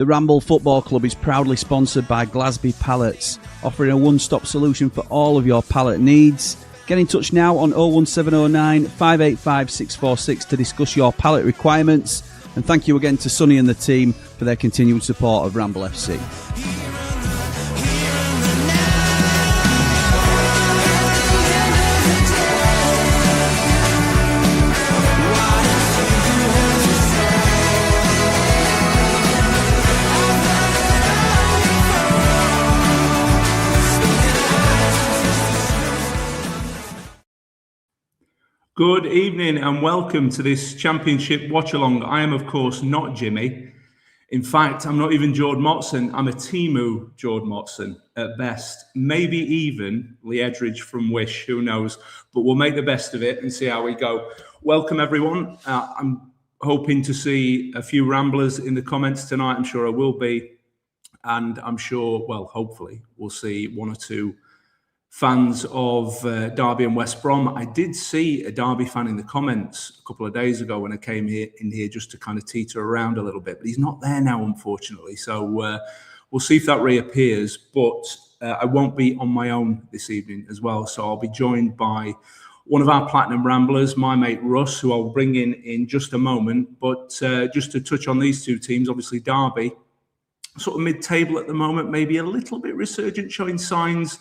The Ramble Football Club is proudly sponsored by Glasby Pallets, offering a one-stop solution for all of your pallet needs. Get in touch now on 01709 585 646 to discuss your pallet requirements. And thank you again to Sonny and the team for their continued support of Ramble FC. Good evening and welcome to this Championship watch-along. I am, of course, not Jimmy. In fact, I'm not even Jordan Motson. I'm a Timu Jordan Motson at best. Maybe even Lee Edridge from Wish, who knows. But we'll make the best of it and see how we go. Welcome, everyone. I'm hoping to see a few Ramblers in the comments tonight. I'm sure I will be. And I'm sure, well, hopefully, we'll see one or two fans of Derby and West Brom. I did see a Derby fan in the comments a couple of days ago when I came in here just to kind of teeter around a little bit, but he's not there now, unfortunately. So we'll see if that reappears, but I won't be on my own this evening as well. So I'll be joined by one of our Platinum Ramblers, my mate Russ, who I'll bring in just a moment. But just to touch on these two teams, obviously Derby, sort of mid-table at the moment, maybe a little bit resurgent, showing signs,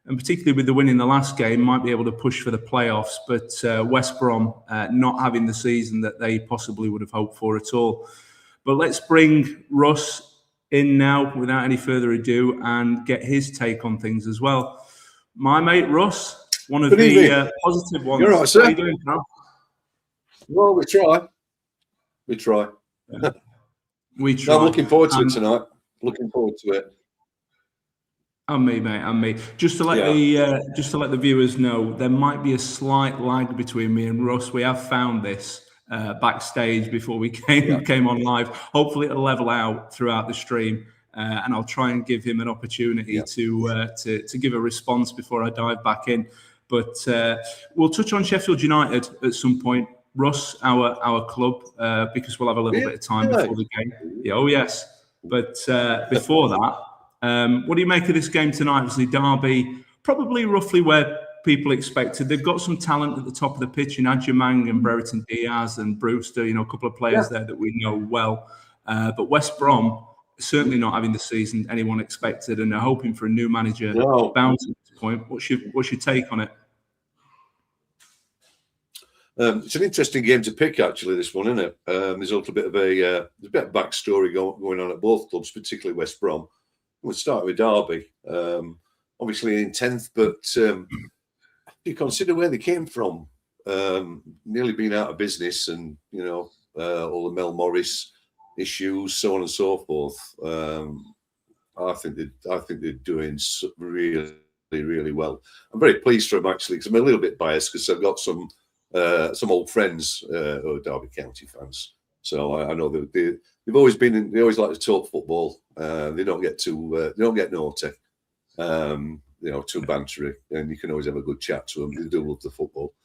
and particularly with the win in the last game, might be able to push for the playoffs. But West Brom not having the season that they possibly would have hoped for at all. But let's bring Russ in now without any further ado and get his take on things as well. My mate Russ, one of the positive ones. You're right, sir. How are you doing, pal? Well, we try. We try. Yeah. We try. I'm looking forward to it tonight. Looking forward to it. And me, mate, and me. Just to let the viewers know, there might be a slight lag between me and Russ. We have found this backstage before we came on live. Hopefully, it'll level out throughout the stream, and I'll try and give him an opportunity to give a response before I dive back in. But we'll touch on Sheffield United at some point. Russ, our club, because we'll have a little bit of time before the game. Yeah, oh yes, but before that. What do you make of this game tonight? Obviously, Derby, probably roughly where people expected. They've got some talent at the top of the pitch in Adjumang and Brereton Diaz and Brewster, a couple of players there that we know well. But West Brom, certainly not having the season anyone expected, and they're hoping for a new manager bound at this point. What's your take on it? It's an interesting game to pick, actually, this one, isn't it? There's a little bit of a backstory going on at both clubs, particularly West Brom. We'll start with Derby, obviously in 10th, but you consider where they came from, nearly being out of business, and all the Mel Morris issues, so on and so forth. I think they're doing really, really well. I'm very pleased for them, actually, because I'm a little bit biased because I've got some old friends who are Derby County fans, so I know that they've always been. They always like to talk football. They don't get too. They don't get naughty. Too bantery, and you can always have a good chat to them. They do love the football.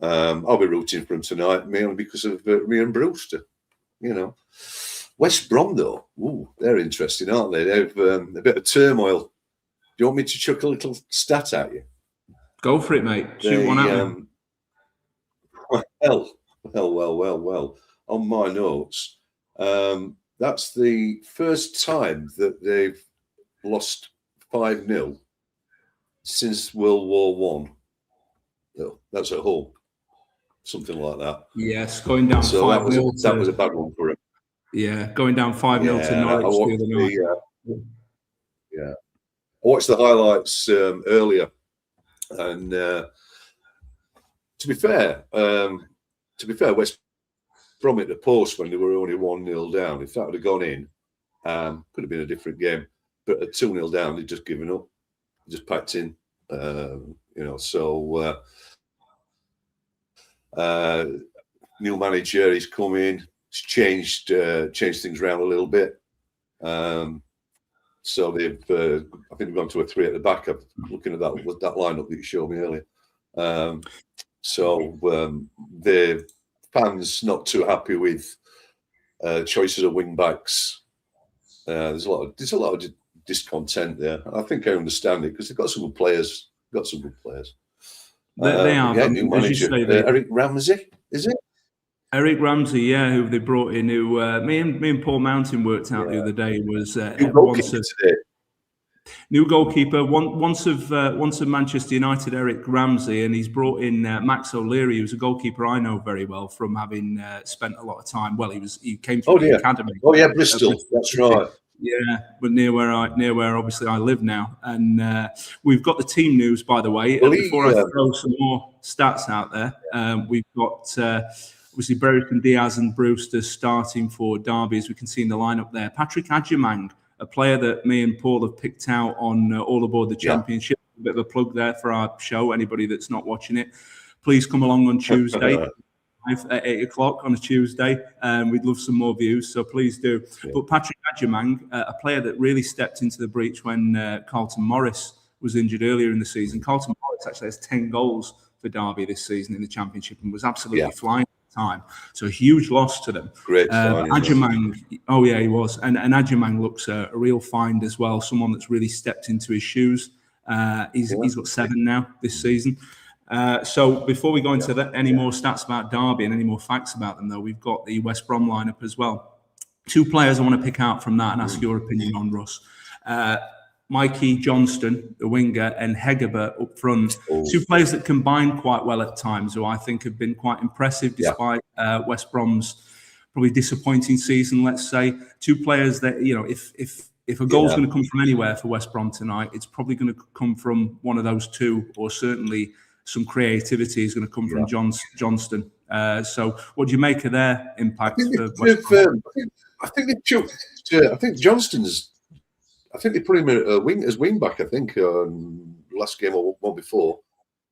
I'll be rooting for them tonight, mainly because of me and Brewster. West Brom though, they're interesting, aren't they? They've a bit of turmoil. Do you want me to chuck a little stat at you? Go for it, mate. Shoot one out. Well. On my notes. That's the first time that they've lost 5-0 since World War One. No, that's at home, something like that. Yes, going down 5-0. That was a bad one for him. Yeah, going down 5-0 to Norwich the other night. I watched the highlights earlier, and to be fair, West Brom at the post when they were only 1-0 down. If that would have gone in, could have been a different game. But at 2-0 down, they'd just given up, just packed in. New manager, he's come in, he's changed things around a little bit. So they've, I think they've gone to a 3 at the back. I'm looking at that lineup that you showed me earlier. The fans not too happy with choices of wing backs. there's a lot of discontent there. I think I understand it because they've got some good players. They have. Yeah, new manager, Eric Ramsey, is it? Eric Ramsey, yeah, who they brought in, who me and Paul Mountain worked out the other day, was new goalkeeper, once of Manchester United, Eric Ramsey, and he's brought in Max O'Leary, who's a goalkeeper I know very well from having spent a lot of time. Well, he came through the academy. Oh yeah, Bristol. That's right. Yeah, but near where obviously I live now, and we've got the team news, by the way. Before I throw some more stats out there, we've got obviously Berrick, Diaz, and Brewster starting for Derby, as we can see in the lineup there. Patrick Agyemang, a player that me and Paul have picked out on All Aboard the Championship. A bit of a plug there for our show. Anybody that's not watching it, please come along on Tuesday. At 8 o'clock on a Tuesday. We'd love some more views, so please do. Yeah. But Patrick Agyemang, a player that really stepped into the breach when Carlton Morris was injured earlier in the season. Carlton Morris actually has 10 goals for Derby this season in the Championship and was absolutely flying at the time. So a huge loss to them. Great signing. Agyemang, oh yeah, he was. And Agyemang looks a real find as well, someone that's really stepped into his shoes. He's got 7 now this season. So before we go into any more stats about Derby and any more facts about them, though, we've got the West Brom lineup as well. 2 players I want to pick out from that and ask your opinion on, Russ. Mikey Johnston, the winger, and Hegerberg up front. 2 players that combine quite well at times, who I think have been quite impressive despite West Brom's probably disappointing season, let's say. 2 players that, you know, if a goal's going to come from anywhere for West Brom tonight, it's probably going to come from one of those 2, or certainly some creativity is going to come from Johnston. So, what do you make of their impact? I think Johnston's. I think they put him as wing back. I think last game or one before,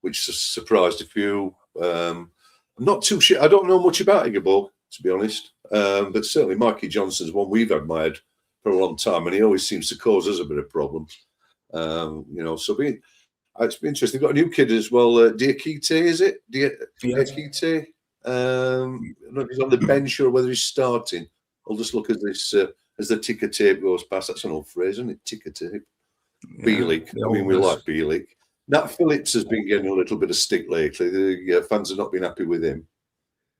which surprised a few. I'm not too sure. I don't know much about Hegerberg, to be honest. But certainly, Mikey Johnston's one we've admired for a long time, and he always seems to cause us a bit of problems. You know, so it's been interesting. They've got a new kid as well, Diakite, is it? Diakite? I don't know if he's on the bench or whether he's starting. I'll just look at this as the ticker tape goes past. That's an old phrase, isn't it? Ticker tape. B-League. I mean, we like B-League. Nat Phillips has been getting a little bit of stick lately. The fans have not been happy with him.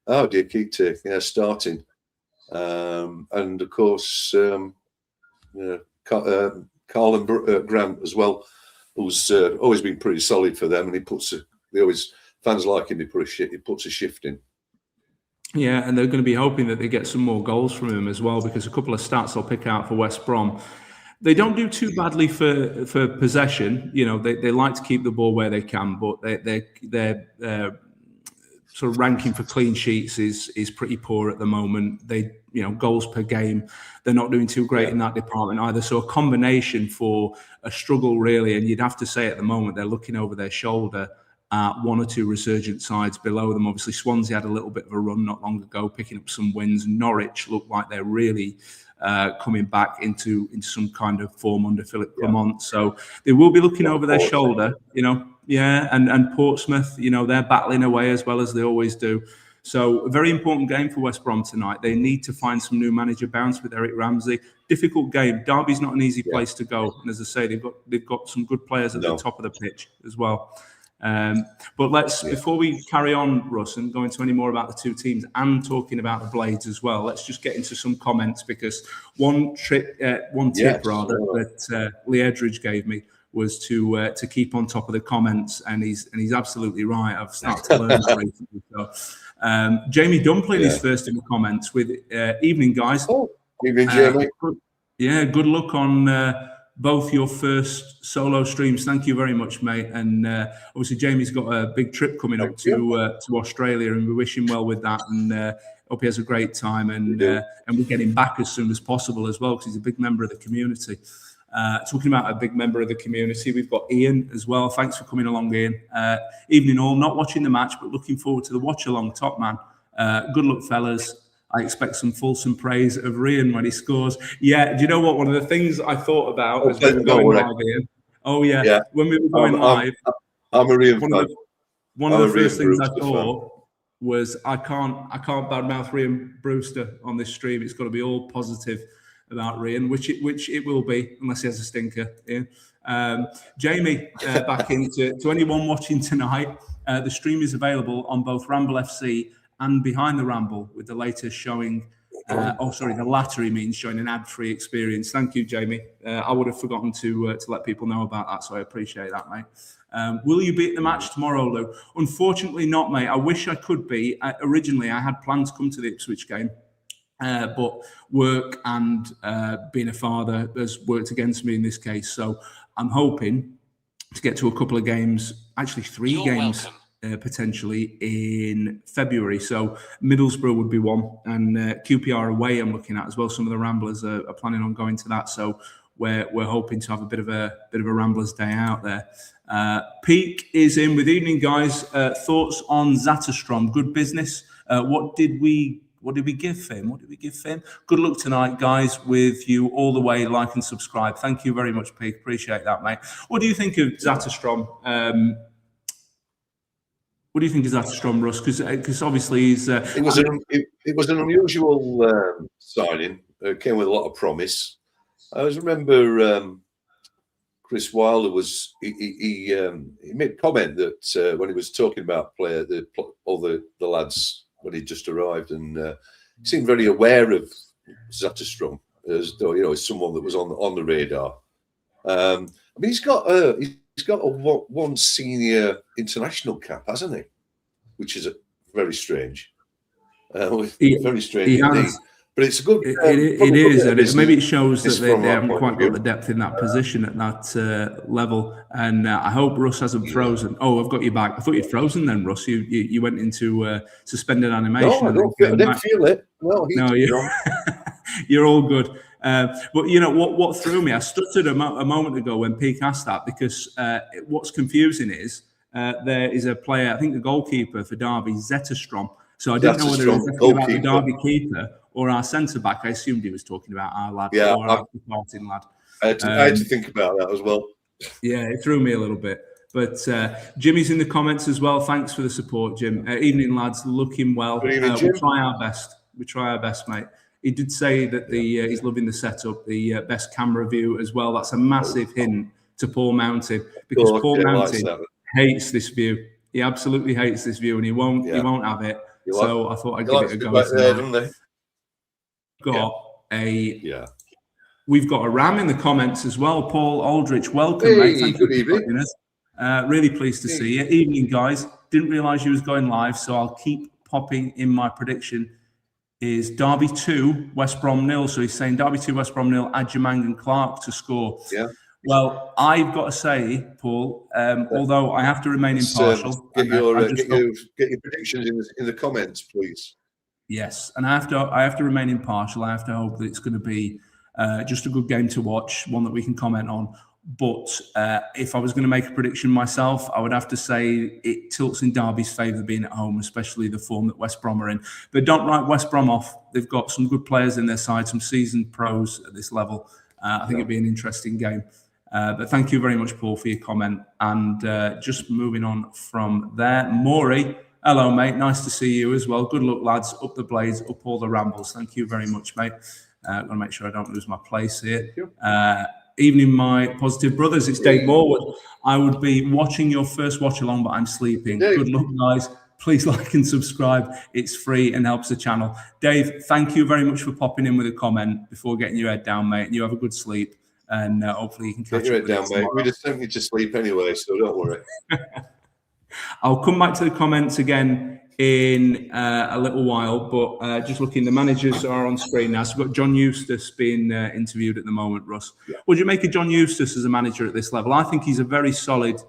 Oh, Diakite, starting. And, of course, Carl and Grant as well, who's always been pretty solid for them, and fans like him. He puts a shift in. Yeah, and they're going to be hoping that they get some more goals from him as well, because a couple of stats I'll pick out for West Brom. They don't do too badly for possession. You know, they like to keep the ball where they can, but they're sort of ranking for clean sheets is pretty poor at the moment. Goals per game, they're not doing too great in that department either. So a combination for a struggle, really. And you'd have to say at the moment they're looking over their shoulder at 1 or 2 resurgent sides below them. Obviously, Swansea had a little bit of a run not long ago, picking up some wins. Norwich look like they're really coming back into some kind of form under Philip Clement. So they will be looking over their shoulder, you know. Yeah, and Portsmouth, you know, they're battling away as well as they always do. So a very important game for West Brom tonight. They need to find some new manager bounce with Eric Ramsey. Difficult game. Derby's not an easy place to go. And as I say, they've got some good players at the top of the pitch as well. But before we carry on, Russ, and go into any more about the 2 teams and talking about the Blades as well, let's just get into some comments, because one tip that Lee Edridge gave me was to keep on top of the comments, and he's absolutely right. I've started to learn that recently. So, Jamie Dumpling is first in the comments with evening, guys. Oh, evening, Jamie. Good luck on both your first solo streams. Thank you very much, mate. And obviously, Jamie's got a big trip coming up to Australia, and we wish him well with that. And hope he has a great time. And we get him back as soon as possible as well, because he's a big member of the community. Talking about a big member of the community, we've got Ian as well. Thanks for coming along, Ian. Evening all. Not watching the match, but looking forward to the watch along. Top man. Good luck, fellas. I expect some fulsome praise of Rian when he scores. Yeah, do you know what? One of the things I thought about as we were going live, Ian. Oh yeah, when we were going live, I'm a Rian fan. One of the first things I thought was I can't badmouth Rian Brewster on this stream. It's got to be all positive. about Ryan, which it will be, unless he has a stinker. Yeah. Jamie, back into to anyone watching tonight. The stream is available on both Ramble FC and Behind the Ramble, with the latest showing. The latter he means, showing an ad-free experience. Thank you, Jamie. I would have forgotten to let people know about that, so I appreciate that, mate. Will you be at the match tomorrow, Lou? Unfortunately not, mate. I wish I could be. Originally, I had planned to come to the Ipswich game, but work and being a father has worked against me in this case. So I'm hoping to get to a couple of games, actually 3 games. Potentially in February. So Middlesbrough would be one, and QPR away I'm looking at as well. Some of the Ramblers are planning on going to that, so we're hoping to have a bit of a Ramblers day out there. Peak is in with evening, guys. Thoughts on Zetterstrom? Good business. What did we give him? Good luck tonight, guys, with you all the way. Like and subscribe. Thank you very much, Peak. Appreciate that, mate. What do you think of Zetterstrom? What do you think is that strong, Russ? Because obviously he's. It was an unusual signing. Came with a lot of promise. I always remember Chris Wilder was he made a comment that when he was talking about all the lads when he just arrived, and he seemed very aware of Zetterstrom as though as someone that was on the radar. I mean, he's got a one senior international cap, hasn't he? Which is very strange. Very strange indeed. But it's a good. It is, and maybe it shows that they haven't quite got the depth in that position at that level. And I hope Russ hasn't frozen. Oh, I've got you back. I thought you'd frozen then, Russ. You went into suspended animation. No, I didn't feel it. No, you're all good. But you know what threw me? I stuttered a moment ago when Peake asked that, because what's confusing is there is a player, I think the goalkeeper for Derby, Zetterstrom. So I didn't know whether he was talking about the Derby keeper or our centre back. I assumed he was talking about our lad or our departing lad. I had to think about that as well. Yeah, it threw me a little bit. But Jimmy's in the comments as well. Thanks for the support, Jim. Evening, lads. Looking well. Good evening, Jim. We try our best, mate. He did say that he's loving the setup, the best camera view as well. That's a massive hint to Paul Mountain, because Paul Mountain hates this view. He absolutely hates this view, and he won't have it. So I thought I'd give it a go. We've got a Ram in the comments as well. Paul Aldrich, welcome, mate. Thank you for joining us. Really pleased to see you. Evening, guys. Didn't realise you was going live, so I'll keep popping in my prediction. Is Derby 2, West Brom 0. So he's saying Derby 2, West Brom 0, Adjumang and Clark to score. Yeah. Well, I've got to say, Paul, although I have to remain impartial. Get your predictions in the comments, please. Yes, and I have to remain impartial. I have to hope that it's going to be just a good game to watch, one that we can comment on. But if I was going to make a prediction myself, I would have to say it tilts in Derby's favour being at home, especially the form that West Brom are in. But don't write West Brom off. They've got some good players in their side, some seasoned pros at this level. I think it'd be an interesting game. But thank you very much, Paul, for your comment. And just moving on from there, Maury, hello, mate. Nice to see you as well. Good luck, lads. Up the blades, up all the rambles. Thank you very much, mate. Got to make sure I don't lose my place here. Evening, my positive brothers. It's Dave Morwood. I would be watching your first watch along, but I'm sleeping. Dave. Good luck, guys. Please like and subscribe. It's free and helps the channel. Dave, thank you very much for popping in with a comment before getting your head down, mate. And you have a good sleep. And hopefully you can catch your head down, mate. We just sent you to sleep anyway, so don't worry. I'll come back to the comments again in a little while, but just looking, the managers are on screen now. So we've got John Eustace being interviewed at the moment, Russ. Yeah. What do you make of John Eustace as a manager at this level? I think he's a very solid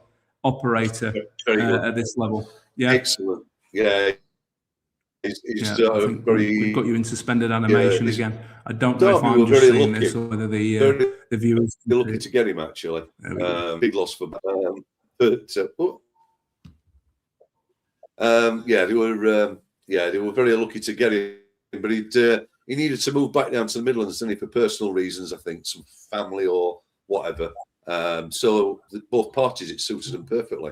operator at this level. Yeah, excellent. Yeah, he's very. We've got you in suspended animation again. I don't know if I'm just seeing this or whether the viewers. You're lucky to get him, actually. Big loss for they were very lucky to get him, but he needed to move back down to the Midlands, didn't he, for personal reasons, I think, some family or whatever. So both parties, it suited them perfectly.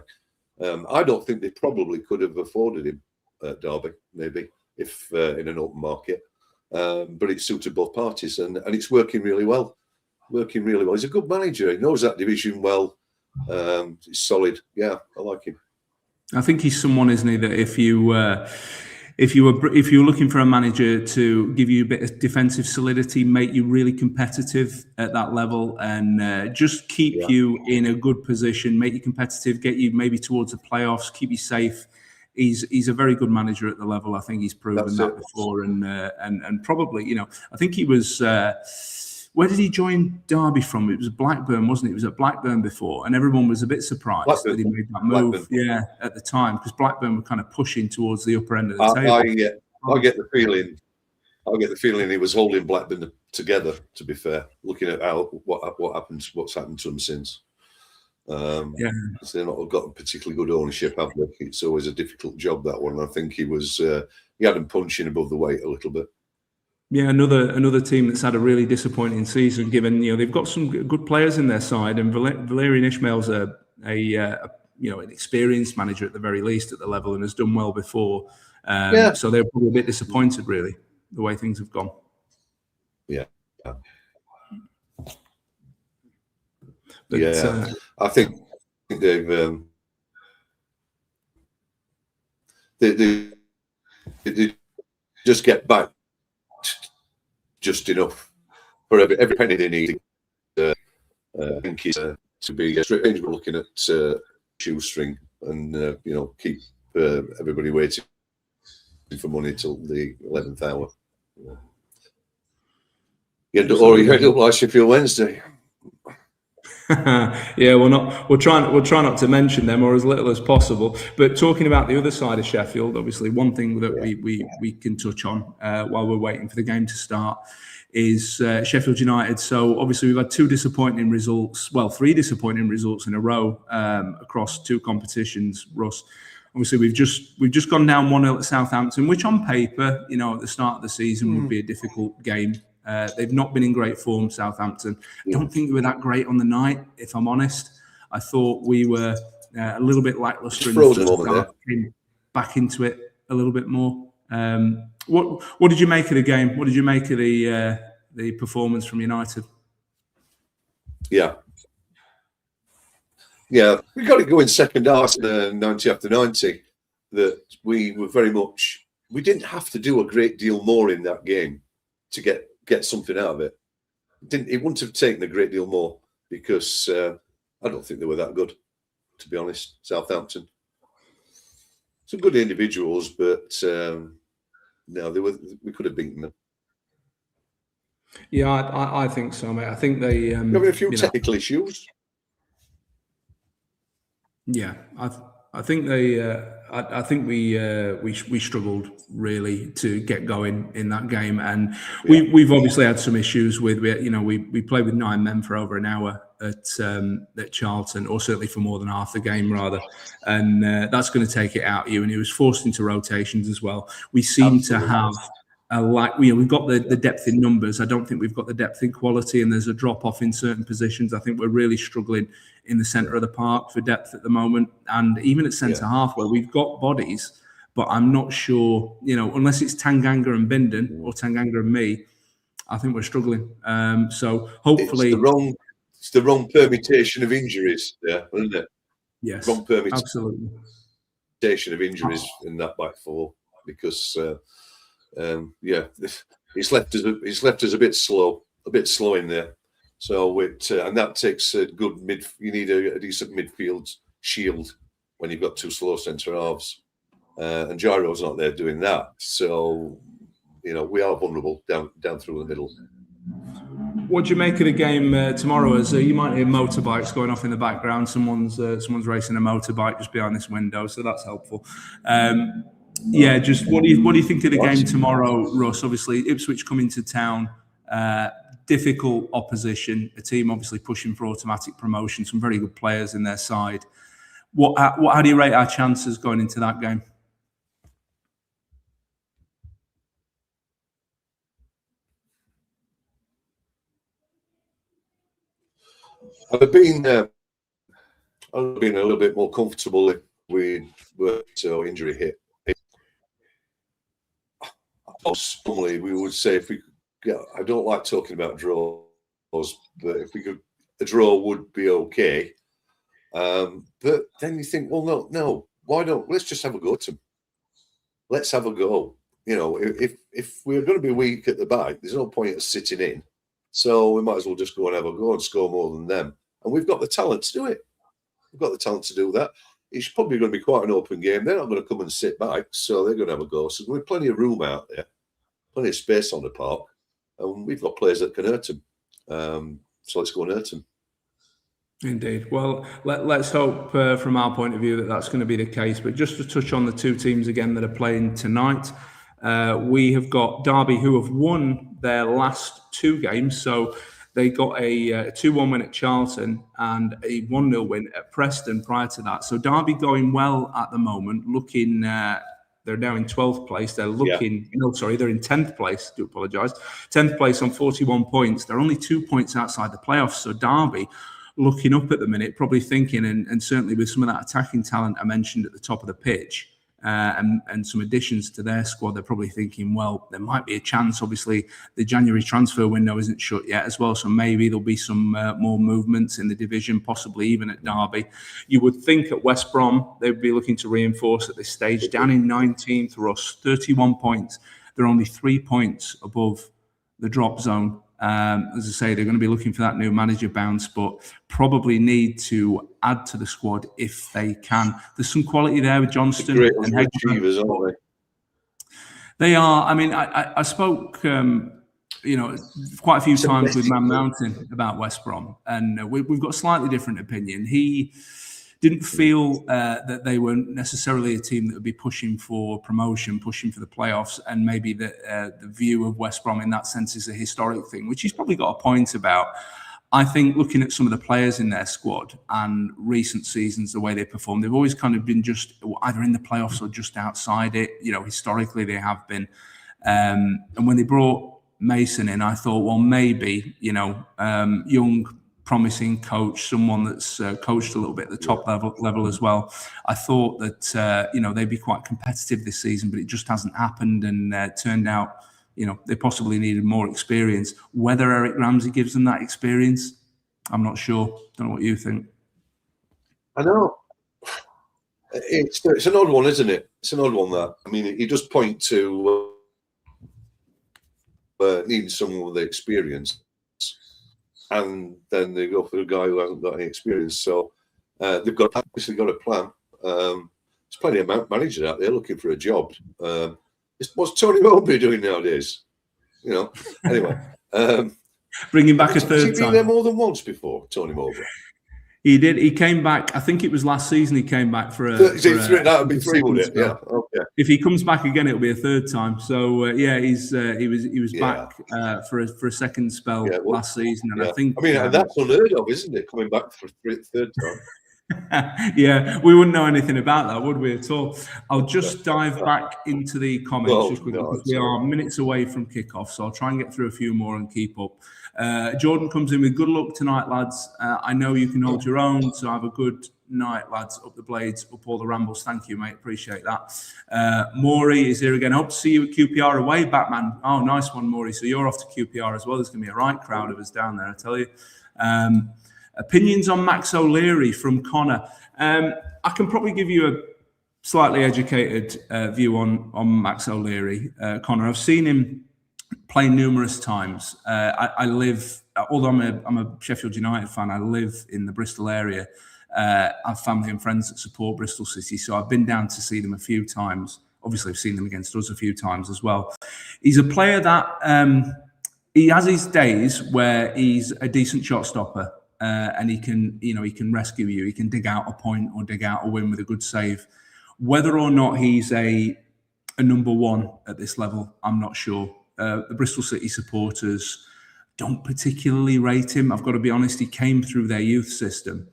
I don't think they probably could have afforded him at Derby, maybe, if in an open market. but it suited both parties, and it's working really well. He's a good manager. He knows that division well. He's solid. Yeah, I like him. I think he's someone, isn't he, that if you were looking for a manager to give you a bit of defensive solidity, make you really competitive at that level, and just keep you in a good position, make you competitive, get you maybe towards the playoffs, keep you safe. He's a very good manager at the level. I think he's proven that before, and probably, you know, I think he was. Where did he join Derby from? It was Blackburn, wasn't it? It was at Blackburn before, and everyone was a bit surprised that he made that move. Yeah, at the time, because Blackburn were kind of pushing towar's the upper end of the table. I get the feeling he was holding Blackburn together. To be fair, looking at what's happened to them since. They've not got a particularly good ownership, have they? It's always a difficult job, that one. I think he had them punching above the weight a little bit. Yeah, another team that's had a really disappointing season. Given, you know, they've got some good players in their side, and Valerian Ismail's an experienced manager at the very least at the level, and has done well before. So they're probably a bit disappointed, really, the way things have gone. Yeah. But, I think they've they just get back just enough for every penny they need. I think it's to be strange. We're looking at shoestring and keep everybody waiting for money till the 11th hour. Or you end up like Sheffield Wednesday. Yeah, we'll try not to mention them, or as little as possible. But talking about the other side of Sheffield, obviously one thing that we can touch on while we're waiting for the game to start is Sheffield United. So obviously we've had three disappointing results in a row across two competitions, Russ. Obviously we've just gone down 1-0 at Southampton, which on paper, you know, at the start of the season would be a difficult game. They've not been in great form, Southampton. I don't think they were that great on the night, if I'm honest. I thought we were a little bit lacklustre in the first half, came back into it a little bit more. What did you make of the game? What did you make of the performance from United? Yeah, we got it going second half, 90 after 90. That we were very much. We didn't have to do a great deal more in that game to get something out of it. It wouldn't have taken a great deal more, because I don't think they were that good, to be honest. Southampton, some good individuals, but no, we could have beaten them. Yeah, I think so, mate. I think they having a few technical issues. Yeah, I think they. I think we struggled really to get going in that game, and we've obviously had some issues with. We played with 9 men for over an hour at Charlton, or certainly for more than half the game, rather, and that's going to take it out of you. And he was forced into rotations as well. We seem to have. We've got the depth in numbers. I don't think we've got the depth in quality, and there's a drop off in certain positions. I think we're really struggling in the centre of the park for depth at the moment, and even at centre half, where we've got bodies, but I'm not sure. Unless it's Tanganga and Bindon or Tanganga and me, I think we're struggling. So hopefully, it's the wrong permutation of injuries, isn't it? Yes, wrong permutation absolutely. Of injuries in that back four, because. It's left us a bit slow in there. So and that takes a good you need a decent midfield shield when you've got two slow centre halves, and Gyro's not there doing that. So we are vulnerable down through the middle. What do you make of the game tomorrow? As you might hear motorbikes going off in the background. Someone's racing a motorbike just behind this window, so that's helpful. Just what do you think of the game tomorrow, Russ? Obviously, Ipswich coming to town, difficult opposition, a team obviously pushing for automatic promotion, some very good players in their side. How do you rate our chances going into that game? I've been a little bit more comfortable if we were so injury hit. normally we would say if we could, I don't like talking about draws, but if we could, a draw would be okay. But then you think, well, no, why don't let's just have a go to them. Let's have a go. You know, if we're going to be weak at the back, there's no point of sitting in. So we might as well just go and have a go and score more than them. And we've got the talent to do it. We've got the talent to do that. It's probably going to be quite an open game. They're not going to come and sit back, so they're going to have a go. So we've plenty of room out there, plenty of space on the park, and we've got players that can hurt them. So let's go and hurt them. Indeed. Well, let's hope from our point of view that that's going to be the case. But just to touch on the two teams again that are playing tonight, we have got Derby, who have won their last two games. So they got a 2-1 win at Charlton and a 1-0 win at Preston prior to that. So Derby going well at the moment, looking... they're now in 12th place. They're looking... Yeah. No, sorry, they're in 10th place. I do apologise. 10th place on 41 points. They're only 2 points outside the playoffs. So Derby... looking up at the minute, probably thinking, and certainly with some of that attacking talent I mentioned at the top of the pitch, and some additions to their squad, they're probably thinking, well, there might be a chance. Obviously, the January transfer window isn't shut yet as well, so maybe there'll be some more movements in the division, possibly even at Derby. You would think at West Brom, they'd be looking to reinforce at this stage. Down in 19th, Russ, 31 points. They're only 3 points above the drop zone. As I say, they're going to be looking for that new manager bounce, but probably need to add to the squad if they can. There's some quality there with Johnston and Achievers, aren't they? They are. I mean, I spoke, quite a few times with Man Mountain about West Brom, and we've got a slightly different opinion. He didn't feel that they were necessarily a team that would be pushing for promotion, pushing for the playoffs, and maybe the view of West Brom in that sense is a historic thing, which he's probably got a point about. I think looking at some of the players in their squad and recent seasons, the way they perform, they've always kind of been just either in the playoffs or just outside it. You know, historically they have been. And when they brought Mason in, I thought, well, maybe, young, promising coach, someone that's coached a little bit at the top level as well. I thought that they'd be quite competitive this season, but it just hasn't happened, and turned out they possibly needed more experience. Whether Eric Ramsey gives them that experience, I'm not sure. Don't know what you think. I know it's an odd one, isn't it? It's an odd one, that. I mean, he does point to needing someone with the experience. And then they go for a guy who hasn't got any experience. So they've obviously got a plan. There's plenty of managers out there looking for a job. What's Tony Mowbray doing nowadays? Anyway. Bring him back a third time. Has he been there more than once before, Tony Mowbray? He did. He came back. I think it was last season. He came back for a. That would be three, wouldn't it? Yeah. Okay. If he comes back again, it'll be a third time. So he was back for a second spell last season, and I think. I mean, that's unheard of, isn't it? Coming back for a third time. Yeah, we wouldn't know anything about that, would we, at all? I'll just dive back into the comments just quickly, because we are minutes away from kickoff, so I'll try and get through a few more and keep up. Jordan comes in with good luck tonight, lads. I know you can hold your own, so have a good night, lads. Up the blades, up all the rambles. Thank you, mate. Appreciate that. Maury is here again. Hope to see you at QPR away, Batman. Oh, nice one, Maury. So you're off to QPR as well. There's going to be a right crowd of us down there, I tell you. Opinions on Max O'Leary from Connor. I can probably give you a slightly educated view on Max O'Leary, Connor. I've seen him play numerous times. I live, although I'm a Sheffield United fan, I live in the Bristol area. I have family and friends that support Bristol City, so I've been down to see them a few times. Obviously, I've seen them against us a few times as well. He's a player that he has his days where he's a decent shot stopper. And he can rescue you. He can dig out a point or dig out a win with a good save. Whether or not he's a number one at this level, I'm not sure. The Bristol City supporters don't particularly rate him. I've got to be honest. He came through their youth system,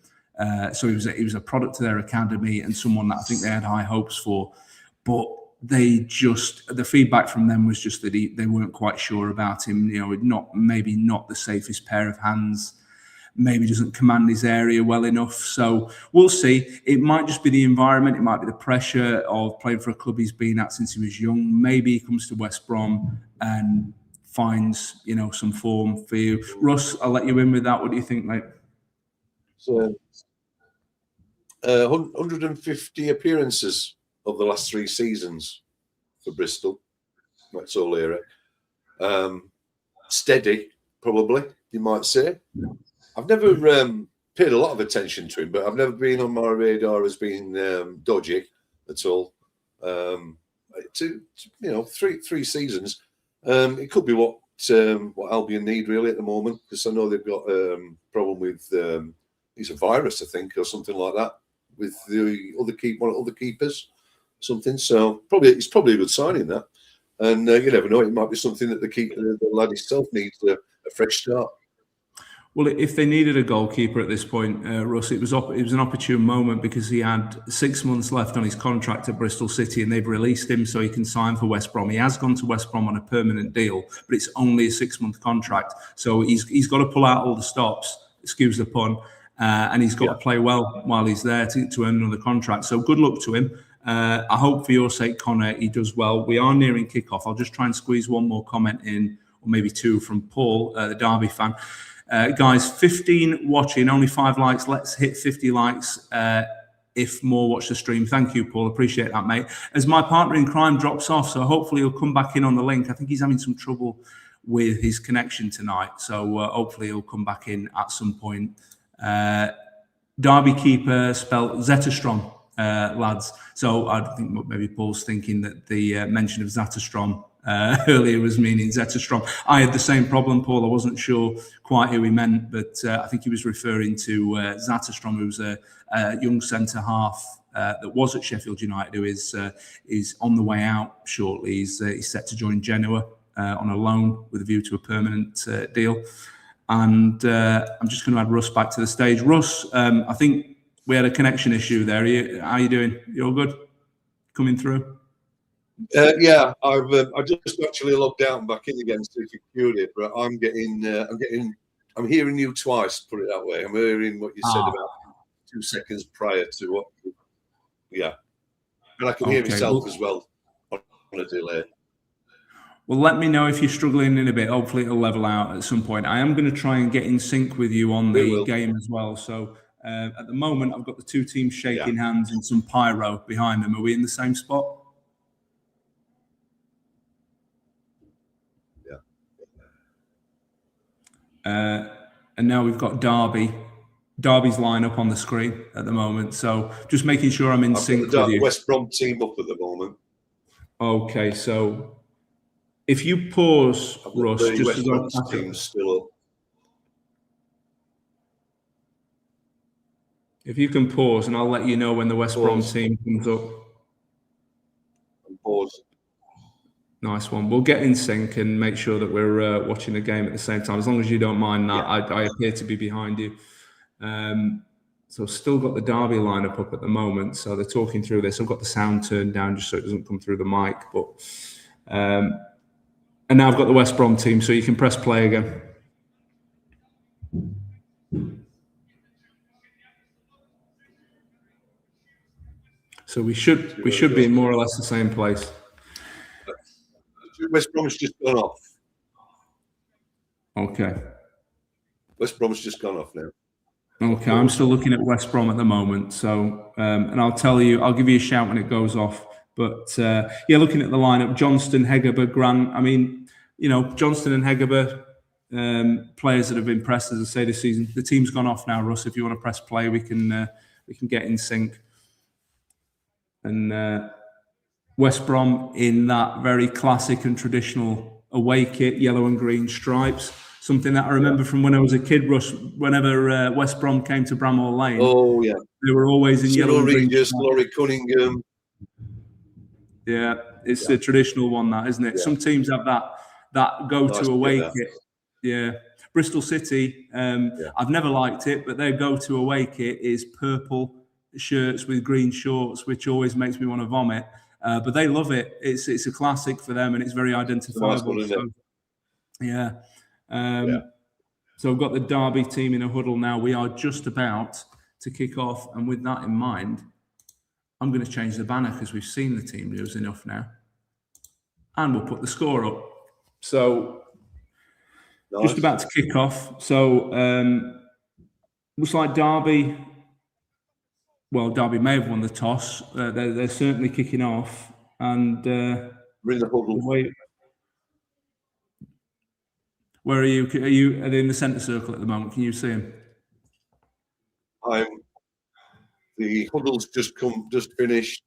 so he was a product of their academy and someone that I think they had high hopes for. But the feedback from them was just that they weren't quite sure about him. Maybe not the safest pair of hands. maybe doesn't command his area well enough. So we'll see. It might just be the environment. It might be the pressure of playing for a club he's been at since he was young. Maybe he comes to West Brom and finds, some form for you. Russ, I'll let you in with that. What do you think, mate? So, 150 appearances of the last 3 seasons for Bristol. That's all here. Steady, probably, you might say. I've never paid a lot of attention to him, but I've never been on my radar as being dodgy at all. 3 seasons. It could be what Albion need really at the moment, because I know they've got a problem with it's a virus, I think, or something like that, with the one of the other keepers, something. So it's probably a good signing, that. And you never know, it might be something that the lad himself needs a fresh start. Well, if they needed a goalkeeper at this point, Russ, it was an opportune moment, because he had 6 months left on his contract at Bristol City, and they've released him so he can sign for West Brom. He has gone to West Brom on a permanent deal, but it's only a 6-month contract, so he's got to pull out all the stops, excuse the pun, and he's got to play well while he's there to earn another contract. So good luck to him. I hope for your sake, Connor, he does well. We are nearing kickoff. I'll just try and squeeze one more comment in, or maybe 2 from Paul, the Derby fan. Guys, 15 watching, only 5 likes. Let's hit 50 likes if more watch the stream. Thank you, Paul. Appreciate that, mate. As my partner in crime drops off, so hopefully he'll come back in on the link. I think he's having some trouble with his connection tonight, so hopefully he'll come back in at some point. Derby keeper spelled Zetterstrom, lads. So I think maybe Paul's thinking that the mention of Zetterstrom earlier was meaning Zetterstrom. I had the same problem, Paul. I wasn't sure quite who he meant, but I think he was referring to Zetterstrom, who's a young centre half that was at Sheffield United, who is on the way out shortly. He's set to join Genoa on a loan with a view to a permanent deal. And I'm just going to add Russ back to the stage. Russ, I think we had a connection issue there. How are you doing? You all good? Coming through? Yeah, I just actually logged out and back in again to secure it, but I'm hearing you twice. Put it that way. I'm hearing what you said about 2 seconds prior to what. Yeah, and I can hear myself as well on a delay. Well, let me know if you're struggling in a bit. Hopefully, it'll level out at some point. I am going to try and get in sync with you on the game as well. So at the moment, I've got the 2 teams shaking hands and some pyro behind them. Are we in the same spot? And now we've got Derby's line up on the screen at the moment. So just making sure I'm in sync with you. West Brom team up at the moment. Okay, so if you pause, Russ, just West Brom's team's still up. If you can pause, and I'll let you know when the West Brom team comes up. Pause. Nice one. We'll get in sync and make sure that we're watching the game at the same time. As long as you don't mind that, I appear to be behind you. So still got the Derby lineup up at the moment. So they're talking through this. I've got the sound turned down just so it doesn't come through the mic. But and now I've got the West Brom team, so you can press play again. So we should be in more or less the same place. West Brom's just gone off. Okay. West Brom's just gone off now. Okay, I'm still looking at West Brom at the moment. So, and I'll give you a shout when it goes off. But looking at the lineup, Johnston, Hegerberg, Grant. I mean, Johnston and Hegerberg, players that have impressed, as I say, this season. The team's gone off now, Russ. If you want to press play, we can get in sync. And West Brom in that very classic and traditional away kit, yellow and green stripes. Something that I remember from when I was a kid, Russ. Whenever West Brom came to Bramhall Lane, they were always in yellow and green. Just Laurie Cunningham. Yeah, it's the traditional one, that, isn't it? Yeah. Some teams have that go-to away kit. Yeah, Bristol City. I've never liked it, but their go-to away kit is purple shirts with green shorts, which always makes me want to vomit. But they love it. It's a classic for them, and it's very identifiable. Nice one, isn't it? Yeah. So we've got the Derby team in a huddle now. We are just about to kick off. And with that in mind, I'm going to change the banner because we've seen the team news enough now. And we'll put the score up. So nice. Just about to kick off. So looks like Derby, well, Derby may have won the toss. They're certainly kicking off. And we're in the huddle. Where are you? Are they in the centre circle at the moment? Can you see them? The huddle's just finished.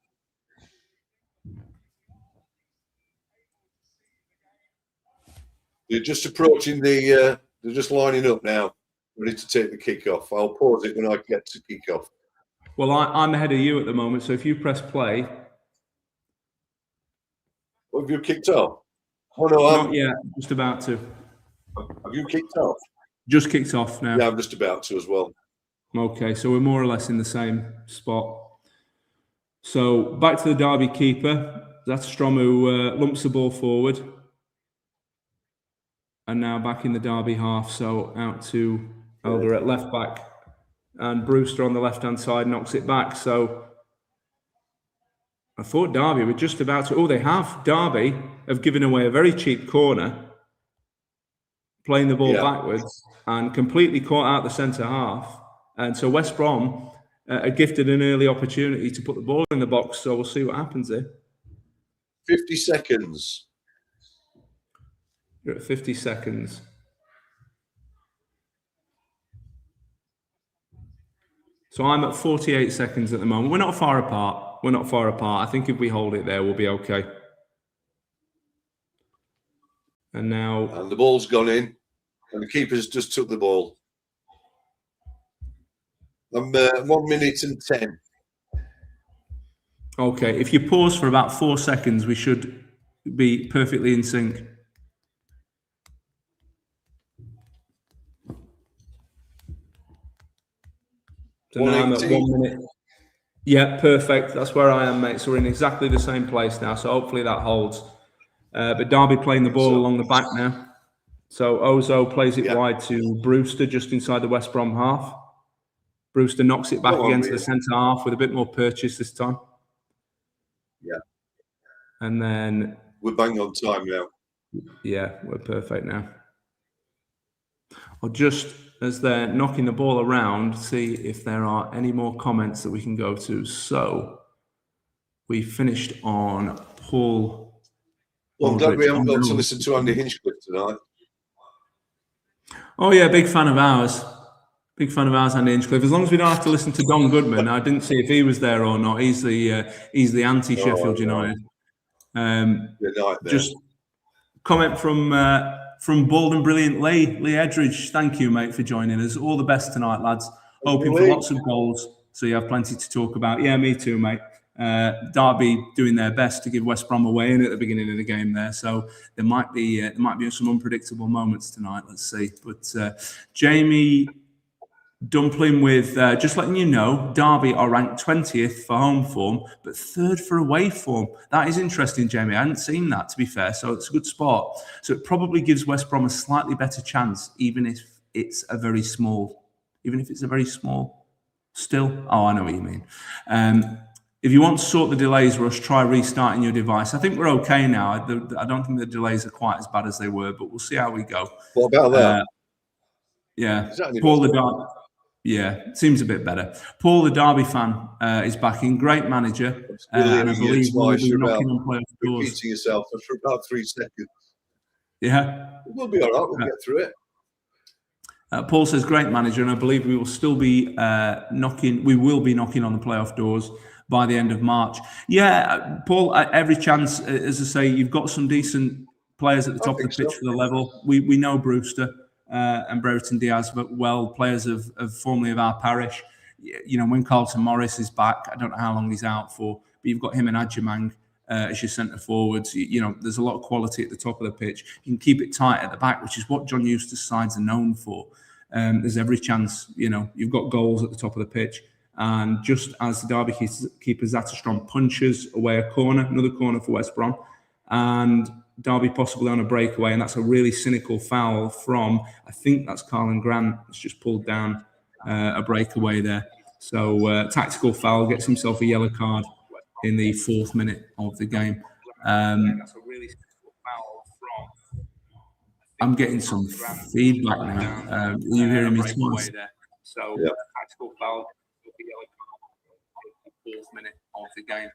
They're just approaching they're just lining up now, ready to take the kick-off. I'll pause it when I get to kick-off. Well, I'm ahead of you at the moment, so if you press play. What, have you kicked off? Oh, no, not yet, just about to. Have you kicked off? Just kicked off now. Yeah, I'm just about to as well. Okay, so we're more or less in the same spot. So back to the Derby keeper. That's Strom who lumps the ball forward. And now back in the Derby half. So out to Elder at left back. And Brewster on the left-hand side knocks it back. So I thought Derby were just about to... Oh, they have. Derby have given away a very cheap corner, playing the ball backwards and completely caught out the centre half. And so West Brom are gifted an early opportunity to put the ball in the box. So we'll see what happens here. 50 seconds. You're at 50 seconds. So I'm at 48 seconds at the moment. We're not far apart. We're not far apart. I think if we hold it there, we'll be okay. And now... And the ball's gone in. And the keeper's just took the ball. I'm 1 minute and 10. Okay, if you pause for about 4 seconds, we should be perfectly in sync. So now I'm at 1 minute. Yeah, perfect. That's where I am, mate. So we're in exactly the same place now. So hopefully that holds. But Derby playing the ball along the back now. So Ozo plays it wide to Brewster just inside the West Brom half. Brewster knocks it back against the centre half with a bit more purchase this time. Yeah. And then... We're bang on time now. Yeah, we're perfect now. I'll just, as they're knocking the ball around, see if there are any more comments that we can go to. So we finished on Paul. Well, I'm glad we haven't got to listen to Andy Hinchcliffe tonight. Oh, yeah, big fan of ours. Big fan of ours, Andy Hinchcliffe. As long as we don't have to listen to Don Goodman. I didn't see if he was there or not. He's the anti-Sheffield United. Just comment from Bald and Brilliant Lee Edridge. Thank you, mate, for joining us. All the best tonight, lads. Hoping for lots of goals, so you have plenty to talk about. Yeah, me too, mate. Derby doing their best to give West Brom away in at the beginning of the game there, so there might be some unpredictable moments tonight. Let's see. But Jamie Dumpling with just letting you know, Derby are ranked 20th for home form, but 3rd for away form. That is interesting, Jamie. I hadn't seen that, to be fair, so it's a good spot. So it probably gives West Brom a slightly better chance, even if it's a very small. Still, oh, I know what you mean. If you want to sort the delays, Russ, try restarting your device. I think we're okay now. I don't think the delays are quite as bad as they were, but we'll see how we go. What about that? Yeah, Paul the Derby. Yeah, it seems a bit better. Paul, the Derby fan, is backing. Great manager. And I believe we'll be knocking on playoff doors. Repeating yourself for about 3 seconds. Yeah. We'll be all right. We'll get through it. Paul says, great manager, and I believe we will still be knocking. We will be knocking on the playoff doors by the end of March. Yeah, Paul, every chance. As I say, you've got some decent players at the top of the pitch for the level. We know Brewster and Brereton Diaz, but players of formerly of our parish. You know, when Carlton Morris is back, I don't know how long he's out for, but you've got him and Adjamang as your centre forwards. You know, there's a lot of quality at the top of the pitch. You can keep it tight at the back, which is what John Eustace sides are known for. There's every chance, you know, you've got goals at the top of the pitch. And just as the Derby keeper Zatterstrom punches away a corner, another corner for West Brom, and Derby possibly on a breakaway, and that's a really cynical foul from, I think that's Carlin Grant. It's just pulled down a breakaway there. So tactical foul, gets himself a yellow card in the 4th minute of the game. I'm getting some feedback now. Are you hearing me twice? So tactical foul, yellow card in the 4th minute of the game.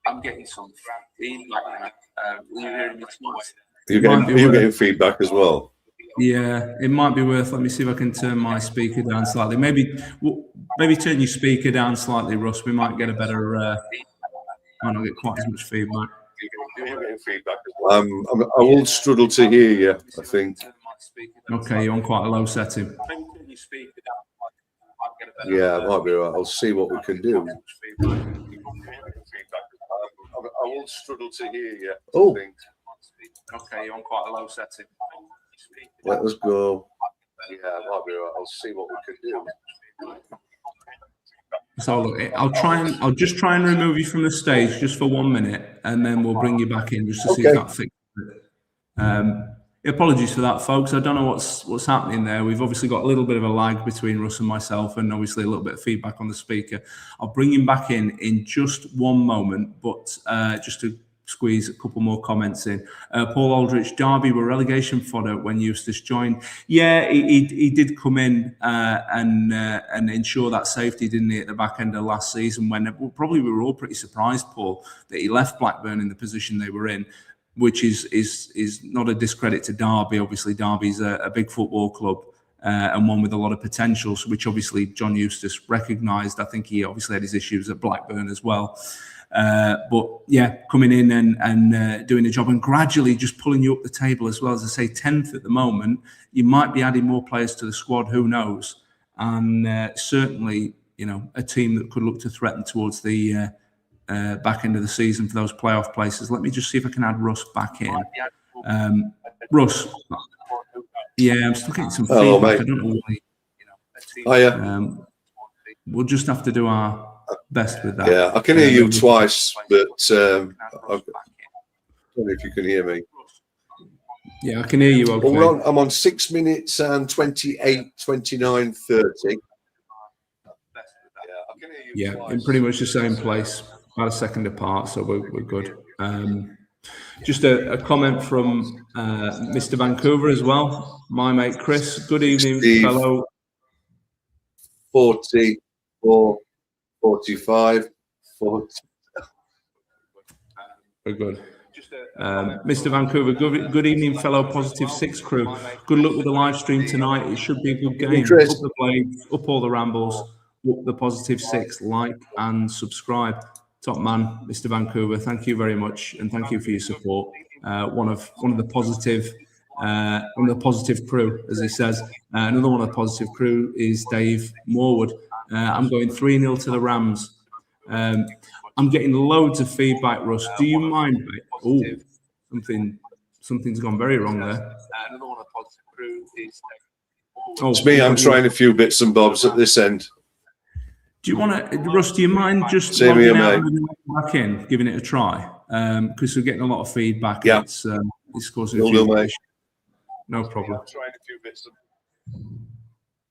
I'm getting some feedback now. Are you hearing me twice? Are you getting feedback as well? Yeah, it might be worth. Let me see if I can turn my speaker down slightly. Maybe turn your speaker down slightly, Russ. We might get a better. Might not get quite as much feedback. I will struggle to hear you, I think. Okay, you're on quite a low setting. Yeah, it might be right. I'll see what we can do. I will struggle to hear you. Oh. Okay, you're on quite a low setting. Let us go. Yeah, it might be right. I'll see what we can do. So look, I'll just try and remove you from the stage just for 1 minute, and then we'll bring you back in just to see if that fixes it. Apologies for that, folks. I don't know what's happening there. We've obviously got a little bit of a lag between Russ and myself, and obviously a little bit of feedback on the speaker. I'll bring him back in just 1 moment, but just to squeeze a couple more comments in. Paul Aldrich, Derby were relegation fodder when Eustace joined. Yeah, he did come in and ensure that safety, didn't he, at the back end of last season, when probably we were all pretty surprised, Paul, that he left Blackburn in the position they were in, which is not a discredit to Derby. Obviously, Derby's a big football club and one with a lot of potential, which obviously John Eustace recognised. I think he obviously had his issues at Blackburn as well. But yeah, coming in and doing the job and gradually just pulling you up the table as well. As I say, 10th at the moment. You might be adding more players to the squad, who knows? And certainly, you know, a team that could look to threaten towards the back end of the season for those playoff places. Let me just see if I can add Russ back in. Russ, yeah, I'm still getting some feedback. Hello, mate. I don't know why. Hiya. We'll just have to do our best with that. Yeah, I can hear you twice, but I don't know if you can hear me. Yeah, I can hear you okay. Well, I'm on 6 minutes and 28, 29, 30. Yeah, in pretty much the same place, about a second apart, so we're good. Just a comment from Mr. Vancouver as well. My mate Chris, good evening, Steve, fellow. 44, 45, 40. We're good. Mr. Vancouver, good evening, fellow Positive 6 crew. Good luck with the live stream tonight. It should be a good game. Up the Blades, up all the Rambles, up the Positive 6, like and subscribe. Top man, Mr. Vancouver, thank you very much, and thank you for your support. One of the positive crew, as he says. Another one of the positive crew is Dave Morwood. I'm going 3-0 to the Rams. I'm getting loads of feedback, Russ. Do you mind, mate? Oh, something's gone very wrong there. Another one of the positive crew is Dave. It's me. I'm trying a few bits and bobs at this end. Do you want to, Russ? Do you mind just logging out and back in, giving it a try? Because we're getting a lot of feedback. Yeah, it's causing a few issues. No problem. I'm trying a few bits.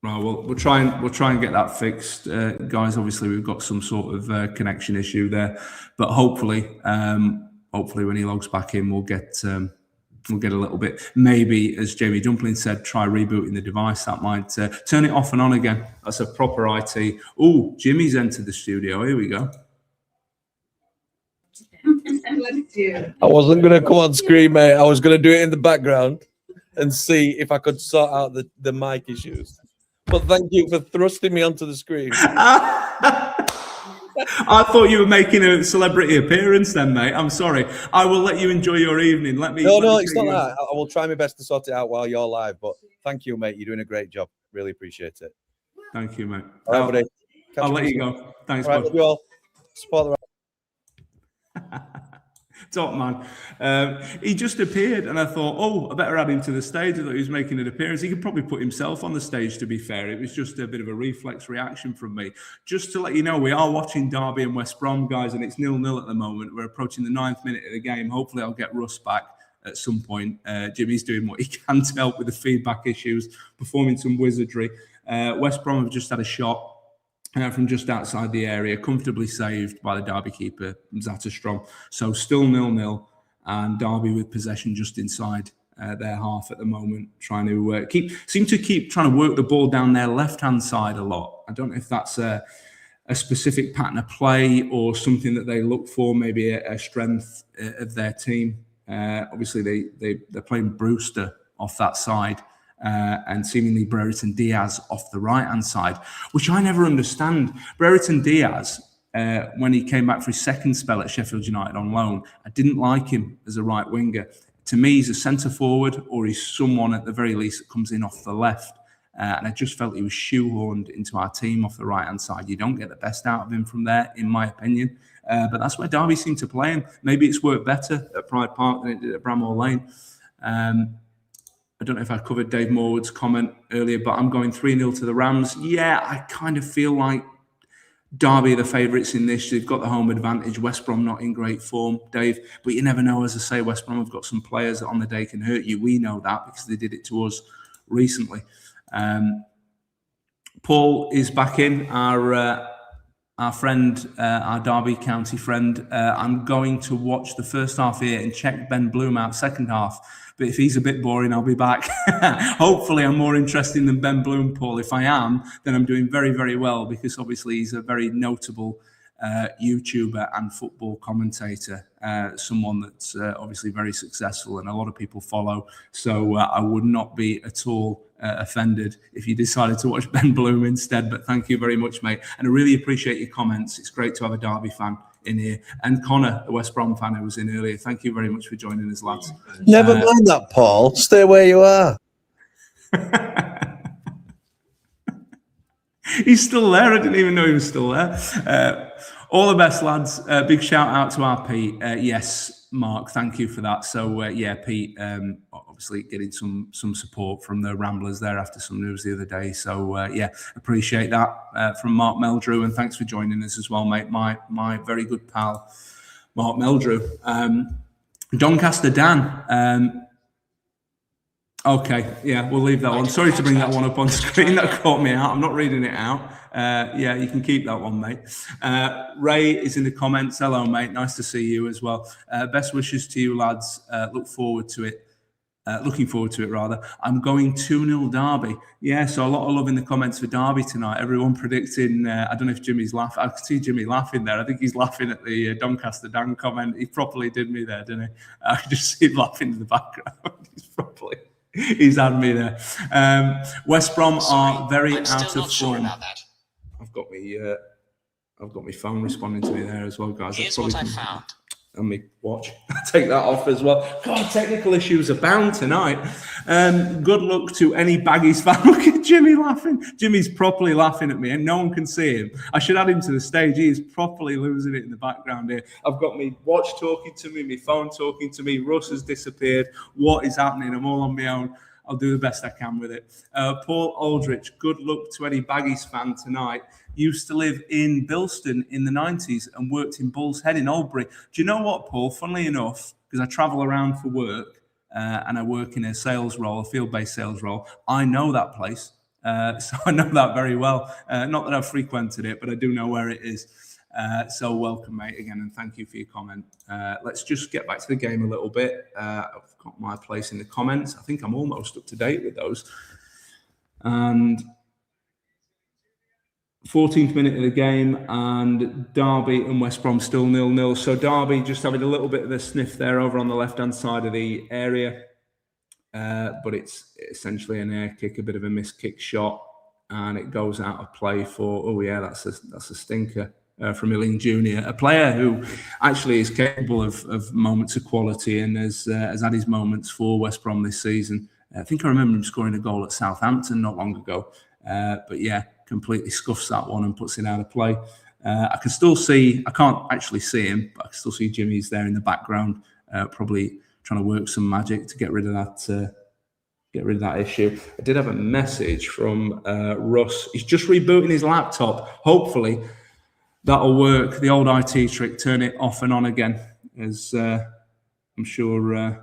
Right, well, we'll try and get that fixed, guys. Obviously, we've got some sort of connection issue there, but hopefully when he logs back in, we'll get a little bit. Maybe, as Jamie Dumpling said, try rebooting the device. That might turn it off and on again. That's a proper IT. Oh, Jimmy's entered the studio. Here we go. I wasn't going to come on screen, mate. I was going to do it in the background and see if I could sort out the mic issues. But thank you for thrusting me onto the screen. I thought you were making a celebrity appearance then, mate. I'm sorry. I will let you enjoy your evening. No, it's not that. I will try my best to sort it out while you're live. But thank you, mate. You're doing a great job. Really appreciate it. Thank you, mate. All right, buddy. I'll let you go. Thanks, bud. Love you all. Support the Top man. He just appeared and I thought, oh, I better add him to the stage. I thought he was making an appearance. He could probably put himself on the stage, to be fair. It was just a bit of a reflex reaction from me. Just to let you know, we are watching Derby and West Brom, guys, and it's 0-0 at the moment. We're approaching the 9th minute of the game. Hopefully I'll get Russ back at some point. Jimmy's doing what he can to help with the feedback issues, performing some wizardry. West Brom have just had a shot from just outside the area, comfortably saved by the Derby keeper, Zatterstrom. So still 0-0, and Derby with possession just inside their half at the moment, trying to seem to keep trying to work the ball down their left-hand side a lot. I don't know if that's a specific pattern of play or something that they look for, maybe a strength of their team. Obviously, they're playing Brewster off that side. And seemingly Brereton Diaz off the right-hand side, which I never understand. Brereton Diaz, when he came back for his second spell at Sheffield United on loan, I didn't like him as a right winger. To me, he's a centre-forward, or he's someone at the very least that comes in off the left. And I just felt he was shoehorned into our team off the right-hand side. You don't get the best out of him from there, in my opinion. But that's where Derby seem to play him. Maybe it's worked better at Pride Park than it did at Bramall Lane. I don't know if I covered Dave Morwood's comment earlier, but I'm going 3-0 to the Rams. Yeah, I kind of feel like Derby are the favourites in this. They've got the home advantage. West Brom not in great form, Dave. But you never know. As I say, West Brom have got some players that on the day can hurt you. We know that because they did it to us recently. Paul is back in, our friend, our Derby County friend. I'm going to watch the first half here and check Ben Bloom out second half. But if he's a bit boring, I'll be back. Hopefully, I'm more interesting than Ben Bloom, Paul. If I am, then I'm doing very, very well because obviously he's a very notable YouTuber and football commentator, someone that's obviously very successful and a lot of people follow. So I would not be at all offended if you decided to watch Ben Bloom instead. But thank you very much, mate. And I really appreciate your comments. It's great to have a Derby fan in here. And Connor, a West Brom fan who was in earlier, thank you very much for joining us, lads. Never mind that, Paul. Stay where you are. He's still there. I didn't even know he was still there. All the best, lads. Big shout out to our Pete. Yes, Mark, thank you for that. So, yeah, Pete, obviously getting some support from the Ramblers there after some news the other day. So, yeah, appreciate that from Mark Meldrew. And thanks for joining us as well, mate. My very good pal, Mark Meldrew. Doncaster Dan. Okay, yeah, we'll leave that one. Sorry to bring that one up on screen. That caught me out. I'm not reading it out. Yeah, you can keep that one, mate. Ray is in the comments. Hello, mate. Nice to see you as well. Best wishes to you, lads. Looking forward to it, rather. I'm going 2-0 Derby. Yeah, so a lot of love in the comments for Derby tonight. Everyone predicting, I don't know if Jimmy's laughing. I can see Jimmy laughing there. I think he's laughing at the Doncaster Dan comment. He properly did me there, didn't he? I could just see him laughing in the background. He's had me there. West Brom are very out of form. I've got my phone responding to me there as well, guys. Here's what I found. And me watch. Take that off as well. God, technical issues abound tonight. Good luck to any Baggies fan. Look at Jimmy laughing. Jimmy's properly laughing at me and no one can see him. I should add him to the stage. He is properly losing it in the background here. I've got my watch talking to me, my phone talking to me. Russ has disappeared. What is happening? I'm all on my own. I'll do the best I can with it. Paul Aldrich, good luck to any Baggies fan tonight. Used to live in Bilston in the 90s and worked in Bull's Head in Albury. Do you know what, Paul? Funnily enough, because I travel around for work and I work in a sales role, a field-based sales role, I know that place. So I know that very well. Not that I've frequented it, but I do know where it is. So welcome, mate, again, and thank you for your comment. Let's just get back to the game a little bit. I've got my place in the comments. I think I'm almost up to date with those. And 14th minute of the game, and Derby and West Brom still 0-0. So Derby just having a little bit of a sniff there over on the left-hand side of the area. But it's essentially an air kick, a bit of a missed kick shot, and it goes out of play for, oh yeah, that's a stinker. From Illing Jr., a player who actually is capable of moments of quality and has had his moments for West Brom this season. I think I remember him scoring a goal at Southampton not long ago. But yeah, completely scuffs that one and puts it out of play. I can still see, I can't actually see him, but I can still see Jimmy's there in the background, probably trying to work some magic to get rid of that issue. I did have a message from Russ. He's just rebooting his laptop. Hopefully that'll work. The old IT trick, turn it off and on again. As I'm sure will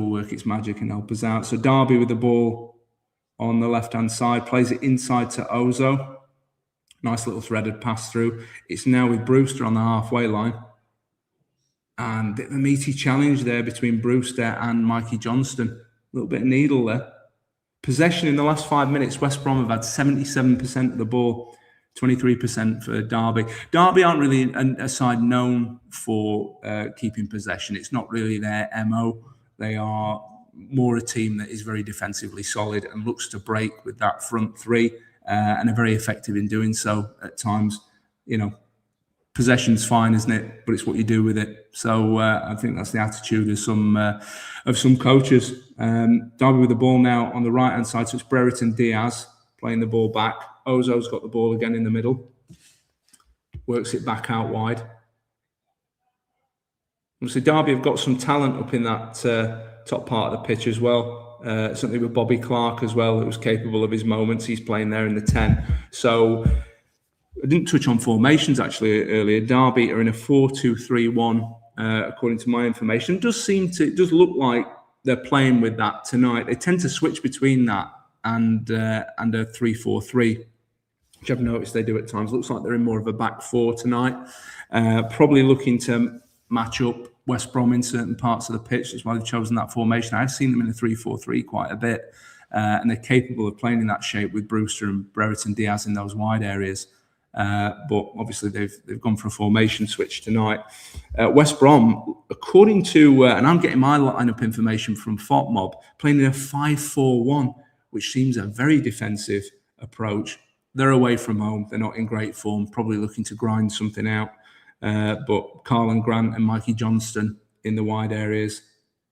work its magic and help us out. So Derby with the ball on the left-hand side, plays it inside to Ozo. Nice little threaded pass through. It's now with Brewster on the halfway line. And a bit of a meaty challenge there between Brewster and Mikey Johnston. A little bit of needle there. Possession in the last 5 minutes, West Brom have had 77% of the ball, 23% for Derby. Derby aren't really a side known for keeping possession. It's not really their MO. They are more a team that is very defensively solid and looks to break with that front three, and are very effective in doing so at times. You know, possession's fine, isn't it? But it's what you do with it. So I think that's the attitude of some coaches. Derby with the ball now on the right-hand side, so it's Brereton Diaz playing the ball back. Ozo's got the ball again in the middle. Works it back out wide. Obviously, Derby have got some talent up in that top part of the pitch as well. Certainly with Bobby Clark as well, who was capable of his moments. He's playing there in the 10. So I didn't touch on formations actually earlier. Derby are in a 4-2-3-1, according to my information. It does look like they're playing with that tonight. They tend to switch between that and a 3-4-3, which I've noticed they do at times. Looks like they're in more of a back four tonight. Probably looking to match up West Brom in certain parts of the pitch. That's why they've chosen that formation. I've seen them in a 3-4-3 quite a bit, and they're capable of playing in that shape with Brewster and Brereton Diaz in those wide areas. But obviously they've gone for a formation switch tonight. West Brom, according to, and I'm getting my lineup information from FOTMob, playing in a 5-4-1, which seems a very defensive approach. They're away from home. They're not in great form, probably looking to grind something out. But Carl Grant and Mikey Johnston in the wide areas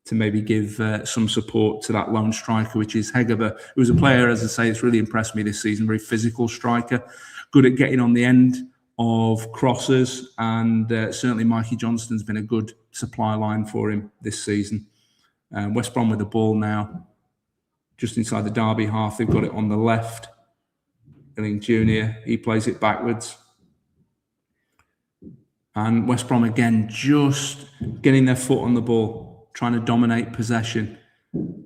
to maybe give some support to that lone striker, which is Hegerber, who's a player, as I say, it's really impressed me this season. Very physical striker, good at getting on the end of crosses, and certainly Mikey Johnston's been a good supply line for him this season. West Brom with the ball now, just inside the Derby half. They've got it on the left. Illing Jr., he plays it backwards. And West Brom again, just getting their foot on the ball, trying to dominate possession,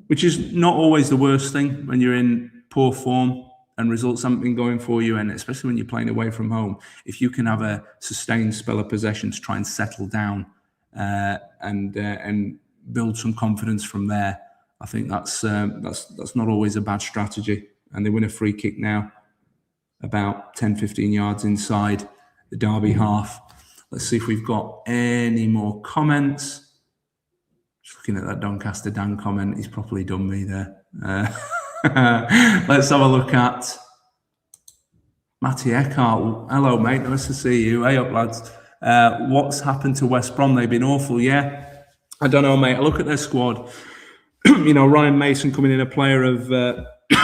which is not always the worst thing when you're in poor form and results haven't been going for you, and especially when you're playing away from home. If you can have a sustained spell of possession to try and settle down and build some confidence from there, I think that's not always a bad strategy. And they win a free kick now, about 10-15 yards inside the Derby half. Let's see if we've got any more comments. Just looking at that Doncaster Dan comment, he's properly done me there. Let's have a look at Matty Eckhart. Hello, mate. Nice to see you. Hey up, lads. What's happened to West Brom? They've been awful, yeah? I don't know, mate. I look at their squad. You know, Ryan Mason coming in, a player of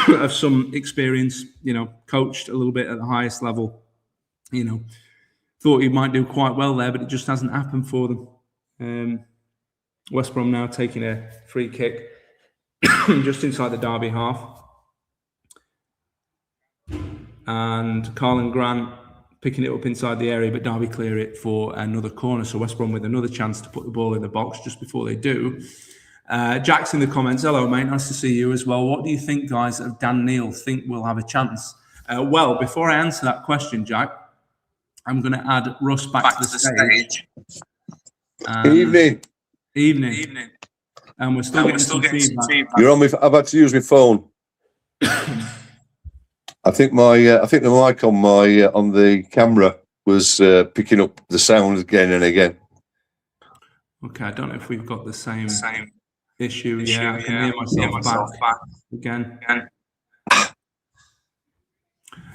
of some experience, you know, coached a little bit at the highest level, you know. Thought he might do quite well there, but it just hasn't happened for them. West Brom now taking a free kick just inside the Derby half. And Carl Grant picking it up inside the area, but Derby clear it for another corner. So West Brom with another chance to put the ball in the box just before they do. Jack's in the comments. Hello, mate. Nice to see you as well. What do you think, guys, of Dan Neil? Think we'll have a chance? Well, before I answer that question, Jack, I'm going to add Russ back to the stage. Evening. And we're still getting some feedback. You're on me. I've had to use my phone. I think the mic on the camera was picking up the sound again and again. Okay, I don't know if we've got the same issue. Yeah, I can hear myself back again.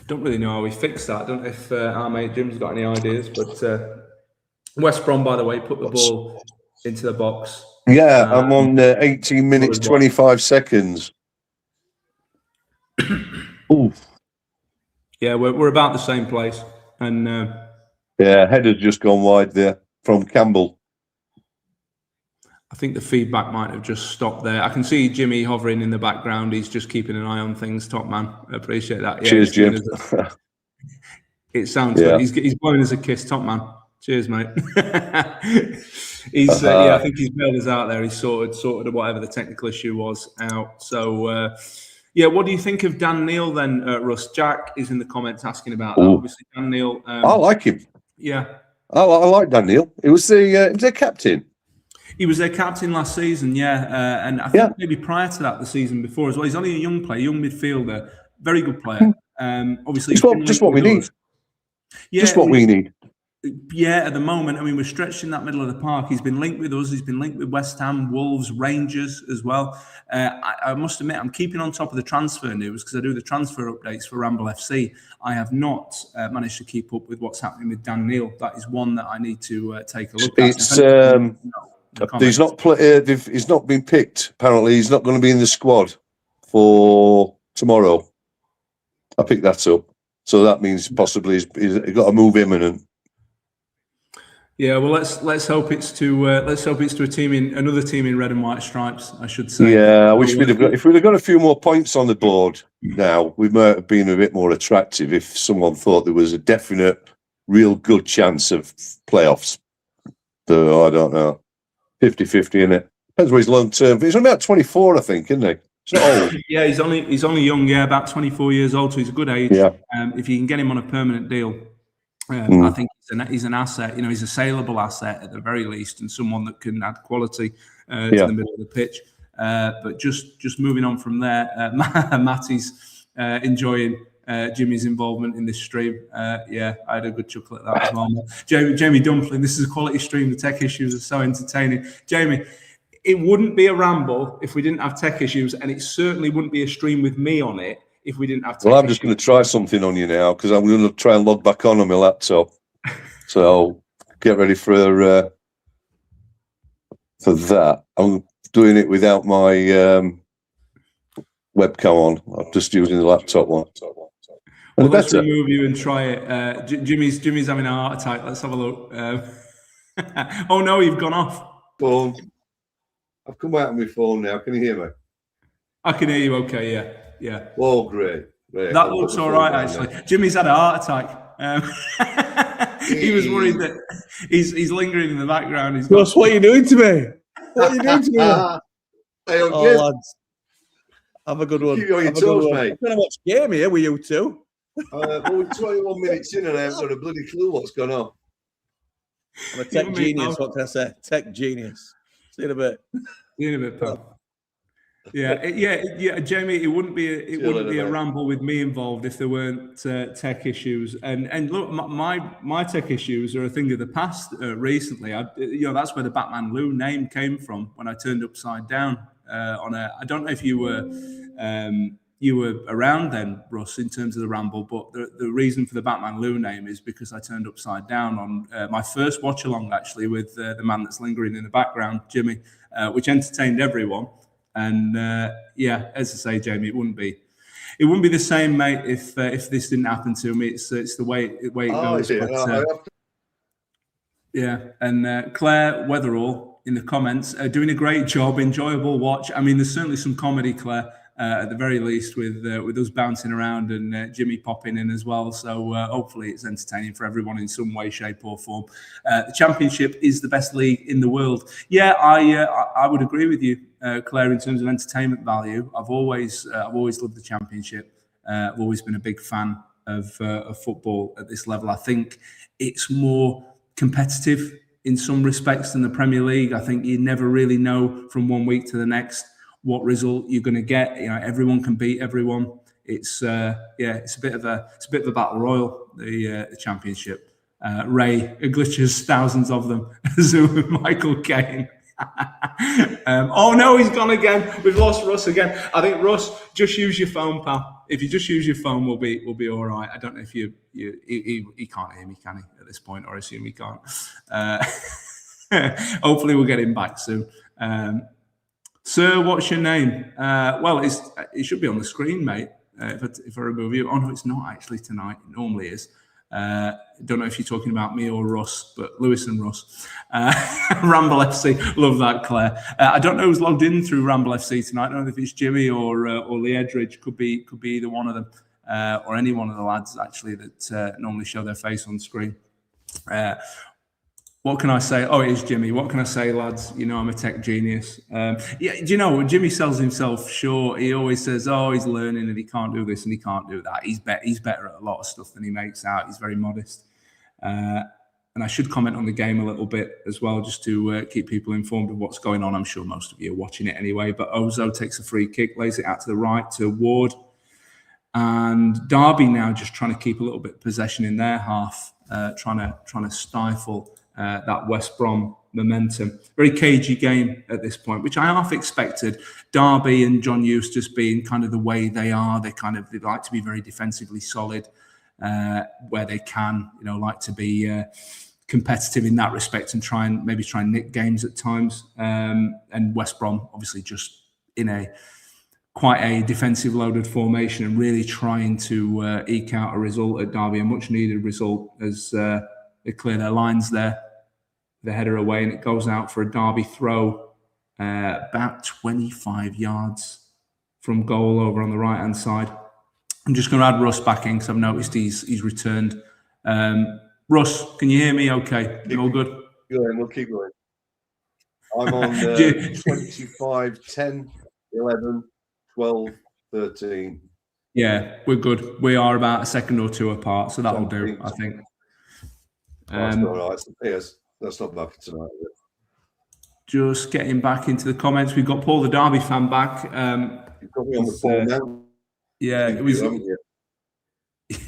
Don't really know how we fix that. I don't know if our mate Jim's got any ideas, but West Brom, by the way, put the ball into the box. Yeah, I'm on 18 minutes, 25 seconds. Ooh. Yeah, we're about the same place. And yeah, header's just gone wide there from Campbell. I think the feedback might have just stopped there. I can see Jimmy hovering in the background. He's just keeping an eye on things. Top man. I appreciate that. Yeah, Cheers, Jim. It sounds good. He's blowing us a kiss. Top man. Cheers, mate. He's yeah, I think he's bailed us out there. He's sorted whatever the technical issue was out. So yeah, what do you think of Dan Neil then, Russ? Jack is in the comments asking about that. Obviously, Dan Neil. I like him. Yeah. I like Dan Neil. He was the captain. He was their captain last season, yeah. And I think maybe prior to that, the season before as well. He's only a young player, young midfielder, very good player. Obviously, just what we need. Yeah, just what we need. Yeah, at the moment, I mean, we're stretched in that middle of the park. He's been linked with us. He's been linked with West Ham, Wolves, Rangers as well. I must admit, I'm keeping on top of the transfer news because I do the transfer updates for Ramble FC. I have not managed to keep up with what's happening with Dan Neil. That is one that I need to take a look at. He's not been picked. Apparently, he's not going to be in the squad for tomorrow. I picked that up, so that means possibly he's got to move imminent. Yeah, well, let's hope it's to another team in red and white stripes, I should say. Yeah, I wish we'd have got a few more points on the board. Now we might have been a bit more attractive if someone thought there was a definite, real good chance of playoffs. So I don't know. 50-50 in it. Depends where he's long term. He's only about 24, I think, isn't he? He's not old. Yeah, he's only young. Yeah, about 24 years old. So he's a good age. Yeah. If you can get him on a permanent deal, I think he's an asset. You know, he's a saleable asset at the very least, and someone that can add quality to the middle of the pitch. But just moving on from there, Matty's enjoying Jimmy's involvement in this stream. Yeah, I had a good chuckle at that as well. Jamie Dumpling, this is a quality stream. The tech issues are so entertaining. Jamie, it wouldn't be a ramble if we didn't have tech issues, and it certainly wouldn't be a stream with me on it if we didn't have tech issues. Well, I'm just going to try something on you now because I'm going to try and log back on my laptop. So get ready for that. I'm doing it without my webcam on. I'm just using the laptop one. Well, let's remove you and try it. Jimmy's having a heart attack. Let's have a look. Oh no, you've gone off. Phone. I've come out of my phone now. Can you hear me? I can hear you. Okay. Yeah. Oh, great. That looks all right, actually. Jimmy's had a heart attack. He was worried that he's lingering in the background. Ross, what are you doing to me? What are you doing to me? Lads. Have a good one. Keep you on your toes, mate. I'm going to watch a game here with you two. Well, we're 21 minutes in and I haven't got a bloody clue what's going on. I'm a tech genius. What can I say? Tech genius. See you in a bit. See you in a bit, pal. Yeah, Jamie. It wouldn't be a ramble with me involved if there weren't tech issues. And look, my tech issues are a thing of the past. Recently, that's where the Batman Lou name came from when I turned upside down I don't know if you were around then, Russ, in terms of the ramble, but the reason for the Batman Lou name is because I turned upside down on my first watch along actually with the man that's lingering in the background, Jimmy, which entertained everyone. And as I say, Jamie, it wouldn't be the same, mate, if this didn't happen to me. It's the way it goes. And Claire Weatherall in the comments doing a great job, enjoyable watch. I mean, there's certainly some comedy, Claire, at the very least, with us bouncing around and Jimmy popping in as well. So hopefully it's entertaining for everyone in some way, shape or form. The Championship is the best league in the world. Yeah, I would agree with you, Claire, in terms of entertainment value. I've always loved the Championship. I've always been a big fan of football at this level. I think it's more competitive in some respects than the Premier League. I think you never really know from one week to the next what result you're going to get. You know, everyone can beat everyone. It's it's a bit of a battle royal, the Championship. Ray glitches, thousands of them. Zoom, Michael Caine. Oh no, he's gone again. We've lost Russ again. I think Russ, just use your phone, pal. If you just use your phone, we'll be all right. I don't know if he can't hear me, can he, at this point, or I assume he can't. Hopefully we'll get him back soon. Sir, what's your name? Well, it should be on the screen, mate. If I remove you. Oh no, it's not actually tonight. It normally is. Don't know if you're talking about me or Russ, but Lewis and Russ. Ramble FC, love that, Claire. I don't know who's logged in through Ramble FC tonight. I don't know if it's Jimmy or Lee Edridge. Could be either one of them, or any one of the lads actually that normally show their face on screen. What can I say? Oh, it is Jimmy. What can I say, lads? You know, I'm a tech genius. Yeah, do you know, Jimmy sells himself short. He always says, oh, he's learning and he can't do this and he can't do that. He's better at a lot of stuff than he makes out. He's very modest. And I should comment on the game a little bit as well, just to keep people informed of what's going on. I'm sure most of you are watching it anyway. But Ozo takes a free kick, lays it out to the right to Ward. And Derby now just trying to keep a little bit of possession in their half, trying to stifle that West Brom momentum. Very cagey game at this point, which I half expected. Derby and John Eustace being kind of the way they are. They like to be very defensively solid where they can. You know, like to be competitive in that respect and try and nick games at times. And West Brom obviously just in quite a defensive loaded formation and really trying to eke out a result at Derby, a much needed result as they clear their lines there. The header away and it goes out for a Derby throw about 25 yards from goal over on the right hand side. I'm just going to add Russ back in because I've noticed he's returned. Russ, can you hear me okay? You all good? Going, we'll keep going. I'm on 25, 10, 11, 12, 13. Yeah, we're good. We are about a second or two apart, so that'll do, I think. That's all right. It's the PS. That's not bad for tonight, is it? Just getting back into the comments. We've got Paul the Derby fan back. You've got me on the phone now. Yeah, it was.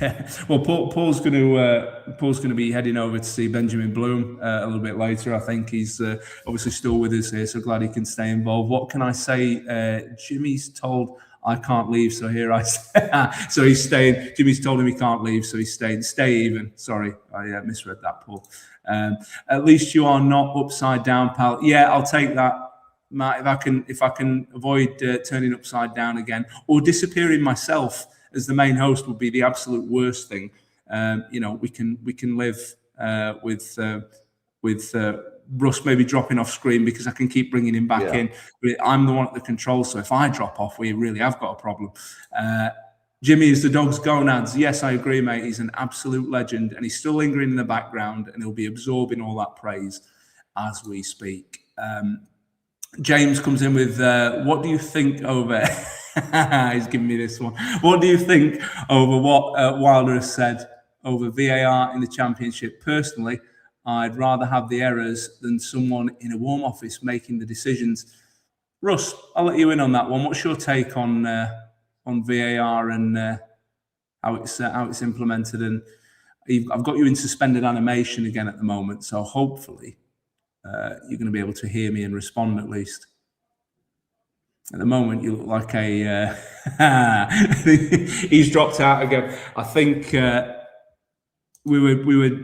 Yeah, well, Paul's going to be heading over to see Benjamin Bloom a little bit later. I think he's obviously still with us here, so glad he can stay involved. What can I say? Jimmy's told I can't leave, so here I stay. So he's staying. Jimmy's told him he can't leave, so he's staying. Stay even. Sorry, I misread that, Paul. At least you are not upside down, pal. Yeah, I'll take that, Matt. If I can avoid turning upside down again or disappearing myself as the main host would be the absolute worst thing. You know, we can live with Russ maybe dropping off screen because I can keep bringing him back in. I'm the one at the controls, so if I drop off, we really have got a problem. Jimmy is the dog's gonads. Yes, I agree, mate. He's an absolute legend, and he's still lingering in the background, and he'll be absorbing all that praise as we speak. James comes in with, what do you think over... He's giving me this one. What do you think over what Wilder has said over VAR in the Championship? Personally, I'd rather have the errors than someone in a warm office making the decisions. Russ, I'll let you in on that one. What's your take on VAR and how it's implemented? And I've got you in suspended animation again at the moment, so hopefully you're going to be able to hear me and respond at least. At the moment, you look like a... He's dropped out again. I think we were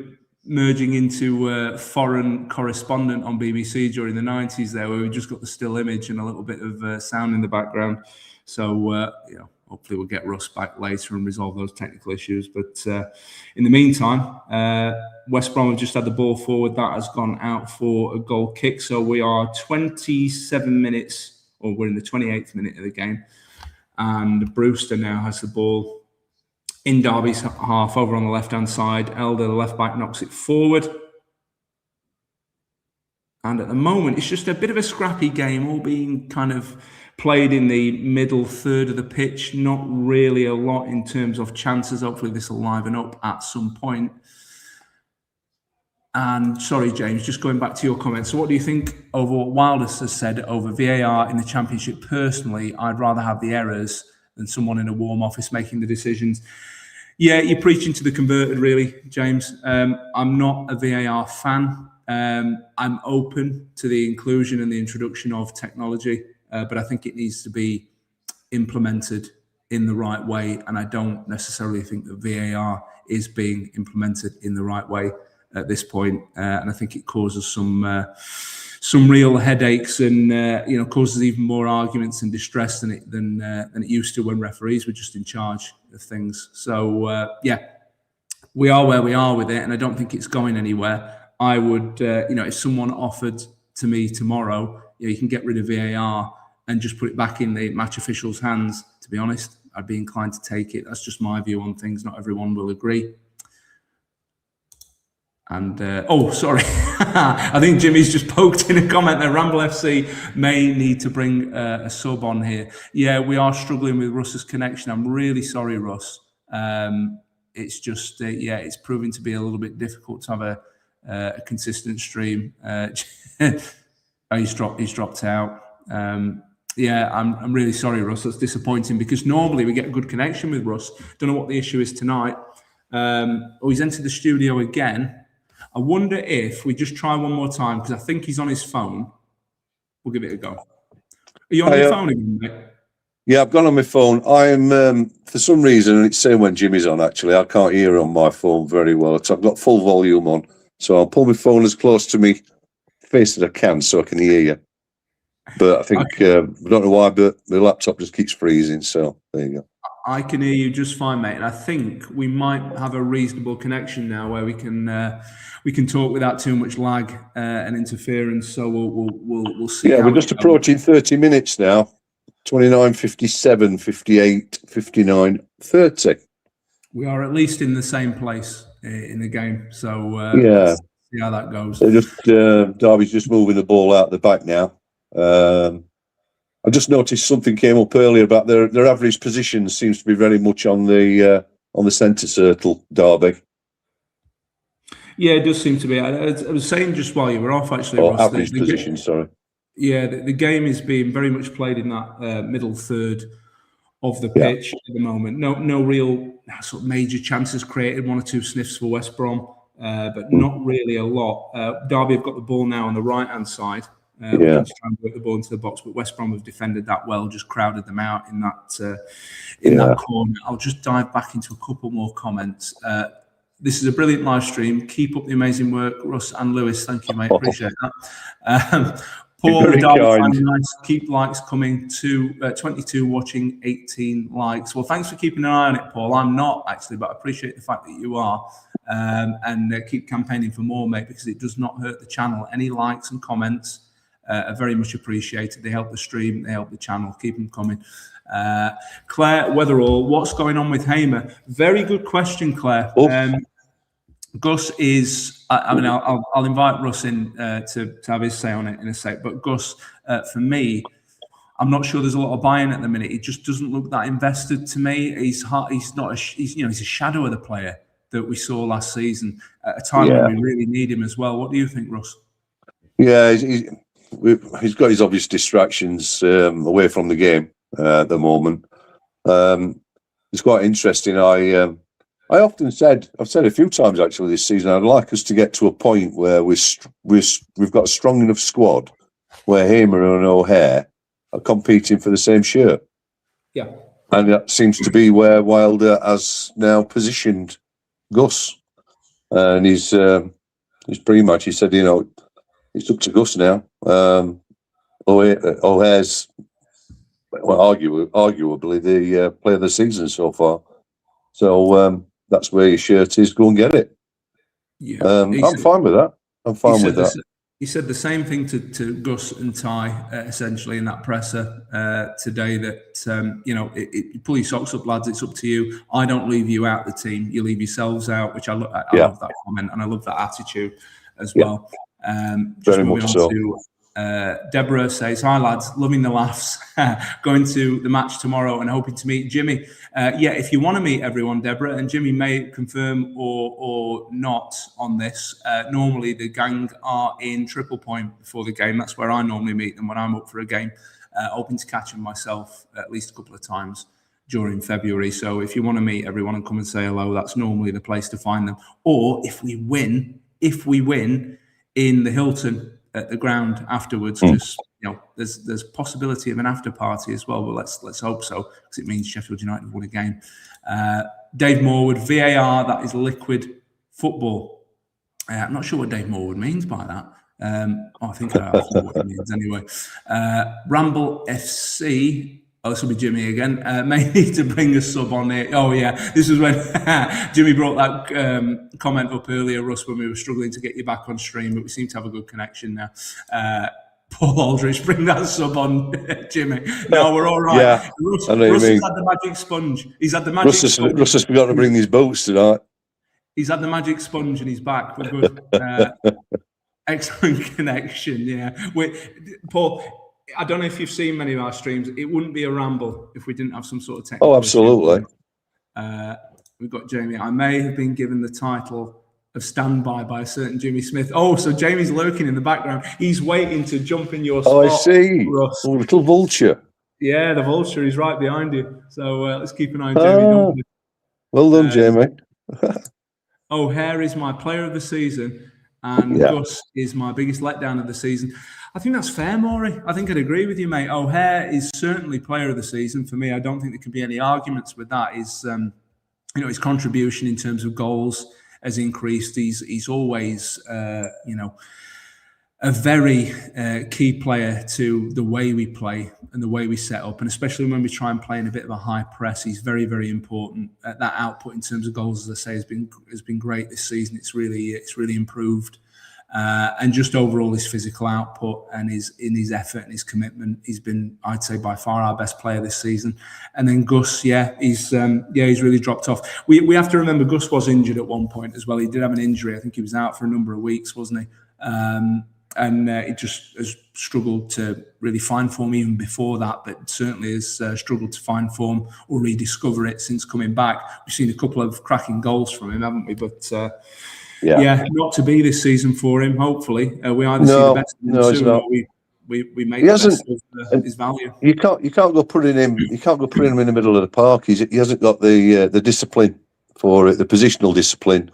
merging into foreign correspondent on BBC during the 90s there, where we just got the still image and a little bit of sound in the background. So, you know, hopefully we'll get Russ back later and resolve those technical issues. But in the meantime, West Brom have just had the ball forward. That has gone out for a goal kick. So we are 27 minutes... or we're in the 28th minute of the game. And Brewster now has the ball in Derby's half over on the left-hand side. Elder, the left-back, knocks it forward. And at the moment, it's just a bit of a scrappy game, all being kind of played in the middle third of the pitch. Not really a lot in terms of chances. Hopefully this will liven up at some point. And sorry, James, just going back to your comments. So what do you think over what Wilder has said over VAR in the Championship? Personally, I'd rather have the errors than someone in a warm office making the decisions. Yeah, you're preaching to the converted, really, James. I'm not a VAR fan. I'm open to the inclusion and the introduction of technology, but I think it needs to be implemented in the right way. And I don't necessarily think that VAR is being implemented in the right way at this point, and I think it causes some real headaches and causes even more arguments and distress than it used to when referees were just in charge of things. So yeah, we are where we are with it, and I don't think it's going anywhere. I would, if someone offered to me tomorrow, you can get rid of VAR and just put it back in the match officials' hands, to be honest, I'd be inclined to take it. That's just my view on things. Not everyone will agree. And, sorry. I think Jimmy's just poked in a comment there. Ramble FC may need to bring a sub on here. Yeah, we are struggling with Russ's connection. I'm really sorry, Russ. It's just, it's proving to be a little bit difficult to have a consistent stream. He's dropped out. I'm really sorry, Russ. That's disappointing because normally we get a good connection with Russ. Don't know what the issue is tonight. He's entered the studio again. I wonder if we just try one more time because I think he's on his phone. We'll give it a go. Are you on your phone again, mate? Yeah, I've gone on my phone. I'm for some reason, it's saying when Jimmy's on. Actually, I can't hear on my phone very well. So I've got full volume on. So I'll pull my phone as close to me face as I can so I can hear you. But I think I don't know why, but the laptop just keeps freezing. So there you go. I can hear you just fine, mate. And I think we might have a reasonable connection now where we can talk without too much lag and interference. So we'll see. Yeah, we're just approaching 30 minutes now. 29, 57, 58, 59, 30. We are at least in the same place in the game. So let's see how that goes. Derby's just moving the ball out the back now. I just noticed something came up earlier about their average position seems to be very much on the centre circle, Derby. Yeah, it does seem to be. I was saying just while you were off, actually. Or Ross, average position, sorry. Yeah, the game is being very much played in that middle third of the pitch at the moment. No real sort of major chances created. One or two sniffs for West Brom, but not really a lot. Derby have got the ball now on the right-hand side. Trying to work the ball into the box, but West Brom have defended that well, just crowded them out in that corner. I'll just dive back into a couple more comments. This is a brilliant live stream. Keep up the amazing work, Russ and Lewis. Thank you, mate. Appreciate that. Paul, nice. Keep likes coming to 22 watching, 18 likes. Well, thanks for keeping an eye on it, Paul. I'm not actually, but I appreciate the fact that you are. And keep campaigning for more, mate, because it does not hurt the channel. Any likes and comments are very much appreciated. They help the stream, they help the channel. Keep them coming. Claire Weatherall, what's going on with Hamer? Very good question, Claire. Gus is, I'll invite Russ in to have his say on it in a sec. But Gus, for me, I'm not sure there's a lot of buy-in at the minute. He just doesn't look that invested to me. He's a shadow of the player that we saw last season at a time when we really need him as well. What do you think, Russ? Yeah, he's got his obvious distractions away from the game at the moment. It's quite interesting. I often said, I've said a few times actually this season, I'd like us to get to a point where we've got a strong enough squad where Hamer and O'Hare are competing for the same shirt. Yeah. And that seems to be where Wilder has now positioned Gus. And he's pretty much, he said, it's up to Gus now. O'Hare's, arguably the player of the season so far. So that's where your shirt is. Go and get it. Yeah, I'm fine with that. He said the same thing to Gus and Ty essentially in that presser today. That pull your socks up, lads. It's up to you. I don't leave you out the team. You leave yourselves out, which I love that comment and I love that attitude as well. Very much so. Deborah says, hi lads, loving the laughs, going to the match tomorrow and hoping to meet Jimmy. If you want to meet everyone, Deborah, and Jimmy may confirm or not on this, normally the gang are in Triple Point before the game. That's where I normally meet them when I'm up for a game, hoping to catch them myself at least a couple of times during February. So if you want to meet everyone and come and say hello, that's normally the place to find them. Or if we win in the Hilton at the ground afterwards, because there's possibility of an after party as well. But let's hope so, because it means Sheffield United won a game. Dave Morwood, VAR, that is liquid football. I'm not sure what Dave Morwood means by that. I think I know what it means anyway. Ramble FC Oh, this will be Jimmy again. May need to bring a sub on it. Oh, yeah. This was when Jimmy brought that comment up earlier, Russ, when we were struggling to get you back on stream, but we seem to have a good connection now. Paul Aldrich, bring that sub on, Jimmy. No, we're all right. Yeah, Russ has had the magic sponge. He's had the magic sponge. Russ has forgot to bring these boats tonight. He's had the magic sponge and he's back. We're good. Excellent connection, yeah. Paul, I don't know if you've seen many of our streams. It wouldn't be a ramble if we didn't have some sort of technical. Oh, absolutely. We've got Jamie. I may have been given the title of standby by a certain Jimmy Smith. Oh, so Jamie's lurking in the background. He's waiting to jump in your spot. Oh, I see. Russ. Oh, little vulture. Yeah, the vulture. He's right behind you. So let's keep an eye on Jamie. Well done, Jamie. O'Hare is my player of the season, and Gus is my biggest letdown of the season. I think that's fair, Maury. I think I'd agree with you, mate. O'Hare is certainly player of the season for me. I don't think there can be any arguments with that. His contribution in terms of goals has increased. He's always, a very key player to the way we play and the way we set up, and especially when we try and play in a bit of a high press, he's very, very important. That output in terms of goals, as I say, has been great this season. It's really improved, and just overall his physical output and his effort and his commitment, he's been, I'd say, by far our best player this season. And then Gus, he's really dropped off. We have to remember Gus was injured at one point as well. He did have an injury. I think he was out for a number of weeks, wasn't he? And he just has struggled to really find form even before that, but certainly has struggled to find form or rediscover it since coming back. We've seen a couple of cracking goals from him, haven't we? But not to be this season for him. Hopefully, we either see the best of him soon, or we make the best of his value. You can't go putting him. You can't go putting him in the middle of the park. He hasn't got the discipline for it, the positional discipline,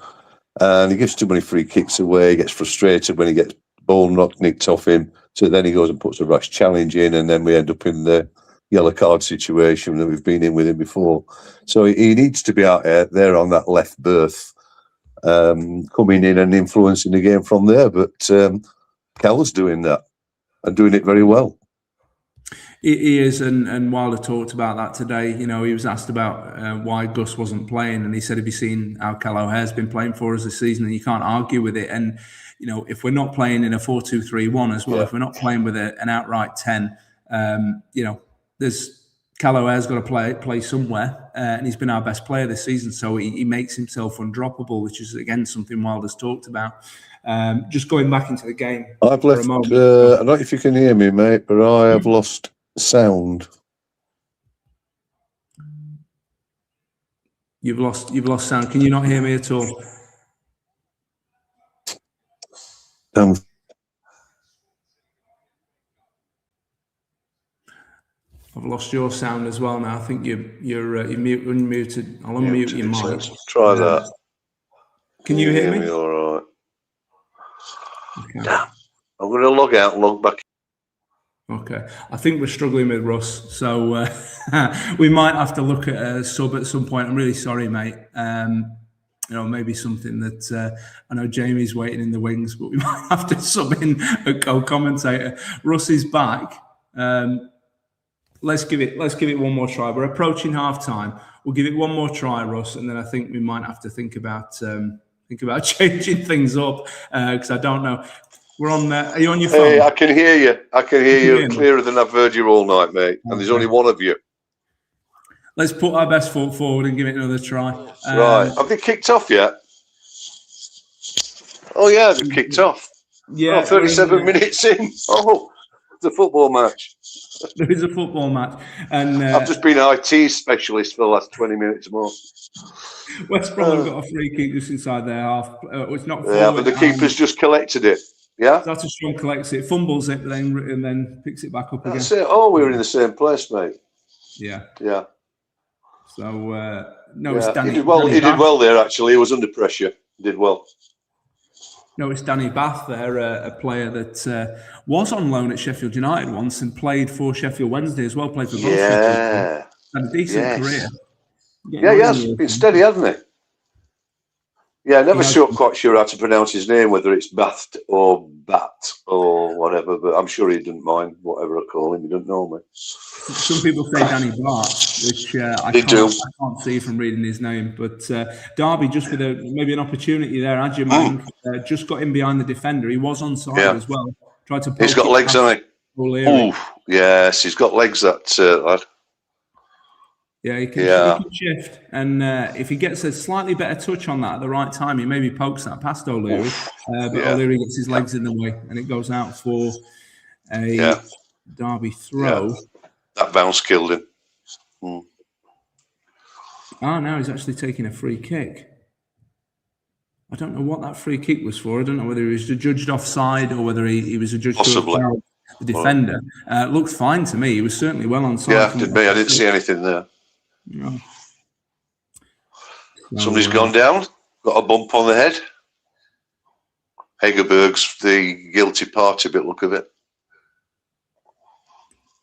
and he gives too many free kicks away. He gets frustrated when he gets ball nicked off him, so then he goes and puts a rash challenge in, and then we end up in the yellow card situation that we've been in with him before. So he needs to be out there on that left berth, coming in and influencing the game from there. But Cal's doing that and doing it very well. He is, and Wilder talked about that today. He was asked about why Gus wasn't playing, and he said, "Have you seen how Cal O'Hare's been playing for us this season?" And you can't argue with it. And if we're not playing in a 4-2-3-1 as well, if we're not playing with an outright 10, there's Cal O'Hare's got to play somewhere, and he's been our best player this season. So he makes himself undroppable, which is again something Wilder's talked about. Just going back into the game, I've left. I don't know if you can hear me, mate, but I have lost sound. You've lost sound. Can you not hear me at all? I've lost your sound as well now. I think you're unmuted. I'll unmute your mic. Try that. Can you hear me? All right. Okay. I'm going to log out and log back. Okay. I think we're struggling with Russ, so we might have to look at a sub at some point. I'm really sorry, mate. Maybe something that I know Jamie's waiting in the wings, but we might have to sub in a co-commentator. Russ is back. Let's give it one more try. We're approaching half time. We'll give it one more try, Russ, and then I think we might have to think about changing things up because I don't know. We're on. Are you on your phone? Hey, I can hear you. I can hear you clearer than I've heard you all night, mate. And there's only one of you. Let's put our best foot forward and give it another try. Right. Have they kicked off yet? Oh, yeah, they've kicked off. Yeah. 37 minutes in. Oh, it's a football match. There is a football match. And I've just been an IT specialist for the last 20 minutes more. West Brom have got a free kick just inside their half. It's not forward, but the keeper's just collected it. Yeah? That's a strong collects it, fumbles it, and then picks it back up again. That's it. Oh, we were in the same place, mate. Yeah. Yeah. So, it's Danny. He did well there, actually. He was under pressure. He did well. No, it's Danny Bath there, a player that was on loan at Sheffield United once and played for Sheffield Wednesday as well, played for both. Yeah. Had a decent career. Yeah, he has been steady, hasn't he? Yeah, never quite sure how to pronounce his name, whether it's Bath or Bat or whatever, but I'm sure he didn't mind whatever I call him. He doesn't know me. Some people say Danny Bart, which I can't see from reading his name. But Derby, just with maybe an opportunity there, Adjumang just got in behind the defender. He was onside as well. Tried to. He's got legs, hasn't he? Oh, yes, he's got legs, that lad. Yeah, he can shift, and if he gets a slightly better touch on that at the right time, he maybe pokes that past O'Leary. But O'Leary gets his legs in the way, and it goes out for a Derby throw. Yeah. That bounce killed him. Now he's actually taking a free kick. I don't know what that free kick was for. I don't know whether he was judged offside or whether he was adjudged possibly to the defender. Looked fine to me. He was certainly well onside. Yeah, I didn't see anything there. No. Somebody's gone down, got a bump on the head. Hegerberg's the guilty party, bit look of it.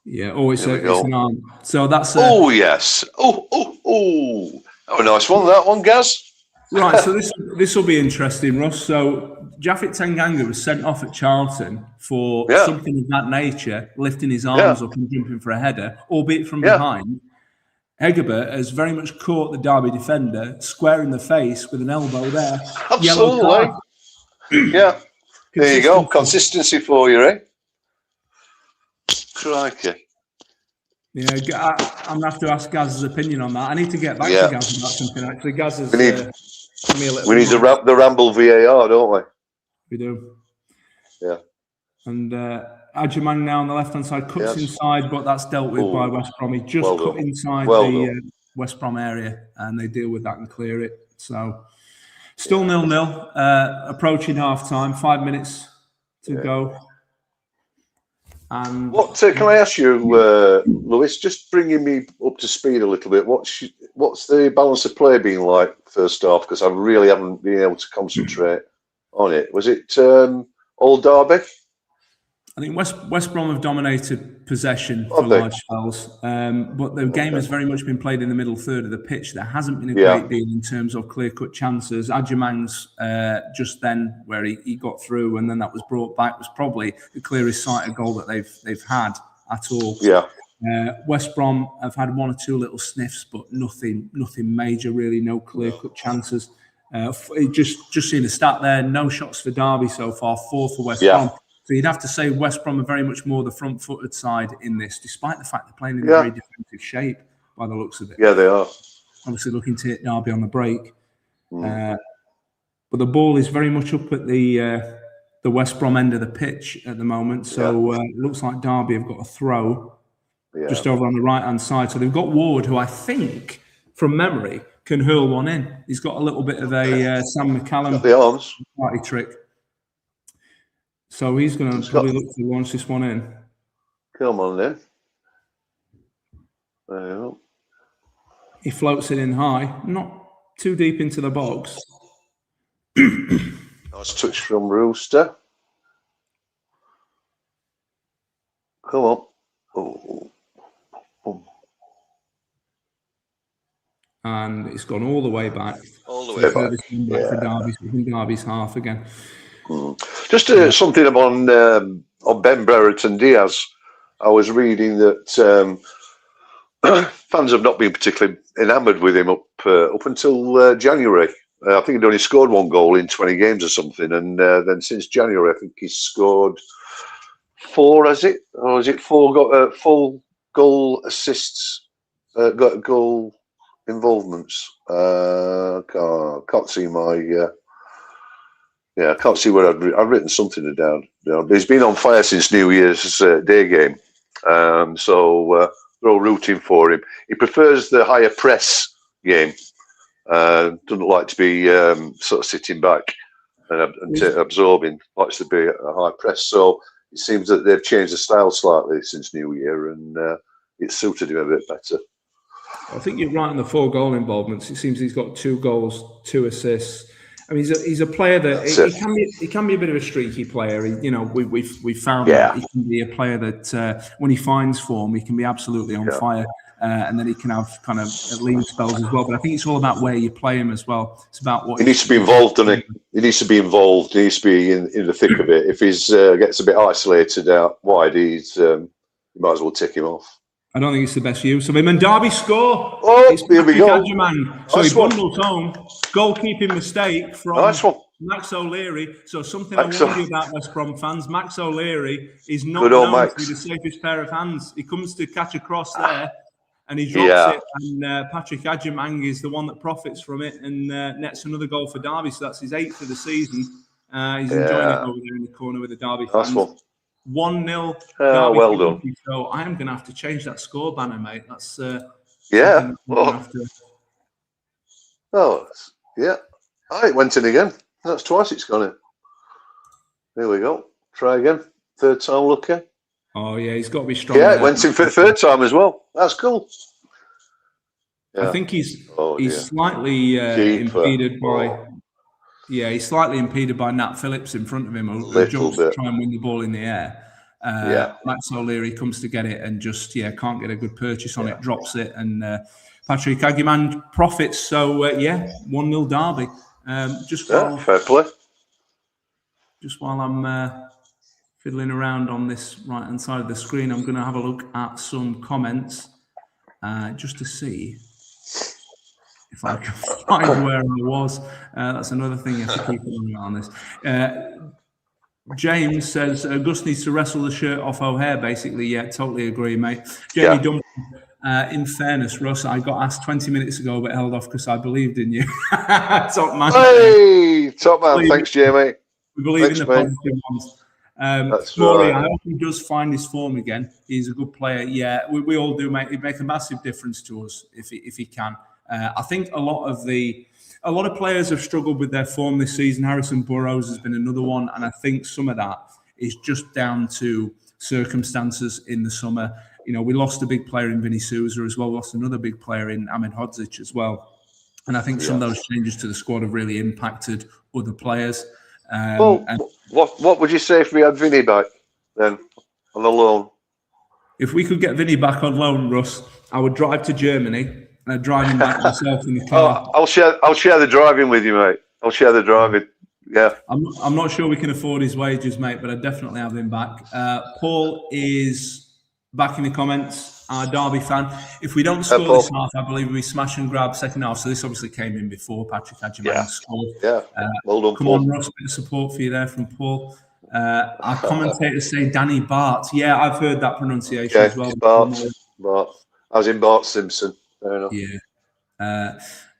Yeah, it's an arm. So that's. Yes. Oh, a nice one, that one, Gaz. Right, so this will be interesting, Russ. So Japhet Tanganga was sent off at Charlton for something of that nature, lifting his arms up and jumping for a header, albeit from behind. Hegerbert has very much caught the Derby defender square in the face with an elbow there. Absolutely. Yeah. There you go. Consistency for you, eh? Crikey. Yeah, I'm going to have to ask Gaz's opinion on that. I need to get back to Gaz about something, actually. Gaz has we need the Ramble VAR, don't we? We do. Yeah. And Adjumang now on the left-hand side cuts inside, but that's dealt with by West Brom. He just cut inside the West Brom area, and they deal with that and clear it. So still 0-0, approaching half-time, 5 minutes to go. And what can I ask you, Lewis? Just bringing me up to speed a little bit. What's the balance of play been like first half? Because I really haven't been able to concentrate on it. Was it all Derby? I think West Brom have dominated possession for large spells, but the game has very much been played in the middle third of the pitch. There hasn't been a great deal in terms of clear-cut chances. Adjumang's just then, where he got through and then that was brought back, was probably the clearest sighted goal that they've had at all. Yeah. West Brom have had one or two little sniffs, but nothing major really. No clear-cut chances. Just seeing the stat there, no shots for Derby so far, 4 for West Brom. So you'd have to say West Brom are very much more the front-footed side in this, despite the fact they're playing in a very defensive shape by the looks of it. Yeah, they are. Obviously looking to hit Derby on the break. But the ball is very much up at the West Brom end of the pitch at the moment. So it looks like Derby have got a throw just over on the right-hand side. So they've got Ward, who I think, from memory, can hurl one in. He's got a little bit of a Sam McCallum party trick. So he's going to probably look to launch this one in. Come on then. There you go. He floats it in high, not too deep into the box. Nice touch from Rooster. Come on. And it's gone all the way back. All the way back. For Derby's half again. Just something on Ben Brereton Diaz. I was reading that fans have not been particularly enamoured with him up until January. I think he'd only scored 1 goal in 20 games or something, and then since January, I think he's scored 4. Has it? Or is it 4 full goal assists? Goal involvements. Can't see my. I can't see where I've written something down. But he's been on fire since New Year's Day game, so they're all rooting for him. He prefers the higher press game. Doesn't like to be sort of sitting back and absorbing. Likes to be a high press. So it seems that they've changed the style slightly since New Year, and it suited him a bit better. I think you're right on the 4 goal involvements. It seems he's got 2 goals, 2 assists. I mean, he's a player that he can be a bit of a streaky player. We've found that he can be a player that when he finds form, he can be absolutely on fire. and then he can have kind of lean spells as well. But I think it's all about where you play him as well. It's about what he needs to be involved, doesn't he? He needs to be involved. He needs to be in the thick of it. If he's gets a bit isolated out wide, you might as well take him off. I don't think it's the best use of him. And Derby score. Oh, here we go. So nice, he bundles home. Goalkeeping mistake from Max O'Leary. So something I warned you about, West Brom fans. Max O'Leary is not known to be the safest pair of hands. He comes to catch a cross there, and he drops it. And Patrick Adjumang is the one that profits from it and nets another goal for Derby. So that's his 8th of the season. He's enjoying it over there in the corner with the Derby fans. 1-0. Well done. So I am going to have to change that score banner, mate. That's yeah. Oh, yeah. Oh, it went in again. That's twice it's gone in. There we go. Try again. Third time lucky. Oh yeah, he's got to be strong. Yeah, it went in for the third time as well. That's cool. Yeah. I think he's slightly impeded by. Yeah, he's slightly impeded by Nat Phillips in front of him, who jumps to try and win the ball in the air. Max O'Leary comes to get it and just can't get a good purchase on it, drops it, and Patrick Adjumang profits. So 1-0 Derby. Fair play. Just while I'm fiddling around on this right hand side of the screen, I'm going to have a look at some comments just to see if I can find where I was. That's another thing you have to keep an eye on this. James says Gus needs to wrestle the shirt off O'Hare, basically. Yeah, totally agree, mate. Jamie Dunn, in fairness, Russ, I got asked 20 minutes ago but held off because I believed in you. Top man. Hey, top man. Thanks, Jamie. We believe in the positive ones. That's Rory, right. I hope he does find his form again. He's a good player. Yeah, we all do, mate. He'd make a massive difference to us if he can. I think a lot of players have struggled with their form this season. Harrison Burrows has been another one, and I think some of that is just down to circumstances in the summer. You know, we lost a big player in Vinny Souza as well. We lost another big player in Ahmed Hodzic as well. And I think some of those changes to the squad have really impacted other players. What would you say if we had Vinny back then on the loan? If we could get Vinny back on loan, Russ, I would drive to Germany and I'd drive him back myself in the car. I'll share the driving with you, mate. I'll share the driving. Yeah. I'm not sure we can afford his wages, mate, but I'd definitely have him back. Paul is back in the comments, our Derby fan. If we don't score this half, I believe we smash and grab second half. So this obviously came in before Patrick Adjumang scored. Yeah. Well done, come Paul. on, Ross, a bit of support for you there from Paul. Our commentators say Danny Bart. Yeah, I've heard that pronunciation as well. Bart. As in Bart Simpson. Fair enough. Yeah.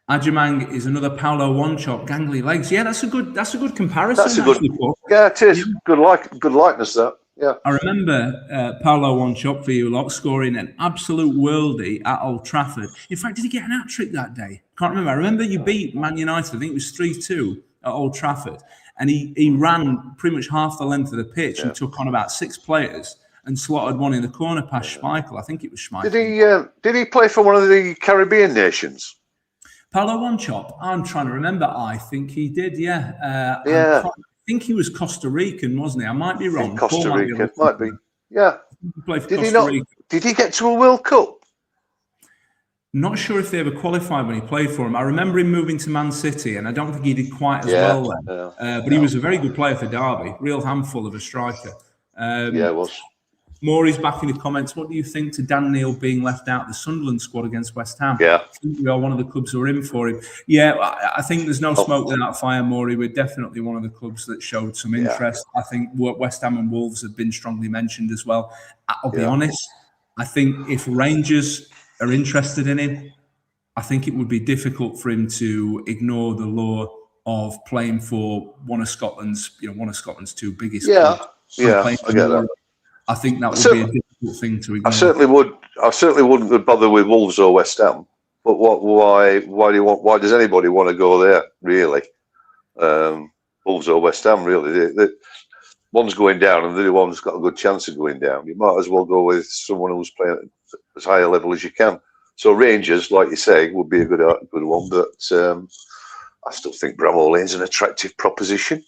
Adjumang is another Paolo one-chop, gangly legs. Yeah, that's a good comparison. That's a good. Yeah, it is. Good likeness that. Yeah. I remember Paolo one-chop for you lot scoring an absolute worldie at Old Trafford. In fact, did he get an hat-trick that day? Can't remember. I remember you beat Man United. I think it was 3-2 at Old Trafford. And he ran pretty much half the length of the pitch and took on about 6 players and slotted one in the corner past Schmeichel. I think it was Schmeichel. Did he play for one of the Caribbean nations? Paolo one-chop? I'm trying to remember. I think he did, yeah. Yeah. I think he was Costa Rican, wasn't he? I might be wrong. Costa Rican, might be. Yeah. He played for Costa Rica. Did he get to a World Cup? Not sure if they ever qualified when he played for him. I remember him moving to Man City, and I don't think he did quite as well then. But he was a very good player for Derby. Real handful of a striker. It was. Maury's back in the comments. What do you think to Dan Neil being left out of the Sunderland squad against West Ham? Yeah. I think we are one of the clubs who are in for him. Yeah, I think there's no smoke without fire, Maury. We're definitely one of the clubs that showed some interest. I think West Ham and Wolves have been strongly mentioned as well. I'll be honest. I think if Rangers are interested in him, I think it would be difficult for him to ignore the law of playing for one of Scotland's 2 biggest clubs. Yeah, I get that. I think that would be a difficult thing to ignore. I certainly wouldn't bother with Wolves or West Ham. But why does anybody want to go there, really? Wolves or West Ham, really? One's going down and the other one's got a good chance of going down. You might as well go with someone who's playing at as high a level as you can. So Rangers, like you say, would be a good one. But I still think Bramall Lane's an attractive proposition.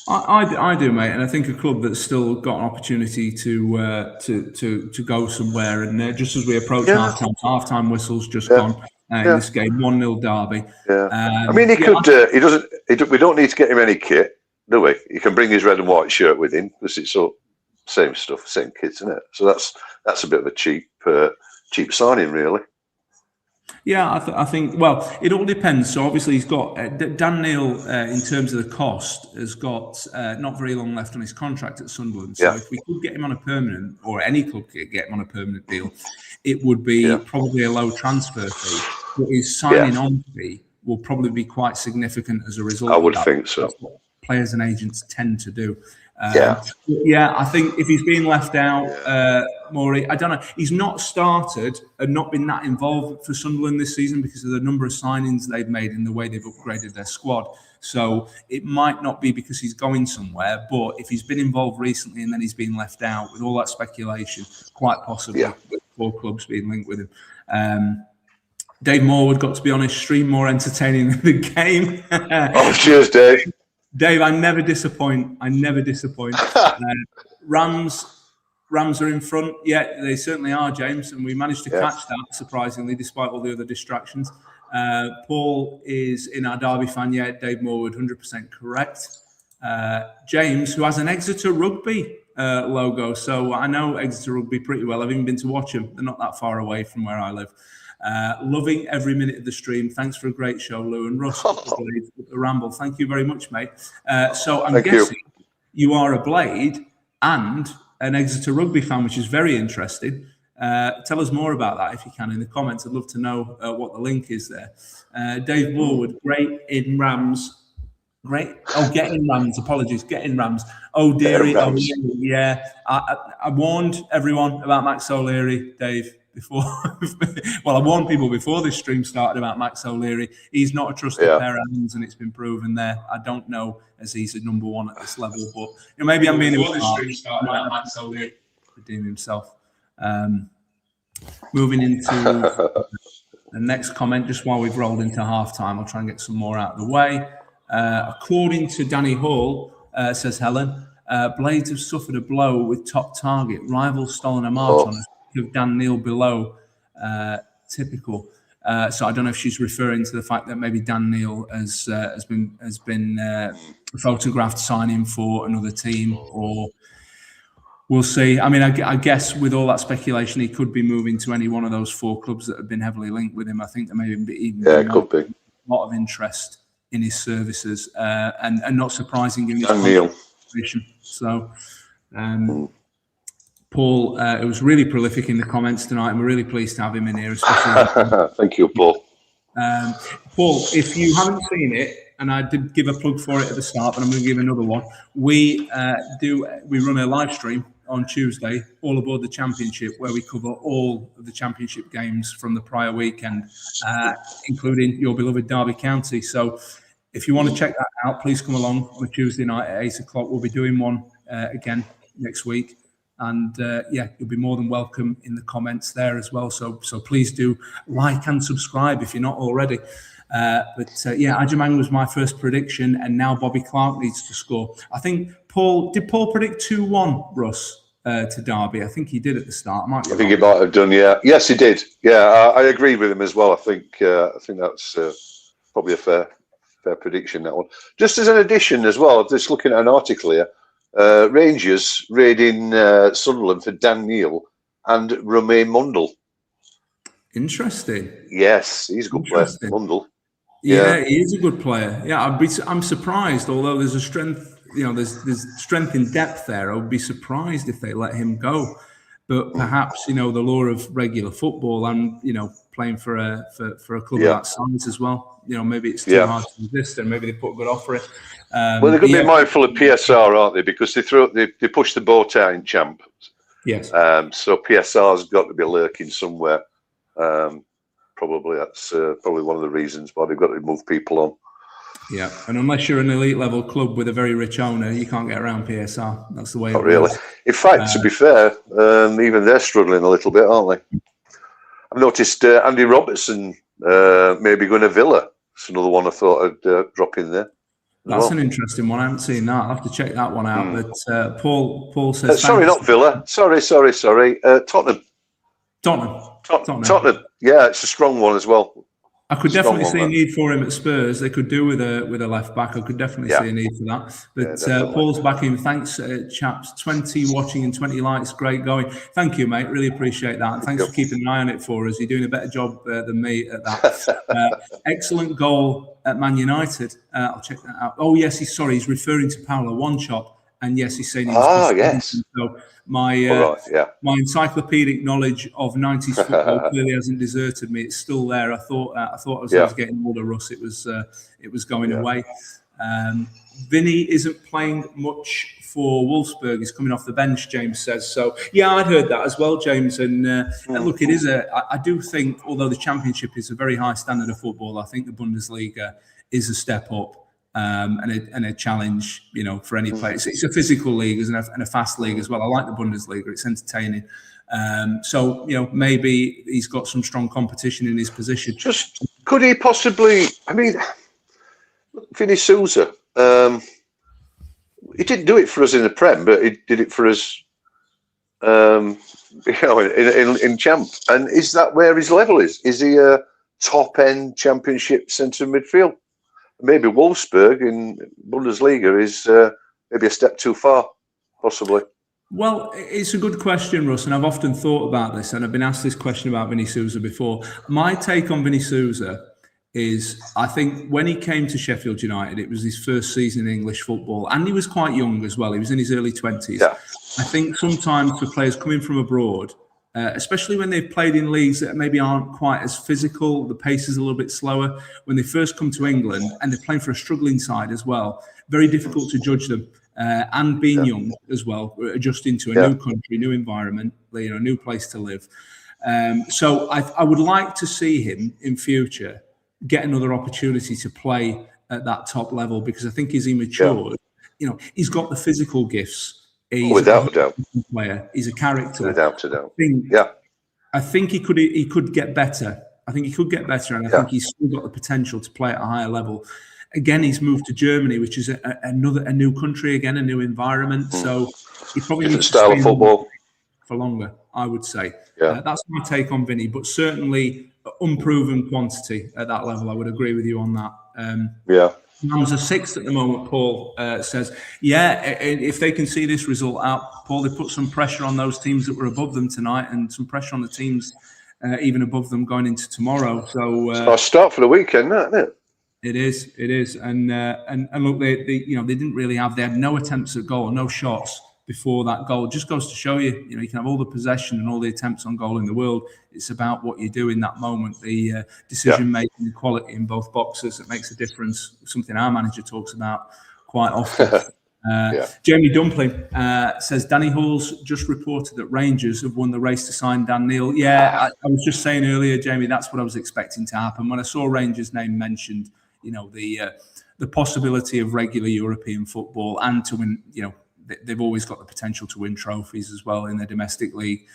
I do, mate, and I think a club that's still got an opportunity to go somewhere. And just as we approach half-time whistle's just gone in this game, 1-0 Derby. Yeah, I mean, he could. He doesn't. We don't need to get him any kit, do we? He can bring his red and white shirt with him because it's all same stuff, same kit, isn't it? So that's a bit of a cheap signing, really. Yeah, I think, well, it all depends. So obviously he's got, Dan Neil, in terms of the cost, has got not very long left on his contract at Sunderland. So if we could get him on a permanent, or any club could get him on a permanent deal, it would be probably a low transfer fee. But his signing on fee will probably be quite significant as a result. I would think so. That's what players and agents tend to do. I think if he's being left out, Maury, I don't know. He's not started and not been that involved for Sunderland this season because of the number of signings they've made and the way they've upgraded their squad. So it might not be because he's going somewhere, but if he's been involved recently and then he's been left out with all that speculation, quite possibly with 4 clubs being linked with him. Dave Morwood got to be on his stream more entertaining than the game. Cheers, Dave. Dave, I never disappoint. Rams are in front. Yeah, they certainly are, James. And we managed to catch that, surprisingly, despite all the other distractions. Paul is in our Derby fan. Yeah, Dave Morwood, 100% correct. James, who has an Exeter Rugby logo. So I know Exeter Rugby pretty well. I've even been to watch them. They're not that far away from where I live. Loving every minute of the stream. Thanks for a great show, Lou and Russ. The Ramble. Thank you very much, mate. So I'm guessing you are a Blade and an Exeter Rugby fan, which is very interesting. Tell us more about that if you can in the comments. I'd love to know what the link is there. Dave Warwood, great in Rams. Great. Oh, get in Rams. Apologies. Get in Rams. Oh, dearie. Oh, yeah. I warned everyone about Max O'Leary, Dave. Before, well, I warned people before this stream started about Max O'Leary. He's not a trusted pair of hands, and it's been proven there. I don't know as he's a number one at this level, but maybe I'm being before this stream started about Max O'Leary redeem himself. Moving into the next comment, just while we've rolled into halftime, I'll try and get some more out of the way. According to Danny Hall, says Helen, Blades have suffered a blow with top target. Rivals stolen a march on us. Of Dan Neil below, typical. So I don't know if she's referring to the fact that maybe Dan Neil has been photographed signing for another team, or we'll see. I mean, I guess with all that speculation, he could be moving to any one of those 4 clubs that have been heavily linked with him. I think there may even be it could be a lot of interest in his services, and not surprising given Dan Neil. So. Paul, it was really prolific in the comments tonight, and we're really pleased to have him in here. Especially Thank you, Paul. Paul, if you haven't seen it, and I did give a plug for it at the start, but I'm going to give another one. We run a live stream on Tuesday, all aboard the Championship, where we cover all of the Championship games from the prior weekend, including your beloved Derby County. So if you want to check that out, please come along on a Tuesday night at 8 o'clock. We'll be doing one again next week. And you'll be more than welcome in the comments there as well. So please do like and subscribe if you're not already. Ajamang was my first prediction, and now Bobby Clark needs to score. I think Paul predict 2-1, Russ, to Derby? I think he did at the start. I think he might have done. Yeah, yes, he did. Yeah, I agree with him as well. I think that's probably a fair prediction, that one. Just as an addition as well, just looking at an article here. Rangers raiding Sunderland for Dan Neil and Romain Mundle. Interesting. Yes, he's a good player, Mundle. Yeah, he is a good player. Yeah, I'm surprised. Although there's a strength, there's strength in depth there. I would be surprised if they let him go. But perhaps the lure of regular football and playing for a club of that size as well. Maybe it's too hard to resist, and maybe they put a good offer in. Well, they're going to be mindful of PSR, aren't they? Because they push the boat out in Champ. Yes. So PSR's got to be lurking somewhere. Probably that's probably one of the reasons why they've got to move people on. Yeah, and unless you're an elite level club with a very rich owner, you can't get around PSR. That's the way. Not really. In fact, to be fair, even they're struggling a little bit, aren't they? I've noticed Andy Robertson maybe going to Villa. It's another one I thought I'd drop in there. That's an interesting one. I haven't seen that. I'll have to check that one out. But Paul says... sorry, not Villa. Sorry. Tottenham. Tottenham. Yeah, it's a strong one as well. I could definitely see a need for him at Spurs. They could do with a left back. I could definitely see a need for that. But Paul's back in. Thanks, chaps. 20 watching and 20 likes. Great going. Thank you, mate. Really appreciate that. And thanks for keeping an eye on it for us. You're doing a better job than me at that. Excellent goal at Man United. I'll check that out. Oh, yes, he's referring to Paolo One-Chop. And yes, he's saying he was yes. So my encyclopedic knowledge of 90s football clearly hasn't deserted me. It's still there. I thought I was getting older, Russ. It was going away. Vinny isn't playing much for Wolfsburg. He's coming off the bench, James says. So yeah, I'd heard that as well, James. And look, it is I do think, although the Championship is a very high standard of football, I think the Bundesliga is a step up. And a challenge, for any player. It's a physical league and a fast league as well. I like the Bundesliga; it's entertaining. So maybe he's got some strong competition in his position. Just could he possibly? I mean, Vinny Souza. He didn't do it for us in the Prem, but he did it for us. In Champ. And is that where his level is? Is he a top end Championship centre midfield? Maybe Wolfsburg in Bundesliga is maybe a step too far, possibly. Well, it's a good question, Russ, and I've often thought about this, and I've been asked this question about Vinny Souza before. My take on Vinny Souza is, I think when he came to Sheffield United, it was his first season in English football, and he was quite young as well. He was in his early 20s. Yeah. I think sometimes for players coming from abroad, especially when they've played in leagues that maybe aren't quite as physical, the pace is a little bit slower. When they first come to England and they're playing for a struggling side as well, very difficult to judge them. And being young as well, adjusting to a new country, new environment, a new place to live. So I would like to see him in future get another opportunity to play at that top level, because I think as he matured, he's got the physical gifts. He's without a doubt, player. He's a character. Without a doubt. I think he could get better. I think he could get better, and I think he's still got the potential to play at a higher level. Again, he's moved to Germany, which is a new country again, a new environment. So he probably needs to stay of football for longer, I would say. That's my take on Vinny, but certainly unproven quantity at that level. I would agree with you on that. Rams are sixth at the moment, Paul says. If they can see this result out, Paul, they put some pressure on those teams that were above them tonight, and some pressure on the teams even above them going into tomorrow. So it's our start for the weekend, isn't it? It is. And look, they didn't really they had no attempts at goal, no shots before that goal. It just goes to show you, you can have all the possession and all the attempts on goal in the world. It's about what you do in that moment, the decision-making, the quality in both boxes that makes a difference, something our manager talks about quite often. Jamie Dumpling says, Danny Hall's just reported that Rangers have won the race to sign Dan Neil. I was just saying earlier, Jamie, that's what I was expecting to happen. When I saw Rangers' name mentioned, the possibility of regular European football and to win, they've always got the potential to win trophies as well in their domestic league.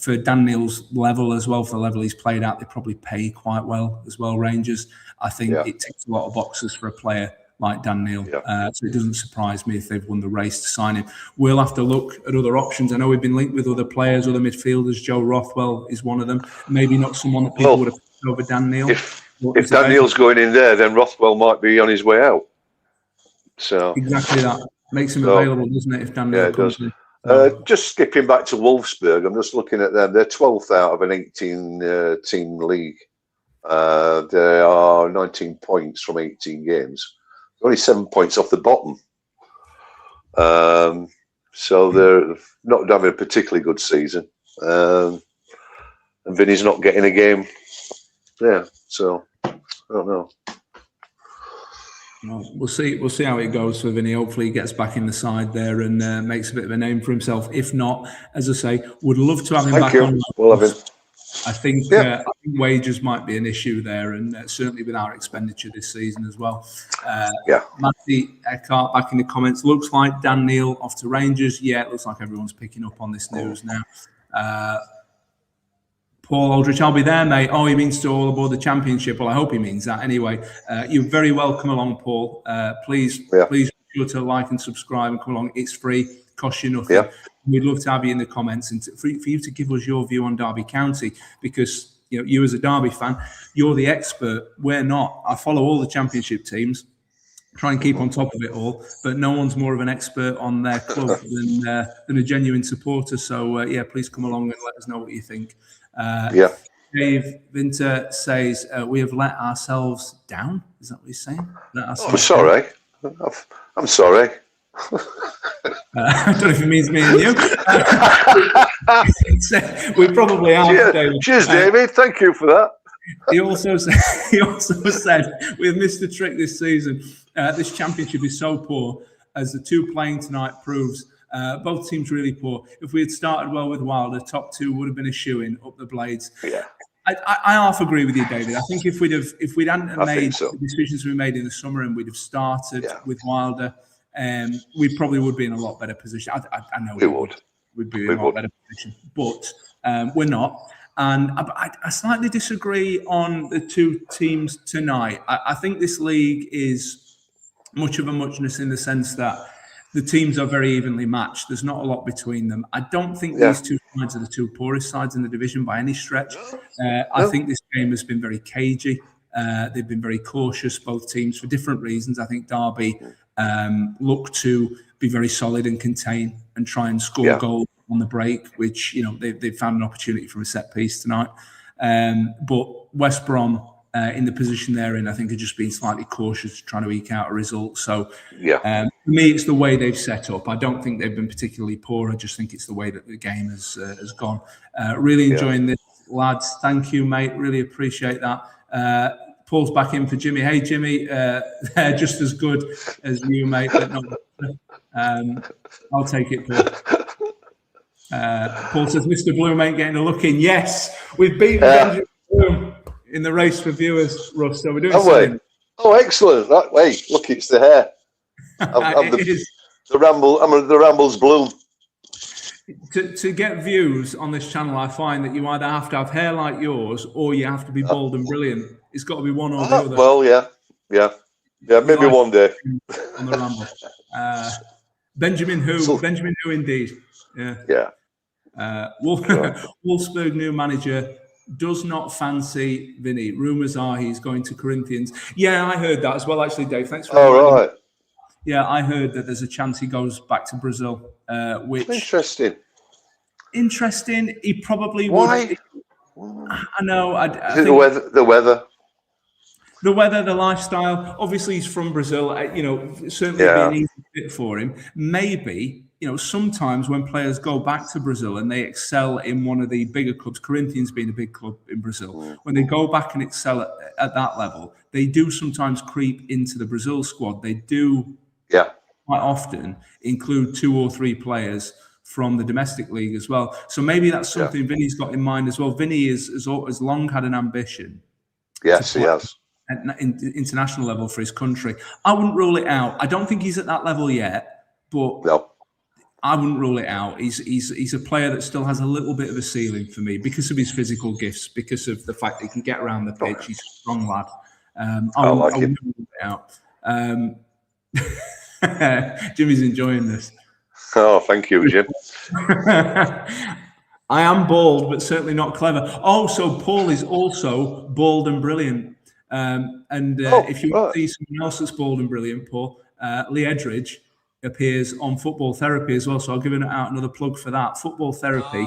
For Dan Neil's level as well, for the level he's played at, they probably pay quite well as well, Rangers. I think it ticks a lot of boxes for a player like Dan Neil. So it doesn't surprise me if they've won the race to sign him. We'll have to look at other options. I know we've been linked with other players, other midfielders. Joe Rothwell is one of them. Maybe not someone that people would have put over Dan Neil. If Dan Neil's going in there, then Rothwell might be on his way out. So exactly that. Makes him available, doesn't it, if Dan Neil comes in? Just skipping back to Wolfsburg, I'm just looking at them. They're 12th out of an 18-team league. They are 19 points from 18 games. Only 7 points off the bottom. So they're not having a particularly good season. And Vinny's not getting a game. So I don't know. Well, we'll see how it goes for Vinny. Hopefully he gets back in the side there and makes a bit of a name for himself. If not, as I say, would love to have him back on. We'll have him. I think wages might be an issue there, and certainly with our expenditure this season as well. Matthew Eckhart back in the comments. Looks like Dan Neil off to Rangers. Yeah, it looks like everyone's picking up on this news now. Paul Aldrich, I'll be there, mate. Oh, he means to all aboard the championship. Well, I hope he means that. Anyway, you're very welcome along, Paul. Please be sure to like and subscribe and come along. It's free, costs you nothing. Yeah. We'd love to have you in the comments and for you to give us your view on Derby County, because you as a Derby fan, you're the expert. We're not. I follow all the championship teams, try and keep on top of it all, but no one's more of an expert on their club than a genuine supporter. So please come along and let us know what you think. Dave Vinter says we have let ourselves down. Is that what he's saying? I'm sorry. I'm sorry. I don't know if it means me and you. We probably are. Cheers, David. Thank you for that. He also said we've missed the trick this season. This championship is so poor, as the two playing tonight proves. Both teams really poor. If we had started well with Wilder, top two would have been a shoo-in up the blades. Yeah. I half agree with you, David. I think if we hadn't made the decisions we made in the summer and we'd have started with Wilder, we probably would be in a lot better position. I know we would. We'd be in a lot better position, but we're not. And I slightly disagree on the two teams tonight. I think this league is much of a muchness in the sense that the teams are very evenly matched. There's not a lot between them. I don't think these two sides are the two poorest sides in the division by any stretch. I think this game has been very cagey. They've been very cautious, both teams, for different reasons. I think Derby look to be very solid and contain and try and score goals on the break, which, they've found an opportunity from a set piece tonight. But West Brom, in the position they're in, I think have just been slightly cautious, trying to eke out a result. So for me, it's the way they've set up. I don't think they've been particularly poor. I just think it's the way that the game has gone. Really enjoying this, lads. Thank you, mate. Really appreciate that. Paul's back in for Jimmy. Hey, Jimmy, they're just as good as you, mate. But I'll take it, Paul. Paul says, Mr. Bloom ain't getting a look in. Yes, we've beaten Benjamin Bloom in the race for viewers, Russ. So we're doing something. Oh, excellent. Wait, look, it's the hair. I'm the Ramble's Bloom. To get views on this channel, I find that you either have to have hair like yours or you have to be bold and brilliant. It's got to be one or the other. Well, yeah, maybe one day. On the Ramble. Benjamin Who indeed. Yeah. Wolfsburg new manager does not fancy Vinny. Rumours are he's going to Corinthians. Yeah, I heard that as well, actually, Dave. Thanks for right. Yeah, I heard that there's a chance he goes back to Brazil, which... Interesting. He probably would. Why? I know. I think the weather. The weather, the lifestyle. Obviously, he's from Brazil. Certainly be an easy fit for him. Maybe, sometimes when players go back to Brazil and they excel in one of the bigger clubs, Corinthians being a big club in Brazil, when they go back and excel at that level, they do sometimes creep into the Brazil squad. They do quite often include 2 or 3 players from the domestic league as well. So maybe that's something Vinny's got in mind as well. Vinny has long had an ambition. Yes, he has. At international level for his country. I wouldn't rule it out. I don't think he's at that level yet, but I wouldn't rule it out. He's a player that still has a little bit of a ceiling for me because of his physical gifts, because of the fact that he can get around the pitch. He's a strong lad. I wouldn't rule it out. Jimmy's enjoying this. Oh, thank you, Jim. I am bald, but certainly not clever. Oh, so Paul is also bald and brilliant. If you see someone else that's bald and brilliant, Paul, Lee Edridge appears on Football Therapy as well. So I'll give out another plug for that. Football Therapy.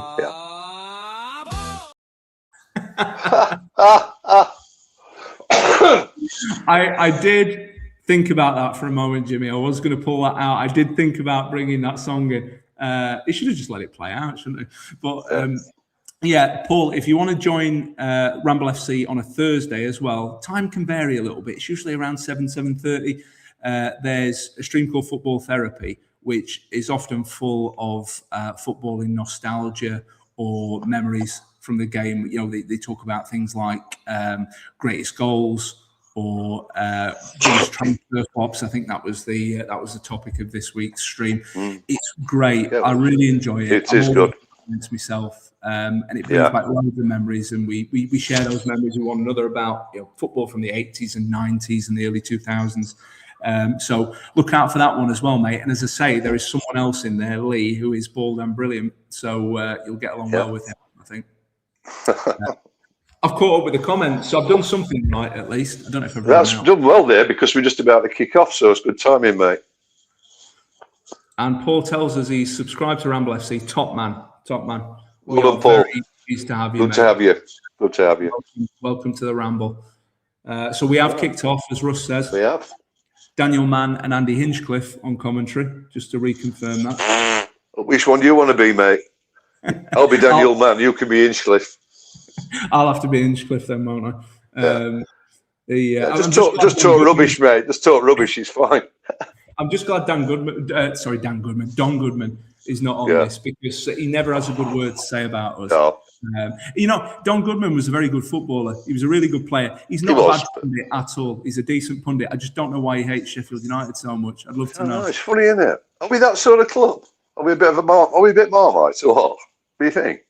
I did think about that for a moment, Jimmy. I was going to pull that out. I did think about bringing that song in. He should have just let it play out, shouldn't he? But Paul, if you want to join Ramble FC on a Thursday as well, time can vary a little bit. It's usually around 7:30. There's a stream called Football Therapy, which is often full of footballing nostalgia or memories from the game. They talk about things like greatest goals or biggest transfer flops. I think that was the topic of this week's stream. It's great. I really enjoy it. It is good. against myself, and it brings back loads of memories, and we share those memories with one another about football from the 80s and 90s and the early 2000s. So look out for that one as well, mate. And as I say, there is someone else in there, Lee, who is bald and brilliant. So you'll get along well with him, I think. I've caught up with the comments, so I've done something right at least. I don't know if I've done well there, because we're just about to kick off, so it's good timing, mate. And Paul tells us he's subscribed to Ramble FC. Top man. Well done, Paul. Pleased to have you. Good to have you. Good to have you. Welcome to the Ramble. So we have kicked off, as Russ says. We have. Daniel Mann and Andy Hinchcliffe on commentary, just to reconfirm that. Which one do you want to be, mate? I'll be Daniel Mann. You can be Hinchcliffe. I'll have to be Hinchcliffe then, won't I? Just talk rubbish, mate. Just talk rubbish. It's fine. I'm just glad Don Goodman is not on this, because he never has a good word to say about us. No. Don Goodman was a very good footballer. He was a really good player. He's not a bad pundit at all. He's a decent pundit. I just don't know why he hates Sheffield United so much. I'd love to know. It's funny, isn't it? Are we that sort of club? Are we a bit Marmite or what? What do you think?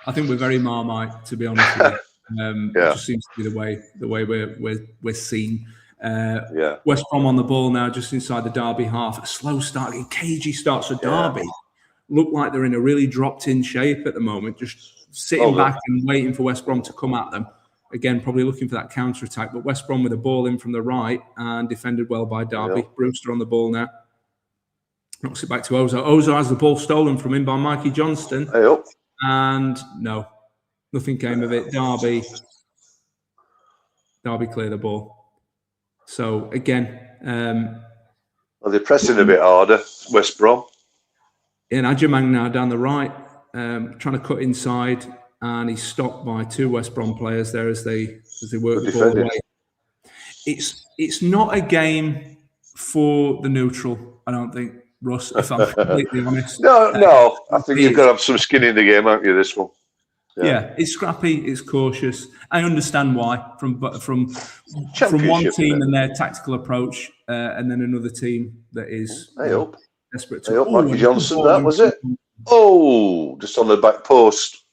I think we're very Marmite, to be honest with you. It just seems to be the way we're seen. West Brom on the ball now, just inside the Derby half. A slow start, a cagey start. So Derby look like they're in a really dropped-in shape at the moment, just sitting back and waiting for West Brom to come at them. Again, probably looking for that counter-attack. But West Brom with a ball in from the right and defended well by Derby. Brewster on the ball now. Knocks it back to Ozo. Ozo has the ball stolen from him by Mikey Johnston. And no, nothing came of it. Derby clear the ball. So again, they're pressing a bit harder, West Brom. In Ajamang now down the right, trying to cut inside, and he's stopped by two West Brom players there as they work the ball away. It's not a game for the neutral, I don't think, Russ, if I'm completely honest. No. I think you've got to have some skin in the game, haven't you, this one? Yeah, it's scrappy, it's cautious. I understand why from one team and their tactical approach, and then another team that is desperate to. Mikey Johnson, that was it. Oh, just on the back post.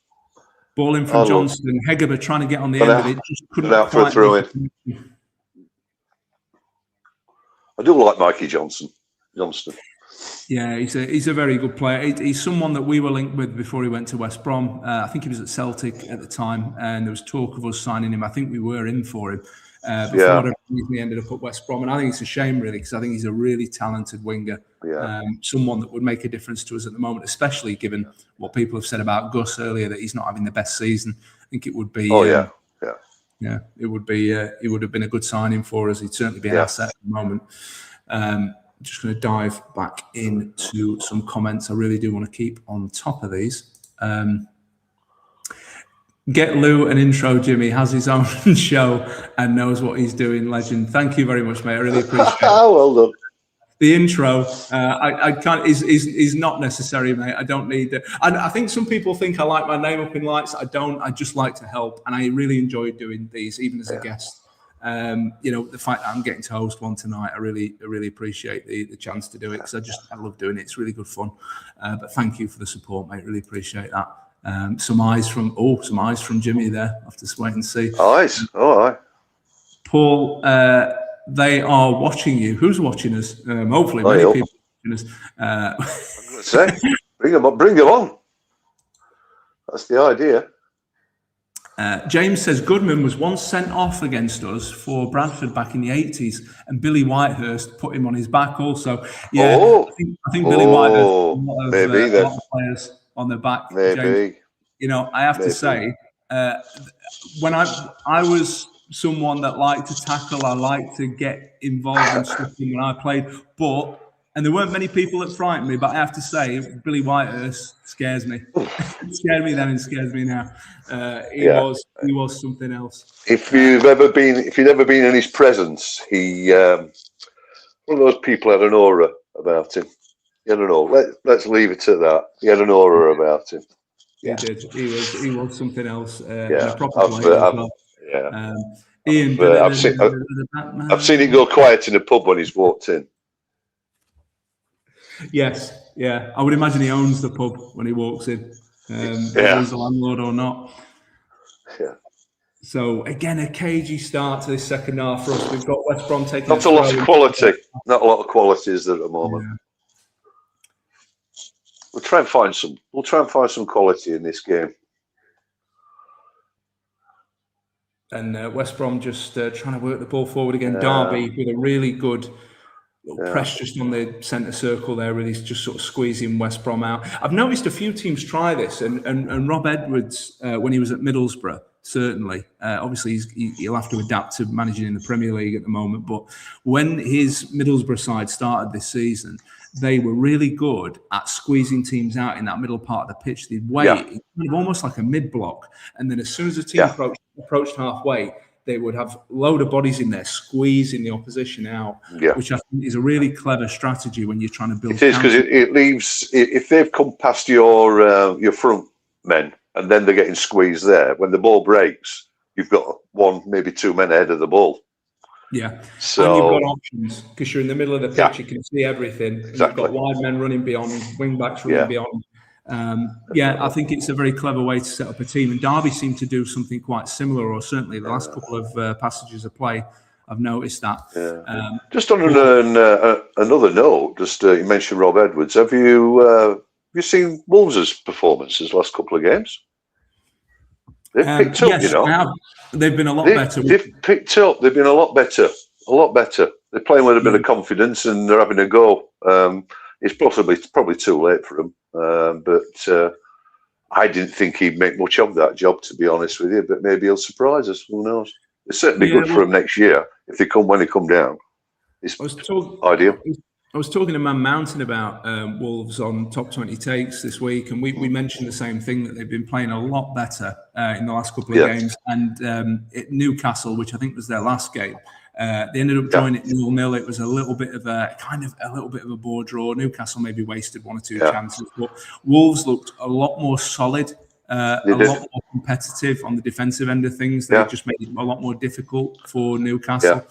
Ball in from Johnson. Hegerber trying to get on the end of it, just couldn't out for a throw in. I do like Mikey Johnston. Yeah, he's a very good player. He's someone that we were linked with before he went to West Brom. I think he was at Celtic at the time, and there was talk of us signing him. I think we were in for him. Before he ended up at West Brom, and I think it's a shame, really, because I think he's a really talented winger. Someone that would make a difference to us at the moment, especially given what people have said about Gus earlier, that he's not having the best season. I think it would be. It would be. It would have been a good signing for us. He'd certainly be an asset at the moment. Just going to dive back into some comments. I really do want to keep on top of these. Get Lou an intro, Jimmy. Has his own show and knows what he's doing. Legend. Thank you very much, mate. I really appreciate it. Well done. The intro, I can't is not necessary, mate. I don't need it. I think some people think I like my name up in lights. I don't. I just like to help, and I really enjoy doing these, even as a guest. The fact that I'm getting to host one tonight, I really appreciate the chance to do it, because I love doing it. It's really good fun. But thank you for the support, mate. Really appreciate that. Some eyes from Jimmy there. I'll have to wait and see. Eyes, all right. Paul, they are watching you. Who's watching us? Hopefully, many people watching us. I'm going to say, bring them on. That's the idea. James says Goodman was once sent off against us for Bradford back in the 80s, and Billy Whitehurst put him on his back also. Yeah, I think Billy Whitehurst a lot of players on their back. Maybe. James. I have to say, when I was someone that liked to tackle, I liked to get involved in stuff when I played, and there weren't many people that frightened me, but I have to say, Billy Whitehurst scares me. It scared me then and scares me now. He was something else. If you'd ever been in his presence, he one of those people had an aura about him. I don't know. Let's leave it at that. He had an aura about him. He did. He was something else. Ian, I've seen it go quiet in a pub when he's walked in. Yes, yeah. I would imagine he owns the pub when he walks in. whether he's a landlord or not. Yeah. So again, a cagey start to this second half for us. We've got West Brom taking Not a lot of quality. Not a lot of quality is there at the moment. Yeah. We'll try and find some. We'll try and find some quality in this game. And West Brom just trying to work the ball forward again. Derby with a really good press just on the centre circle there, really just sort of squeezing West Brom out. I've noticed a few teams try this, and Rob Edwards, when he was at Middlesbrough, certainly. Obviously, he'll have to adapt to managing in the Premier League at the moment, but when his Middlesbrough side started this season, they were really good at squeezing teams out in that middle part of the pitch. They'd wait, almost like a mid-block, and then as soon as the team approached halfway, they would have a load of bodies in there squeezing the opposition out, which I think is a really clever strategy when you're trying to build. It is, because it leaves, if they've come past your front men and then they're getting squeezed there, when the ball breaks, you've got one, maybe two men ahead of the ball. Yeah, so and you've got options because you're in the middle of the pitch, you can see everything. Exactly. You've got wide men running beyond, wing backs running beyond. I think it's a very clever way to set up a team, and Derby seem to do something quite similar, or certainly the last couple of passages of play, I've noticed that. Just on another note, you mentioned Rob Edwards. Have you seen Wolves' performances last couple of games? They've picked up, yes, I have. They've been a lot better. They've picked up. They've been a lot better. A lot better. They're playing with a bit of confidence and they're having a go. It's probably too late for them. But I didn't think he'd make much of that job, to be honest with you. But maybe he'll surprise us. Who knows? It's certainly good for him next year if they come when they come down. It's ideal. I was talking to Man Mountain about Wolves on Top 20 Takes this week, and we mentioned the same thing, that they've been playing a lot better in the last couple of games. And at Newcastle, which I think was their last game, they ended up drawing it 0-0. It was a little bit of a bore draw. Newcastle maybe wasted one or two chances, but Wolves looked a lot more solid, a lot more competitive on the defensive end of things. They just made it a lot more difficult for Newcastle.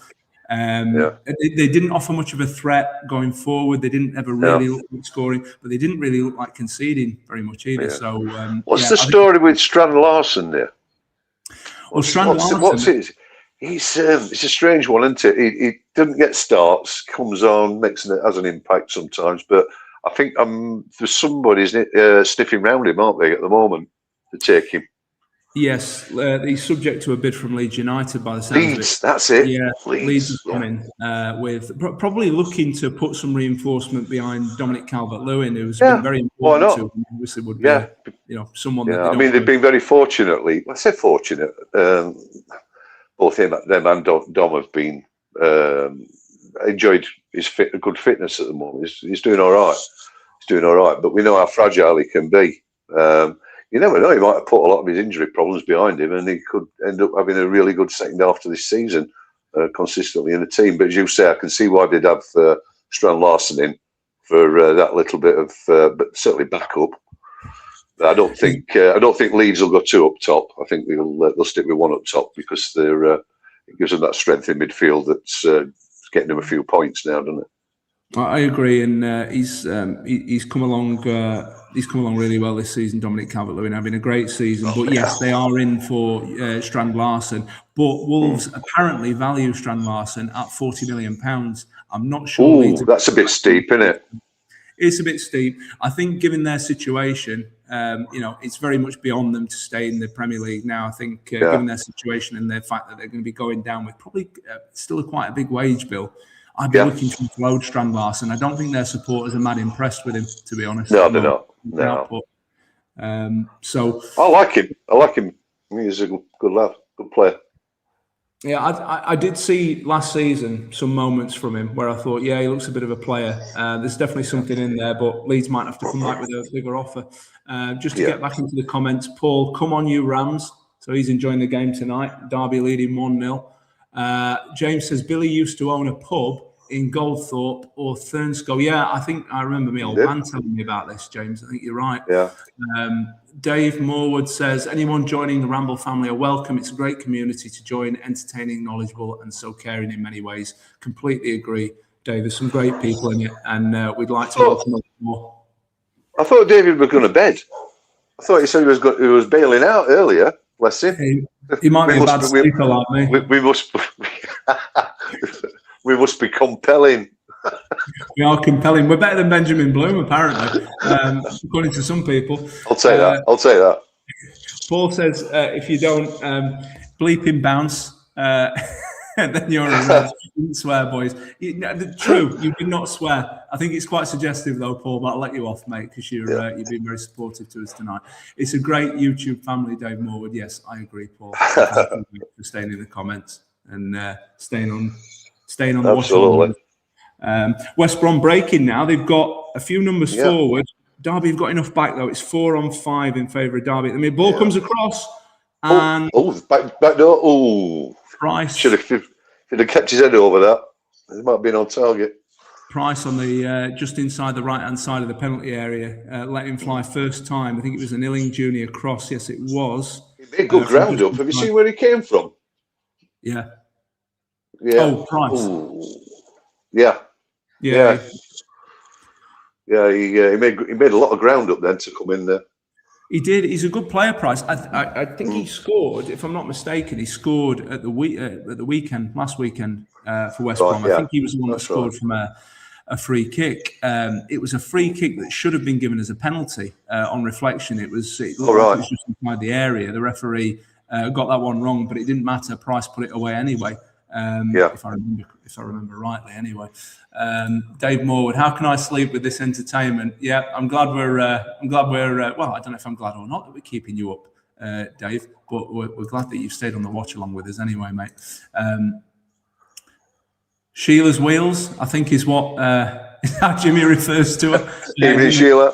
They didn't offer much of a threat going forward. They didn't ever really look like scoring, but they didn't really look like conceding very much either. So, what's the story with Strand Larsen there? Well, Strand Larsen, what's it? It's a strange one, isn't it? He doesn't get starts, comes on, has an impact sometimes, but I think there's somebody sniffing round him, aren't they, at the moment, to take him? Yes, he's subject to a bid from Leeds United by the sounds of it. That's it. Yeah, Leeds is coming with probably looking to put some reinforcement behind Dominic Calvert-Lewin, who's been very important to him. Obviously, would be someone. Yeah, I mean, they've been very fortunately. I say fortunate. Both them and Dom have been enjoyed his good fitness at the moment. He's doing all right. He's doing all right, but we know how fragile he can be. You never know, he might have put a lot of his injury problems behind him and he could end up having a really good second half to this season consistently in the team. But as you say, I can see why they'd have Strand Larsen in for that little bit of, but certainly backup. I don't think Leeds will go two up top. I think they'll stick with one up top because it gives them that strength in midfield that's getting them a few points now, doesn't it? I agree, and he's come along. He's come along really well this season. Dominic Calvert-Lewin having a great season, but yes, they are in for Strand Larsen. But Wolves apparently value Strand Larsen at £40 million. I'm not sure. Ooh, that's a bit steep, isn't it? It's a bit steep. I think, given their situation, it's very much beyond them to stay in the Premier League now. I think, given their situation and the fact that they're going to be going down with probably still quite a big wage bill, I'd be looking to offload Strand Larsen. I don't think their supporters are mad impressed with him, to be honest. No, they're not. No. So I like him. I mean, he's a good lad, good player. Yeah, I did see last season some moments from him where I thought, he looks a bit of a player. There's definitely something in there, but Leeds might have to come back with a bigger offer. Just to get back into the comments, Paul, come on you Rams. So he's enjoying the game tonight. Derby leading 1-0. James says, Billy used to own a pub in Goldthorpe or Thurnscoe. Yeah, I think I remember my old man telling me about this, James. I think you're right. Yeah. Dave Morwood says, anyone joining the Ramble family are welcome. It's a great community to join, entertaining, knowledgeable, and so caring in many ways. Completely agree, Dave. There's some great people in it, and we'd like to welcome more. I thought David was going to bed. I thought he said he was bailing out earlier. Bless him. He might be a bad sleeper like me. We must be compelling. We are compelling. We're better than Benjamin Bloom, apparently, according to some people. I'll take that. I'll take that. Paul says, if you don't bleep him bounce, then you're a red. You didn't swear, boys. True, you did not swear. I think it's quite suggestive, though, Paul, but I'll let you off, mate, because you've been very supportive to us tonight. It's a great YouTube family, Dave Morwood. Yes, I agree, Paul. Thank you for staying in the comments and staying on the Absolutely. West Brom breaking now. They've got a few numbers forward. Derby have got enough back, though. It's 4-on-5 in favour of Derby. I mean, ball comes across and... back door. Oh, Price. Should have kept his head over that. He might have been on target. Price on the just inside the right-hand side of the penalty area. Let him fly first time. I think it was an Illing Junior cross. Yes, it was. He made good ground up. Have you seen where he came from? Yeah. Yeah. Oh, Price. Ooh. Yeah. He made a lot of ground up then to come in there. He did. He's a good player, Price. I think he scored, if I'm not mistaken, he scored at the weekend, last weekend for West Brom. I think he was the one that scored from a free kick. It was a free kick that should have been given as a penalty. On reflection, it looked like it was just inside the area. The referee got that one wrong, but it didn't matter. Price put it away anyway. If I remember rightly, anyway. Dave Morwood, how can I sleep with this entertainment? Yeah, I'm glad we're. Well, I don't know if I'm glad or not that we're keeping you up, Dave, but we're glad that you've stayed on the watch along with us anyway, mate. Sheila's wheels, I think, is what how Jimmy refers to her. Evening, Sheila.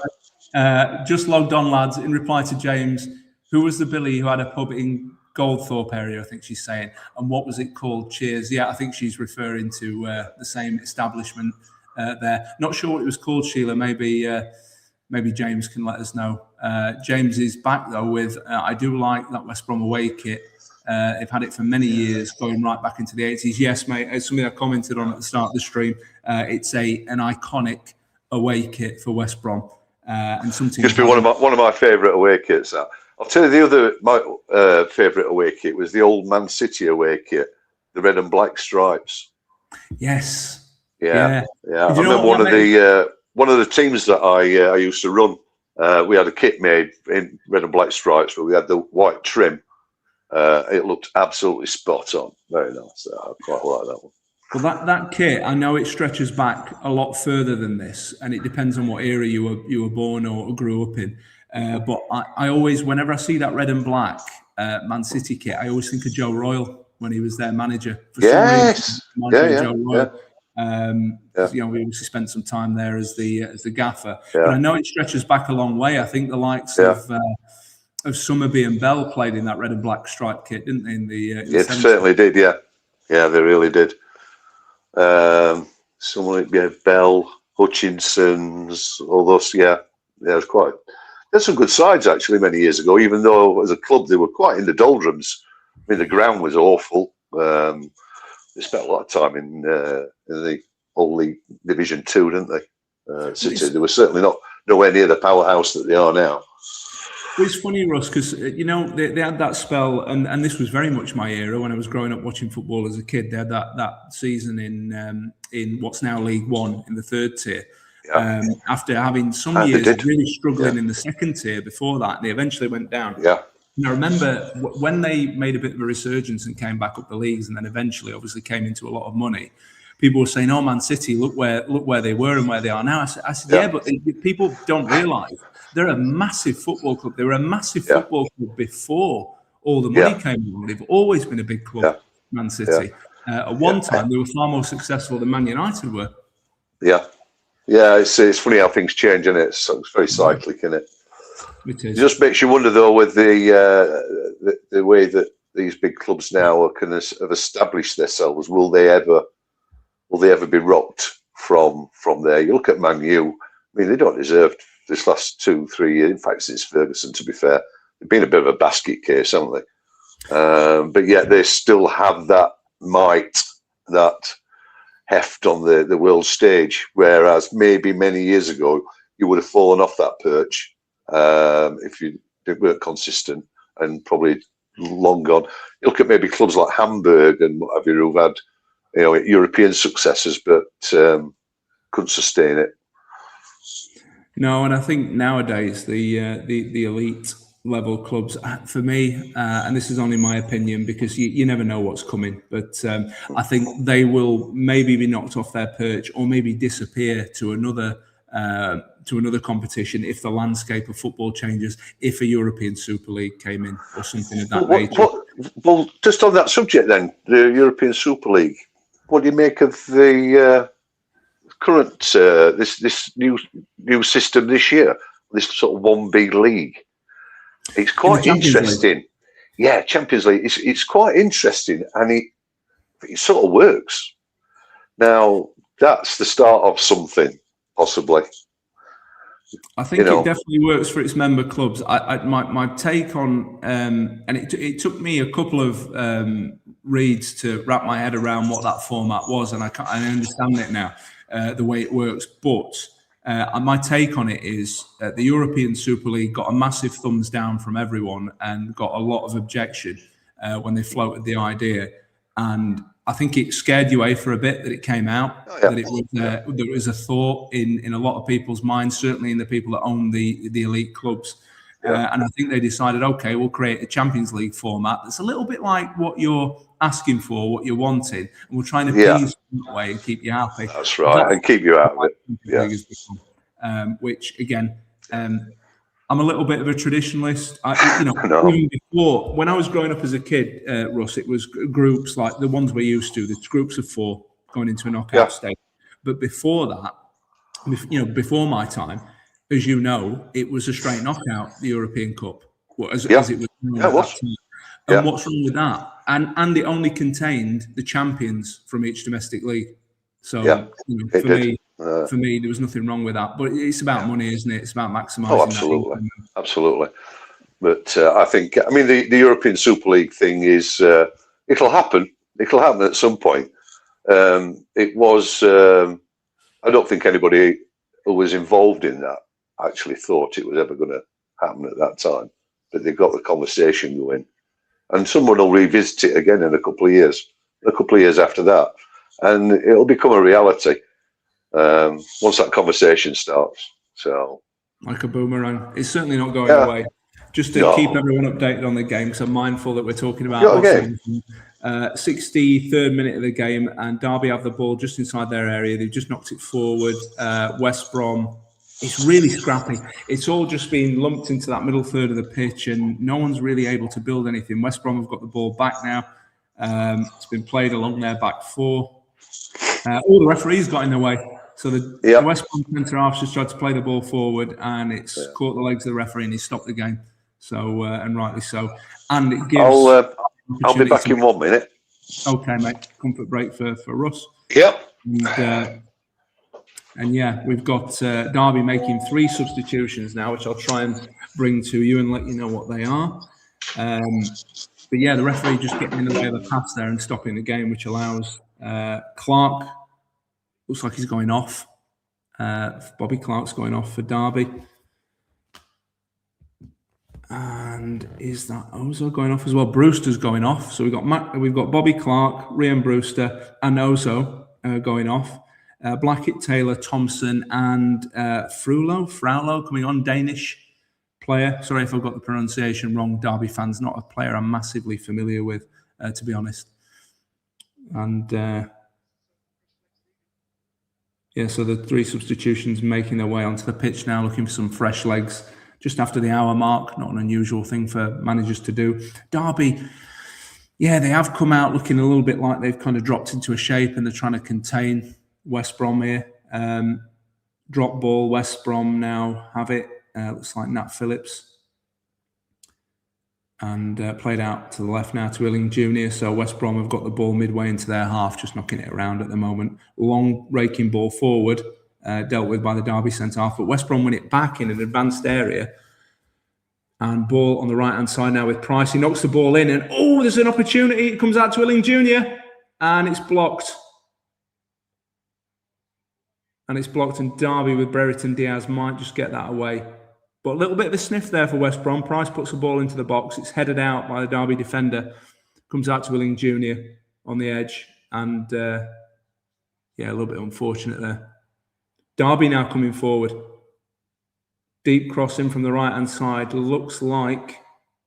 Just logged on, lads. In reply to James, who was the Billy who had a pub in Goldthorpe area, I think she's saying, and what was it called? Cheers. Yeah, I think she's referring to the same establishment there. Not sure what it was called, Sheila. Maybe James can let us know. James is back though with I do like that West Brom away kit. They've had it for many years, going right back into the 80s. Yes, mate, it's something I commented on at the start of the stream. It's an iconic away kit for West Brom, and something. It's been one of my favourite away kits. I'll tell you my favourite away kit was the old Man City away kit, the red and black stripes. Yes. Yeah. I remember one of the teams that I used to run. We had a kit made in red and black stripes, but we had the white trim. It looked absolutely spot on. Very nice. I quite like that one. Well, that kit, I know it stretches back a lot further than this, and it depends on what era you were born or grew up in. But I always, whenever I see that red and black Man City kit, I always think of Joe Royle when he was their manager. Yes. Joe Royle. You know, we obviously spent some time there as the gaffer. Yeah. But I know it stretches back a long way. I think the likes of Summerby and Bell played in that red and black striped kit, didn't they? In the it certainly did. Yeah, they really did. Someone like Bell, Hutchinson's, all those. Yeah, it was quite. There's some good sides actually many years ago. Even though as a club they were quite in the doldrums. I mean, the ground was awful. They spent a lot of time in the old league Division 2, didn't they? City. They were certainly nowhere near the powerhouse that they are now. Well, it's funny, Russ, because you know they had that spell, and this was very much my era when I was growing up watching football as a kid. They had that season in what's now League One in the third tier. Yeah. After having some years really struggling in the second tier before that, they eventually went down. Yeah. And I remember when they made a bit of a resurgence and came back up the leagues, and then eventually, obviously, came into a lot of money. People were saying, "Oh, Man City, look where they were and where they are now." I said, "Yeah, but people don't realise they're a massive football club. They were a massive football club before all the money came in. They've always been a big club, Man City. At one time, they were far more successful than Man United were." Yeah, it's funny how things change, isn't it? So it's very cyclic, isn't it? It is. It just makes you wonder, though, with the way that these big clubs now have established themselves. Will they ever be rocked from there? You look at Man U. I mean, they don't deserve this last 2-3 years. In fact, since Ferguson, to be fair, they've been a bit of a basket case, haven't they? But yet they still have that might, that heft on the world stage, whereas maybe many years ago you would have fallen off that perch if you They weren't consistent and probably long gone. You look at maybe clubs like Hamburg and what have you, who've had European successes, but couldn't sustain it. No, and I think nowadays the elite level clubs, for me, and this is only my opinion because you never know what's coming, but I think they will maybe be knocked off their perch or maybe disappear to another competition if the landscape of football changes, if a European Super League came in or something of that nature. Well, just on that subject then, the European Super League, what do you make of the current this new system this year, this sort of one big league? It's quite interesting. Yeah, Champions League. It's quite interesting, and it sort of works. Now that's the start of something, possibly. I think it definitely works for its member clubs. My take on and it took me a couple of reads to wrap my head around what that format was, and I understand it now, the way it works. But my take on it is the European Super League got a massive thumbs down from everyone and got a lot of objection when they floated the idea, and I think it scared you away for a bit that it came out, that it was there was a thought in a lot of people's minds, certainly in the people that own the elite clubs. And I think they decided, okay, we'll create a Champions League format that's a little bit like what you're asking for, what you're wanting, and we'll try and appease you that way and keep you happy. That's right, and keep you out of it. Which again, I'm a little bit of a traditionalist. Even before, when I was growing up as a kid, Russ, it was groups like the ones we're used to, the groups of 4 going into a knockout stage. But before that, before my time, as you know, it was a straight knockout, the European Cup, as it was. And what's wrong with that? And it only contained the champions from each domestic league. So for me, there was nothing wrong with that. But it's about money, isn't it? It's about maximising. Oh, absolutely. But I think, the European Super League thing is, it'll happen. It'll happen at some point. It was, I don't think anybody who was involved in that actually thought it was ever going to happen at that time. But they've got the conversation going. And someone will revisit it again in a couple of years after that. And it'll become a reality once that conversation starts. So, like a boomerang, it's certainly not going away. Just to keep everyone updated on the game, because I'm mindful that we're talking about 63rd minute of the game, and Derby have the ball just inside their area. They've just knocked it forward. West Brom, it's really scrappy. It's all just been lumped into that middle third of the pitch, and no one's really able to build anything. West Brom have got the ball back now. It's been played along their back 4. All the referees got in the way. So the West Brom centre half just tried to play the ball forward, and it's caught the legs of the referee, and he stopped the game. So and rightly so. And it gives. I'll be back in 1 minute. Okay, mate. Comfort break for Russ. Yep. And we've got Derby making 3 substitutions now, which I'll try and bring to you and let you know what they are. But the referee just getting in the way of the pass there and stopping the game, which allows Clark. Looks like he's going off. Bobby Clark's going off for Derby. And is that Ozo going off as well? Brewster's going off. So we've got Bobby Clark, Ryan Brewster, and Ozo going off. Blackett, Taylor, Thompson, and Fraulo coming on, Danish player. Sorry if I've got the pronunciation wrong. Derby fans, not a player I'm massively familiar with, to be honest. And so the 3 substitutions making their way onto the pitch now, looking for some fresh legs just after the hour mark. Not an unusual thing for managers to do. Derby, they have come out looking a little bit like they've kind of dropped into a shape and they're trying to contain West Brom here. Drop ball, West Brom now have it. Looks like Nat Phillips. And played out to the left now to Illing Jr. So West Brom have got the ball midway into their half, just knocking it around at the moment. Long raking ball forward, dealt with by the Derby centre-half. But West Brom win it back in an advanced area. And ball on the right-hand side now with Price. He knocks the ball in and, there's an opportunity. It comes out to Illing Jr. And it's blocked. And Derby with Brereton Diaz might just get that away. But a little bit of a sniff there for West Brom. Price puts the ball into the box. It's headed out by the Derby defender. Comes out to Willing Jr. on the edge. And, a little bit unfortunate there. Derby now coming forward. Deep crossing from the right-hand side. Looks like,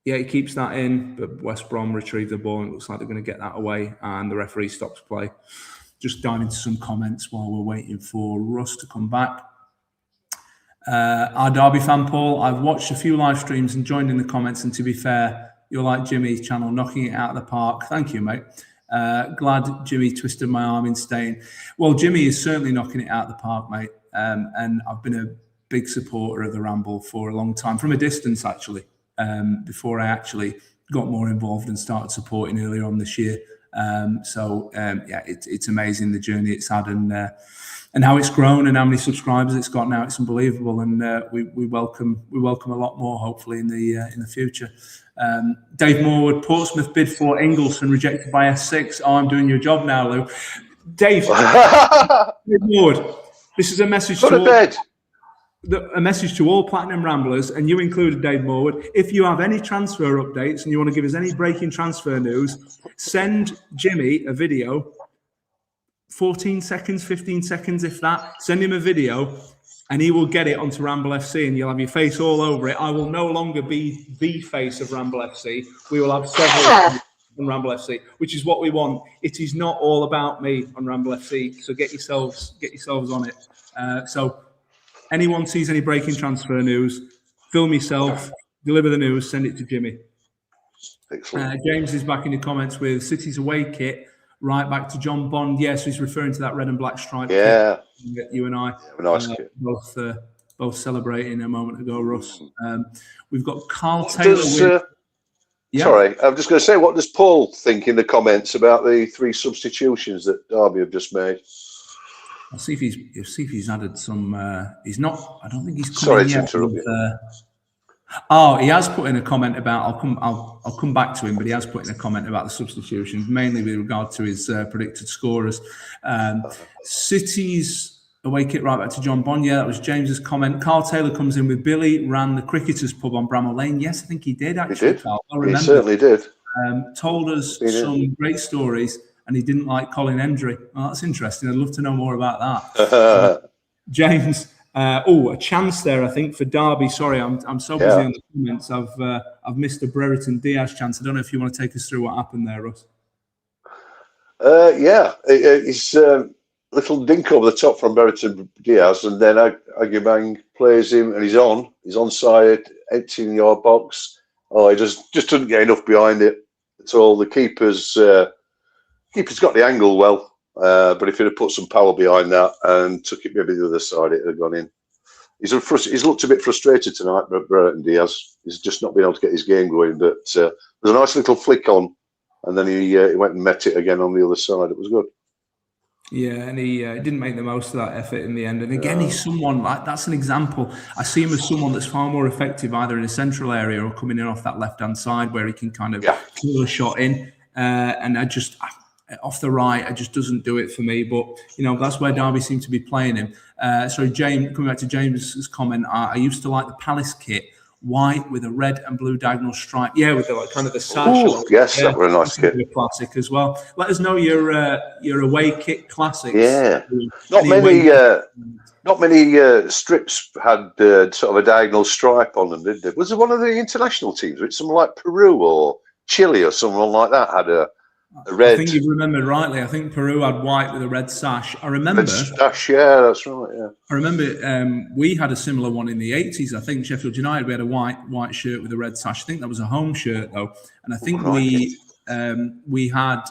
he keeps that in. But West Brom retrieve the ball. And it looks like they're going to get that away. And the referee stops play. Just dive into some comments while we're waiting for Russ to come back. Our Derby fan, Paul, I've watched a few live streams and joined in the comments, and to be fair, you're like Jimmy's channel, knocking it out of the park. Thank you, mate. Glad Jimmy twisted my arm in staying. Well, Jimmy is certainly knocking it out of the park, mate. And I've been a big supporter of the Ramble for a long time, from a distance, actually, before I actually got more involved and started supporting earlier on this year. It's amazing the journey it's had and how it's grown and how many subscribers it's got now. It's unbelievable, and we welcome a lot more hopefully in the future. Dave Morwood, Portsmouth bid for Ingleson rejected by S6. Oh, I'm doing your job now, Lou. Dave, Dave Morwood, this is a message a message to all Platinum Ramblers, and you included, Dave Morwood. If you have any transfer updates and you want to give us any breaking transfer news, send Jimmy a video, 14 seconds, 15 seconds, if that. Send him a video, and he will get it onto Ramble FC, and you'll have your face all over it. I will no longer be the face of Ramble FC. We will have several on Ramble FC, which is what we want. It is not all about me on Ramble FC, so get yourselves on it. Anyone sees any breaking transfer news, film yourself, deliver the news, send it to Jimmy. Excellent. James is back in the comments with City's away kit, right back to John Bond. Yes, he's referring to that red and black stripe. Yeah. Kit you and I nice kit. both celebrating a moment ago, Russ. We've got Carl Taylor. Sorry, I'm just going to say, what does Paul think in the comments about the 3 substitutions that Derby have just made? I'll see if he's added some. He's not. I don't think he's. Sorry to interrupt you. He has put in a comment about. I'll come back to him, but he has put in a comment about the substitutions, mainly with regard to his predicted scorers. City's away kit right back to John Bond. Yeah, that was James's comment. Carl Taylor comes in with Billy ran the Cricketers pub on Bramall Lane. Yes, I think he did actually. He did. Carl. I remember. He certainly did. Told us some great stories. And he didn't like Colin Hendry. Well, that's interesting. I'd love to know more about that. James, a chance there, I think, for Derby. Sorry, I'm so busy in the comments. I've missed a Brereton Diaz chance. I don't know if you want to take us through what happened there, Russ. It's a little dink over the top from Brereton Diaz, and then Agubang plays him, and he's onside, emptying your box. Oh, he just couldn't get enough behind it at all. The keeper's got the angle well, but if he'd have put some power behind that and took it maybe the other side, it would have gone in. He's looked a bit frustrated tonight, but Brereton Diaz. He's just not been able to get his game going. But there's a nice little flick on, and then he went and met it again on the other side. It was good. Yeah, and he didn't make the most of that effort in the end. And again, he's someone that's an example. I see him as someone that's far more effective either in a central area or coming in off that left-hand side where he can kind of kill a shot in. And off the right, it just doesn't do it for me. But, that's where Derby seem to be playing him. James, coming back to James's comment, I used to like the Palace kit, white with a red and blue diagonal stripe. Yeah, with the sash. Oh, yes, that were a nice kit. A classic as well. Let us know your away kit classics. Yeah. Not many strips had sort of a diagonal stripe on them, did they? Was it one of the international teams? Was it someone like Peru or Chile or someone like that had a red? I think you've remembered rightly. I think Peru had white with a red sash. I remember. Red sash, yeah, that's right. Yeah. I remember we had a similar one in the 80s. I think Sheffield United, we had a white shirt with a red sash. I think that was a home shirt though, and I think we had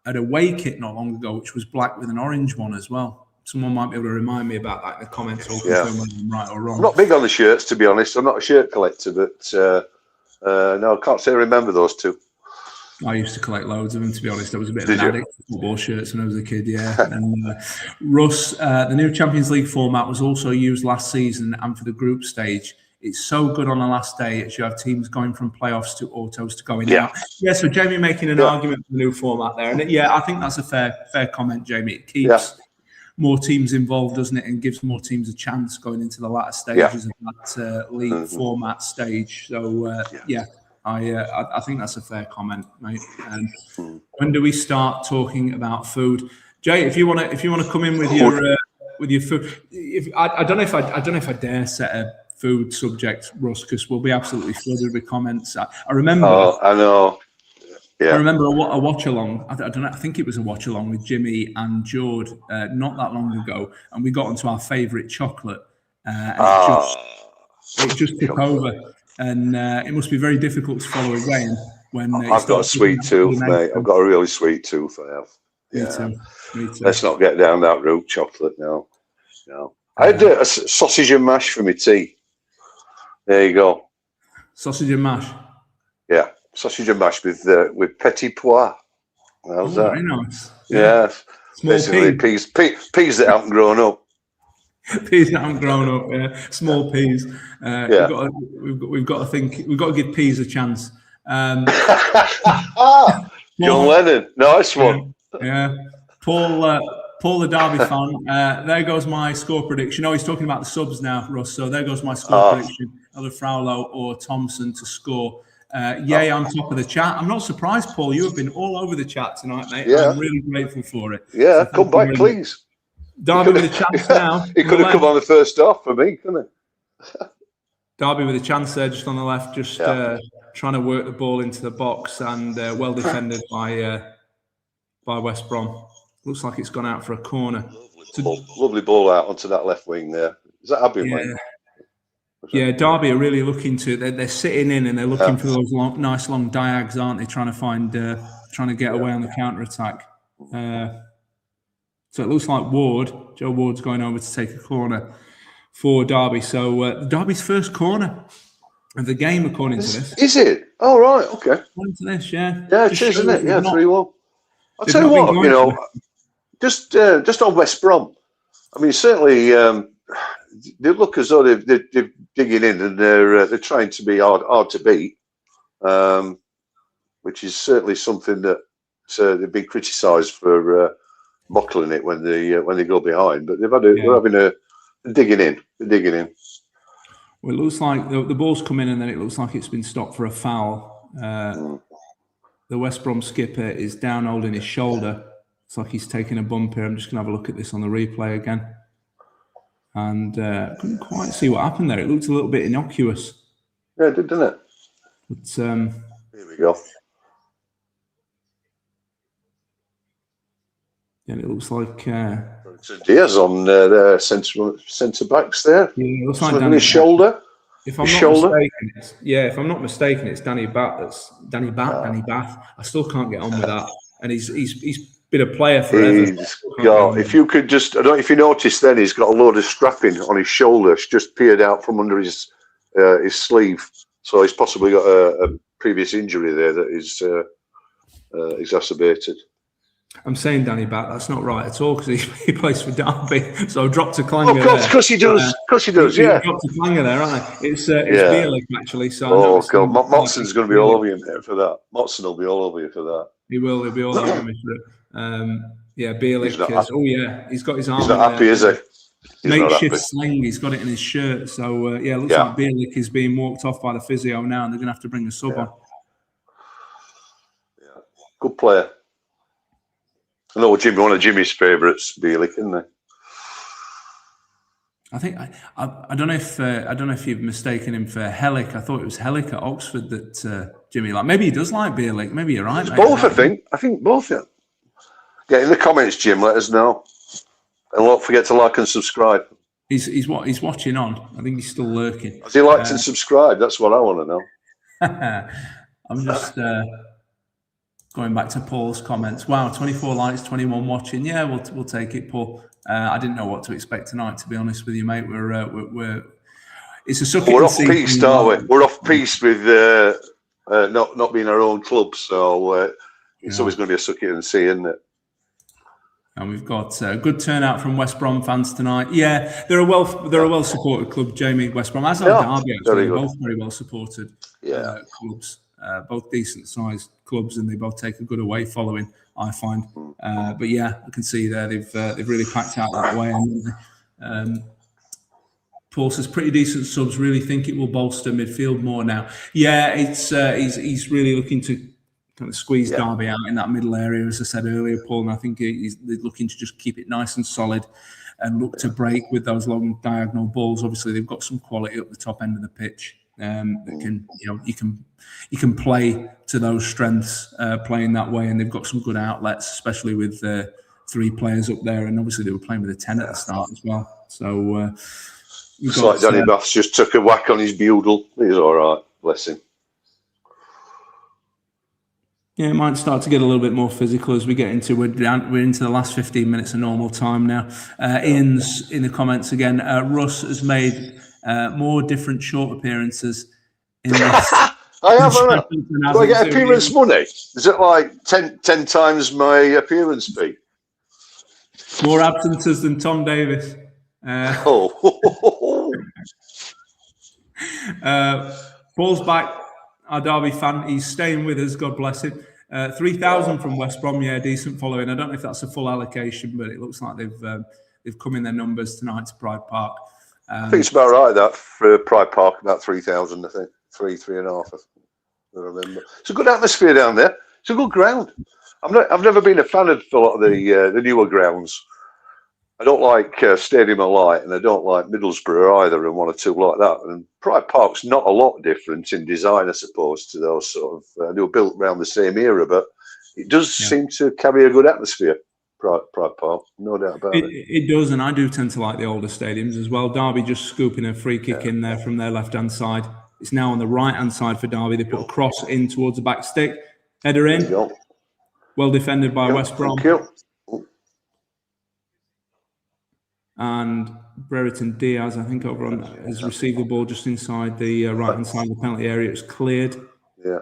an away kit not long ago, which was black with an orange one as well. Someone might be able to remind me about that in the comments or confirm whether I'm right or wrong. I'm not big on the shirts, to be honest. I'm not a shirt collector, but no, I can't say I remember those two. I used to collect loads of them, to be honest. I was a bit of an addict for football shirts when I was a kid, yeah. And Russ, the new Champions League format was also used last season and for the group stage. It's so good on the last day as you have teams going from playoffs to autos to going out. Yeah, so Jamie making an argument for the new format there. And I think that's a fair comment, Jamie. It keeps more teams involved, doesn't it? And gives more teams a chance going into the latter stages of that league format stage. So I think that's a fair comment, mate. When do we start talking about food, Jay? If you want to come in with your food, I don't know if I dare set a food subject, Russ, because we'll be absolutely flooded with comments. I remember. Oh, I know. Yeah. I remember a watch along. I don't know. I think it was a watch along with Jimmy and Jord not that long ago, and we got onto our favourite chocolate. And it just took over, and it must be very difficult to follow again when I've got a sweet tooth, mate. I've got a really sweet tooth. I have. Yeah. Me too. Let's not get down that route. Chocolate, no. I had a sausage and mash for my tea. There you go. Sausage and mash. Yeah, sausage and mash with petit pois. How's that? Very nice. Yeah. Basically peas that haven't grown up. Peas that haven't grown up. Yeah, small peas. We've got to think. We've got to give peas a chance. John Lennon, nice one. Yeah. Paul, the Derby fan. There goes my score prediction. Oh, he's talking about the subs now, Russ. So there goes my score prediction. Either Fraulo or Thompson to score. Yay, I'm top of the chat. I'm not surprised, Paul. You have been all over the chat tonight, mate. Yeah. I'm really grateful for it. Yeah, so come back, please. Derby with a chance now. He could have come on the first half for me, couldn't he? Derby with a chance there, just on the left, just trying to work the ball into the box, and well defended by West Brom. Looks like it's gone out for a corner. Lovely ball out onto that left wing there. Is that Abbey? Yeah, Derby are really looking to. They're sitting in and they're looking for those nice long diags, aren't they? Trying to find, trying to get away on the counter attack. So it looks like Joe Ward's going over to take a corner for Derby. So Derby's first corner of the game, according to this. Is it? Oh, right. Okay. According to this, yeah. Yeah, it is, isn't it? Yeah, 3-1. I'll tell you what, just on West Brom. I mean, certainly they look as though they're digging in and they're trying to be hard to beat, which is certainly something that they've been criticised for buckling it when they go behind. But they're having a digging in. They're digging in. Well, it looks like the ball's come in and then it looks like it's been stopped for a foul. The West Brom skipper is down holding his shoulder. It's like he's taking a bump here. I'm just going to have a look at this on the replay again. And couldn't quite see what happened there. It looked a little bit innocuous. Yeah, it did, didn't it? But, here we go. Yeah, it looks like... Diaz on their centre backs there. Yeah, it looks like his shoulder. If I'm not mistaken, it's Danny Bath. Danny Bath. I still can't get on with that. And he's been a player forever. If you could just, I don't know if you noticed then, he's got a load of strapping on his shoulder. It's just peered out from under his sleeve. So he's possibly got a previous injury there that is exacerbated. I'm saying Danny Bath. That's not right at all because he plays for Derby. So dropped a clanger there. Of course he does. Of course he does. Yeah. Dropped a clanger there, aren't It's Bielik actually. So God, Motson's going to be all over you there for that. Motson will be all over you for that. He will. He'll be all over me for it. Bielik. He's got his arm. He's not happy, is he? Makeshift sling. He's got it in his shirt. So it looks like Bielik is being walked off by the physio now, and they're going to have to bring a sub on. Yeah. Good player. I know one of Jimmy's favourites, Bielik, isn't he? I think I don't know if you've mistaken him for Hellick. I thought it was Hellick at Oxford that Jimmy liked. Maybe he does like Bielik. Maybe you're right. Both, I think. I think both. Yeah. Get in the comments, Jim. Let us know, and don't forget to like and subscribe. He's watching on. I think he's still lurking. Has he liked and subscribed? That's what I want to know. I'm just. Going back to Paul's comments, wow, 24 likes, 21 watching. Yeah, we'll take it, Paul. I didn't know what to expect tonight, to be honest with you, mate. We're it's a sucking. We're off piste, aren't we? We're off piste with not being our own club, so it's always going to be a suck it and see, isn't it? And we've got a good turnout from West Brom fans tonight. Yeah, they're a well supported club, Jamie. West Brom, as are Derby, actually, they're both very well supported clubs. Both decent sized clubs, and they both take a good away following. I find. But yeah, I can see there they've really packed out that way. And Paul says pretty decent subs. Really think it will bolster midfield more now. Yeah, it's he's really looking to kind of squeeze Derby out in that middle area, as I said earlier, Paul. And I think he's looking to just keep it nice and solid and look to break with those long diagonal balls. Obviously, they've got some quality up the top end of the pitch. That can, you can play to those strengths playing that way, and they've got some good outlets, especially with 3 players up there. And obviously, they were playing with a 10 at the start as well. So. It's like Danny Bath's just took a whack on his bugle. He's all right, bless him. Yeah, it might start to get a little bit more physical as we get into we're into the last 15 minutes of normal time now. Ian's in the comments again. Russ has made more different short appearances in this. I haven't. Do I get appearance money? Is it like 10 times my appearance fee? More absences than Tom Davis. Paul's back, our Derby fan. He's staying with us. God bless him. 3,000 from West Brom. Yeah, decent following. I don't know if that's a full allocation, but it looks like they've come in their numbers tonight to Pride Park. I think it's about right that for Pride Park, about 3,000. I think 3.5. I remember. It's a good atmosphere down there. It's a good ground. I've never been a fan of a lot of the newer grounds. I don't like Stadium of Light, and I don't like Middlesbrough either, and 1 or 2 like that. And Pride Park's not a lot different in design, I suppose, to those sort of. They were built around the same era, but it does seem to carry a good atmosphere. Pride Park, no doubt about it. It does, and I do tend to like the older stadiums as well. Derby just scooping a free kick in there from their left-hand side. It's now on the right-hand side for Derby. They put a cross in towards the back stick, header in. Well defended by West Brom. And Brereton Diaz, I think, over on has received the ball just inside the right-hand side of the penalty area. It's cleared. Yeah.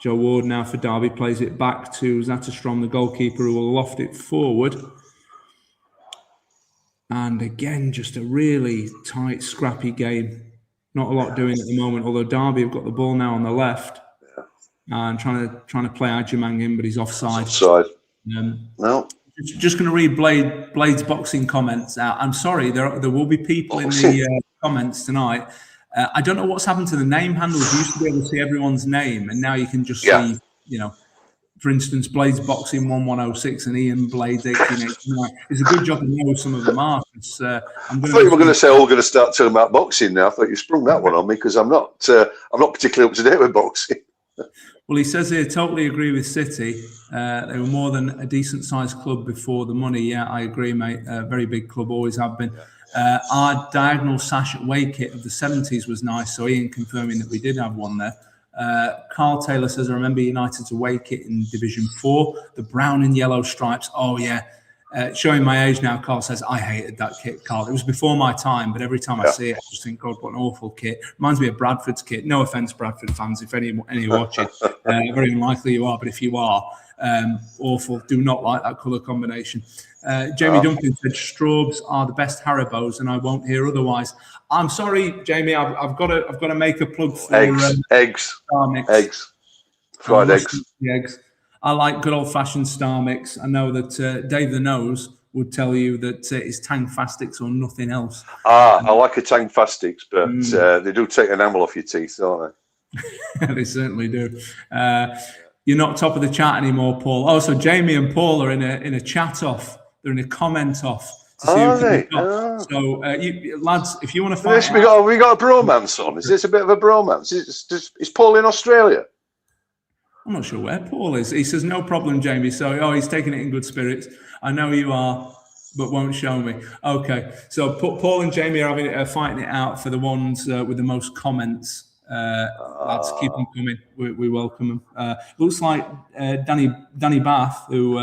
Joe Ward now for Derby plays it back to Zatterstrom, the goalkeeper, who will loft it forward. And again, just a really tight, scrappy game. Not a lot doing at the moment, although Derby have got the ball now on the left. And trying to play Ajamang in, but he's offside. No. Just going to read Blade's boxing comments out. I'm sorry, there will be people in the comments tonight. I don't know what's happened to the name handles. You used to be able to see everyone's name, and now you can just see, for instance, Blade's boxing 1106 and Ian Blades 1889. It's a good job to know some of the markers. I thought you were going to say, we're going to start talking about boxing now. I thought you sprung that one on me because I'm not particularly up to date with boxing. Well, he says here, totally agree with City. They were more than a decent-sized club before the money. Yeah, I agree, mate. Very big club, always have been. Our diagonal sash away kit of the 70s was nice, so Ian confirming that we did have one there. Carl Taylor says, I remember United's away kit in Division 4, the brown and yellow stripes. Oh, yeah. Showing my age now, Carl says, I hated that kit, Carl. It was before my time, but every time I see it, I just think, God, what an awful kit. Reminds me of Bradford's kit. No offence, Bradford fans, if any watching. Very unlikely you are, but if you are, awful. Do not like that colour combination. Jamie Duncan said, Straubs are the best Haribos, and I won't hear otherwise. I'm sorry, Jamie, I've got to make a plug for eggs. Star Mix. Eggs. Fried eggs. Eggs. I like good old-fashioned Star Mix. I know that Dave the Nose would tell you that it's Tang Fastics or nothing else. I like a Tang Fastics, but they do take enamel off your teeth, don't they? They certainly do. You're not top of the chat anymore, Paul. Oh, so Jamie and Paul are in a chat off. They're in a comment off. To see So, lads, if you want to find we got a bromance on. Is this a bit of a bromance? Is Paul in Australia? I'm not sure where Paul is. He says, no problem, Jamie. So, he's taking it in good spirits. I know you are, but won't show me. Okay. So, Paul and Jamie are fighting it out for the ones with the most comments. Lads, keep them coming. We welcome them. Looks like Danny Bart, who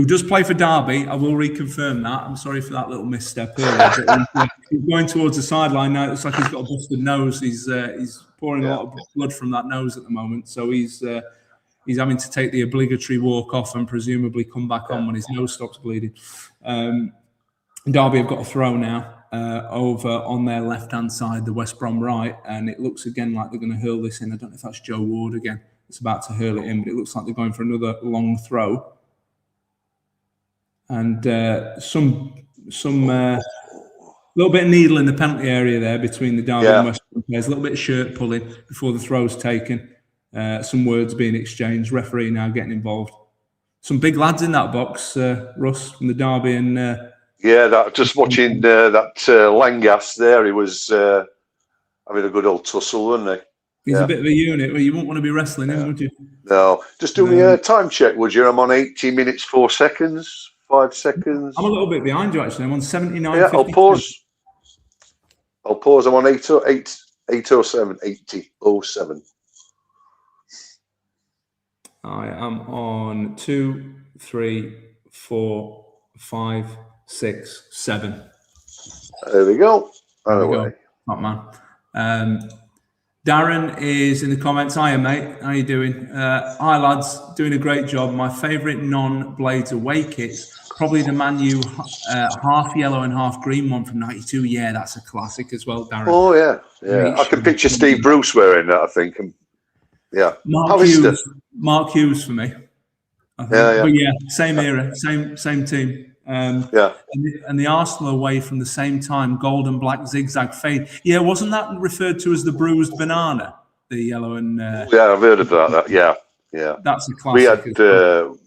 does play for Derby. I will reconfirm that. I'm sorry for that little misstep earlier. But he's going towards the sideline now. It looks like he's got a busted nose. He's pouring a lot of blood from that nose at the moment. So he's having to take the obligatory walk off and presumably come back on when his nose stops bleeding. Derby have got a throw now over on their left-hand side, the West Brom right, and it looks again like they're going to hurl this in. I don't know if that's Joe Ward again. It's about to hurl it in, but it looks like they're going for another long throw. And some little bit of needle in the penalty area there between the Derby and West Brom players. A little bit of shirt pulling before the throw's taken. Some words being exchanged. Referee now getting involved. Some big lads in that box, Russ, from the Derby and. Just watching that Langas there. He was having a good old tussle, wasn't he? He's a bit of a unit. Well, you wouldn't want to be wrestling him, would you? No. Just do me a time check, would you? I'm on 18 minutes, 4 seconds, 5 seconds. I'm a little bit behind you, actually. I'm on 79. Yeah, I'll pause. I'm on 807, 80:07. I am on 2, 3, 4, 5, 6, 7. There we go. Anyway. Top man. Darren is in the comments. Hiya, mate. How you doing? Hi, lads. Doing a great job. My favourite non-Blades away kits, probably the Man U half yellow and half green one from '92. Yeah, that's a classic as well, Darren. Oh, yeah. I can picture Steve Bruce wearing that, I think. Yeah. Mark Hughes for me. I think. But yeah, same era, same team. And the Arsenal away from the same time, gold and black zigzag fade. Yeah, wasn't that referred to as the bruised banana? The yellow and yeah, I've heard about that. Yeah. That's a classic.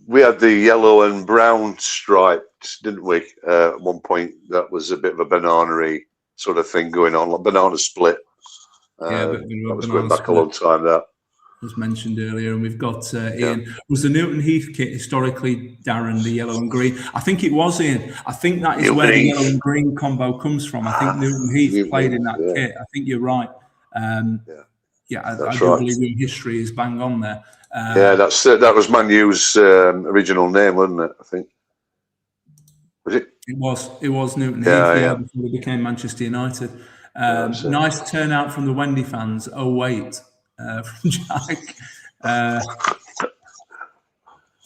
We had the yellow and brown stripes, didn't we? At one point, that was a bit of a banana-y sort of thing going on, like banana split. That was going back a long time. That was mentioned earlier, and we've got Ian. Was the Newton Heath kit historically, Darren, the yellow and green? I think it was, Ian. I think that is where the yellow and green combo comes from. I think Newton Heath played in that kit. I think you're right. I do believe your history is bang on there. That was Man U's original name, wasn't it? I think. Was it? It was Newton Heath. Before it became Manchester United. Nice turnout from the Wendy fans. Oh wait. From Jack.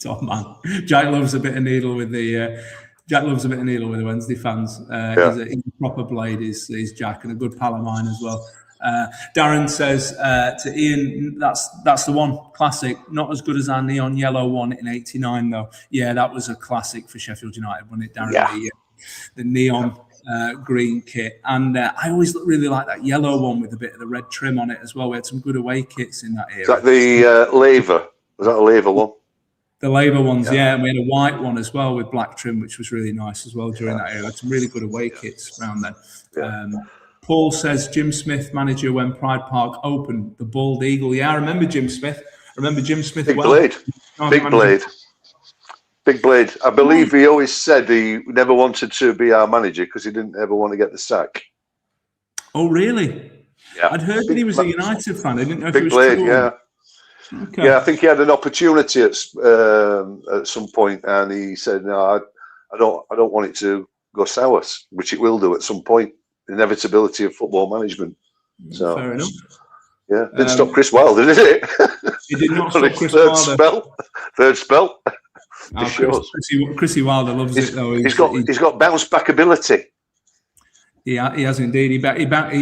Top man. Jack loves a bit of needle with the Wednesday fans. He's a proper blade, is Jack, and a good pal of mine as well. Darren says to Ian, that's the one, classic. Not as good as our neon yellow one in '89 though. Yeah, that was a classic for Sheffield United, wasn't it, Darren? Yeah. The neon green kit, and I always really like that yellow one with a bit of the red trim on it as well. We had some good away kits in that era. Is that the Labour? Was that a Labour one? The Labour ones, and we had a white one as well with black trim, which was really nice as well during that era. Some really good away kits around then. Paul says Jim Smith, manager when Pride Park opened, the Bald Eagle. Yeah, I remember Jim Smith. Big blade. Big blade. I believe he always said he never wanted to be our manager because he didn't ever want to get the sack. Oh, really? Yeah. I'd heard that he was a United fan. I didn't know if Big he was blade, true. yeah. Okay. Yeah, I think he had an opportunity at some point, and he said, "No, I don't want it to go sour," which it will do at some point. The inevitability of football management. So fair enough. Yeah, didn't stop Chris Wilder, did it? He did not stop Chris Wilder. Third spell. Chrissy Wilder loves it though. He's got bounce back ability. Yeah, he has indeed. He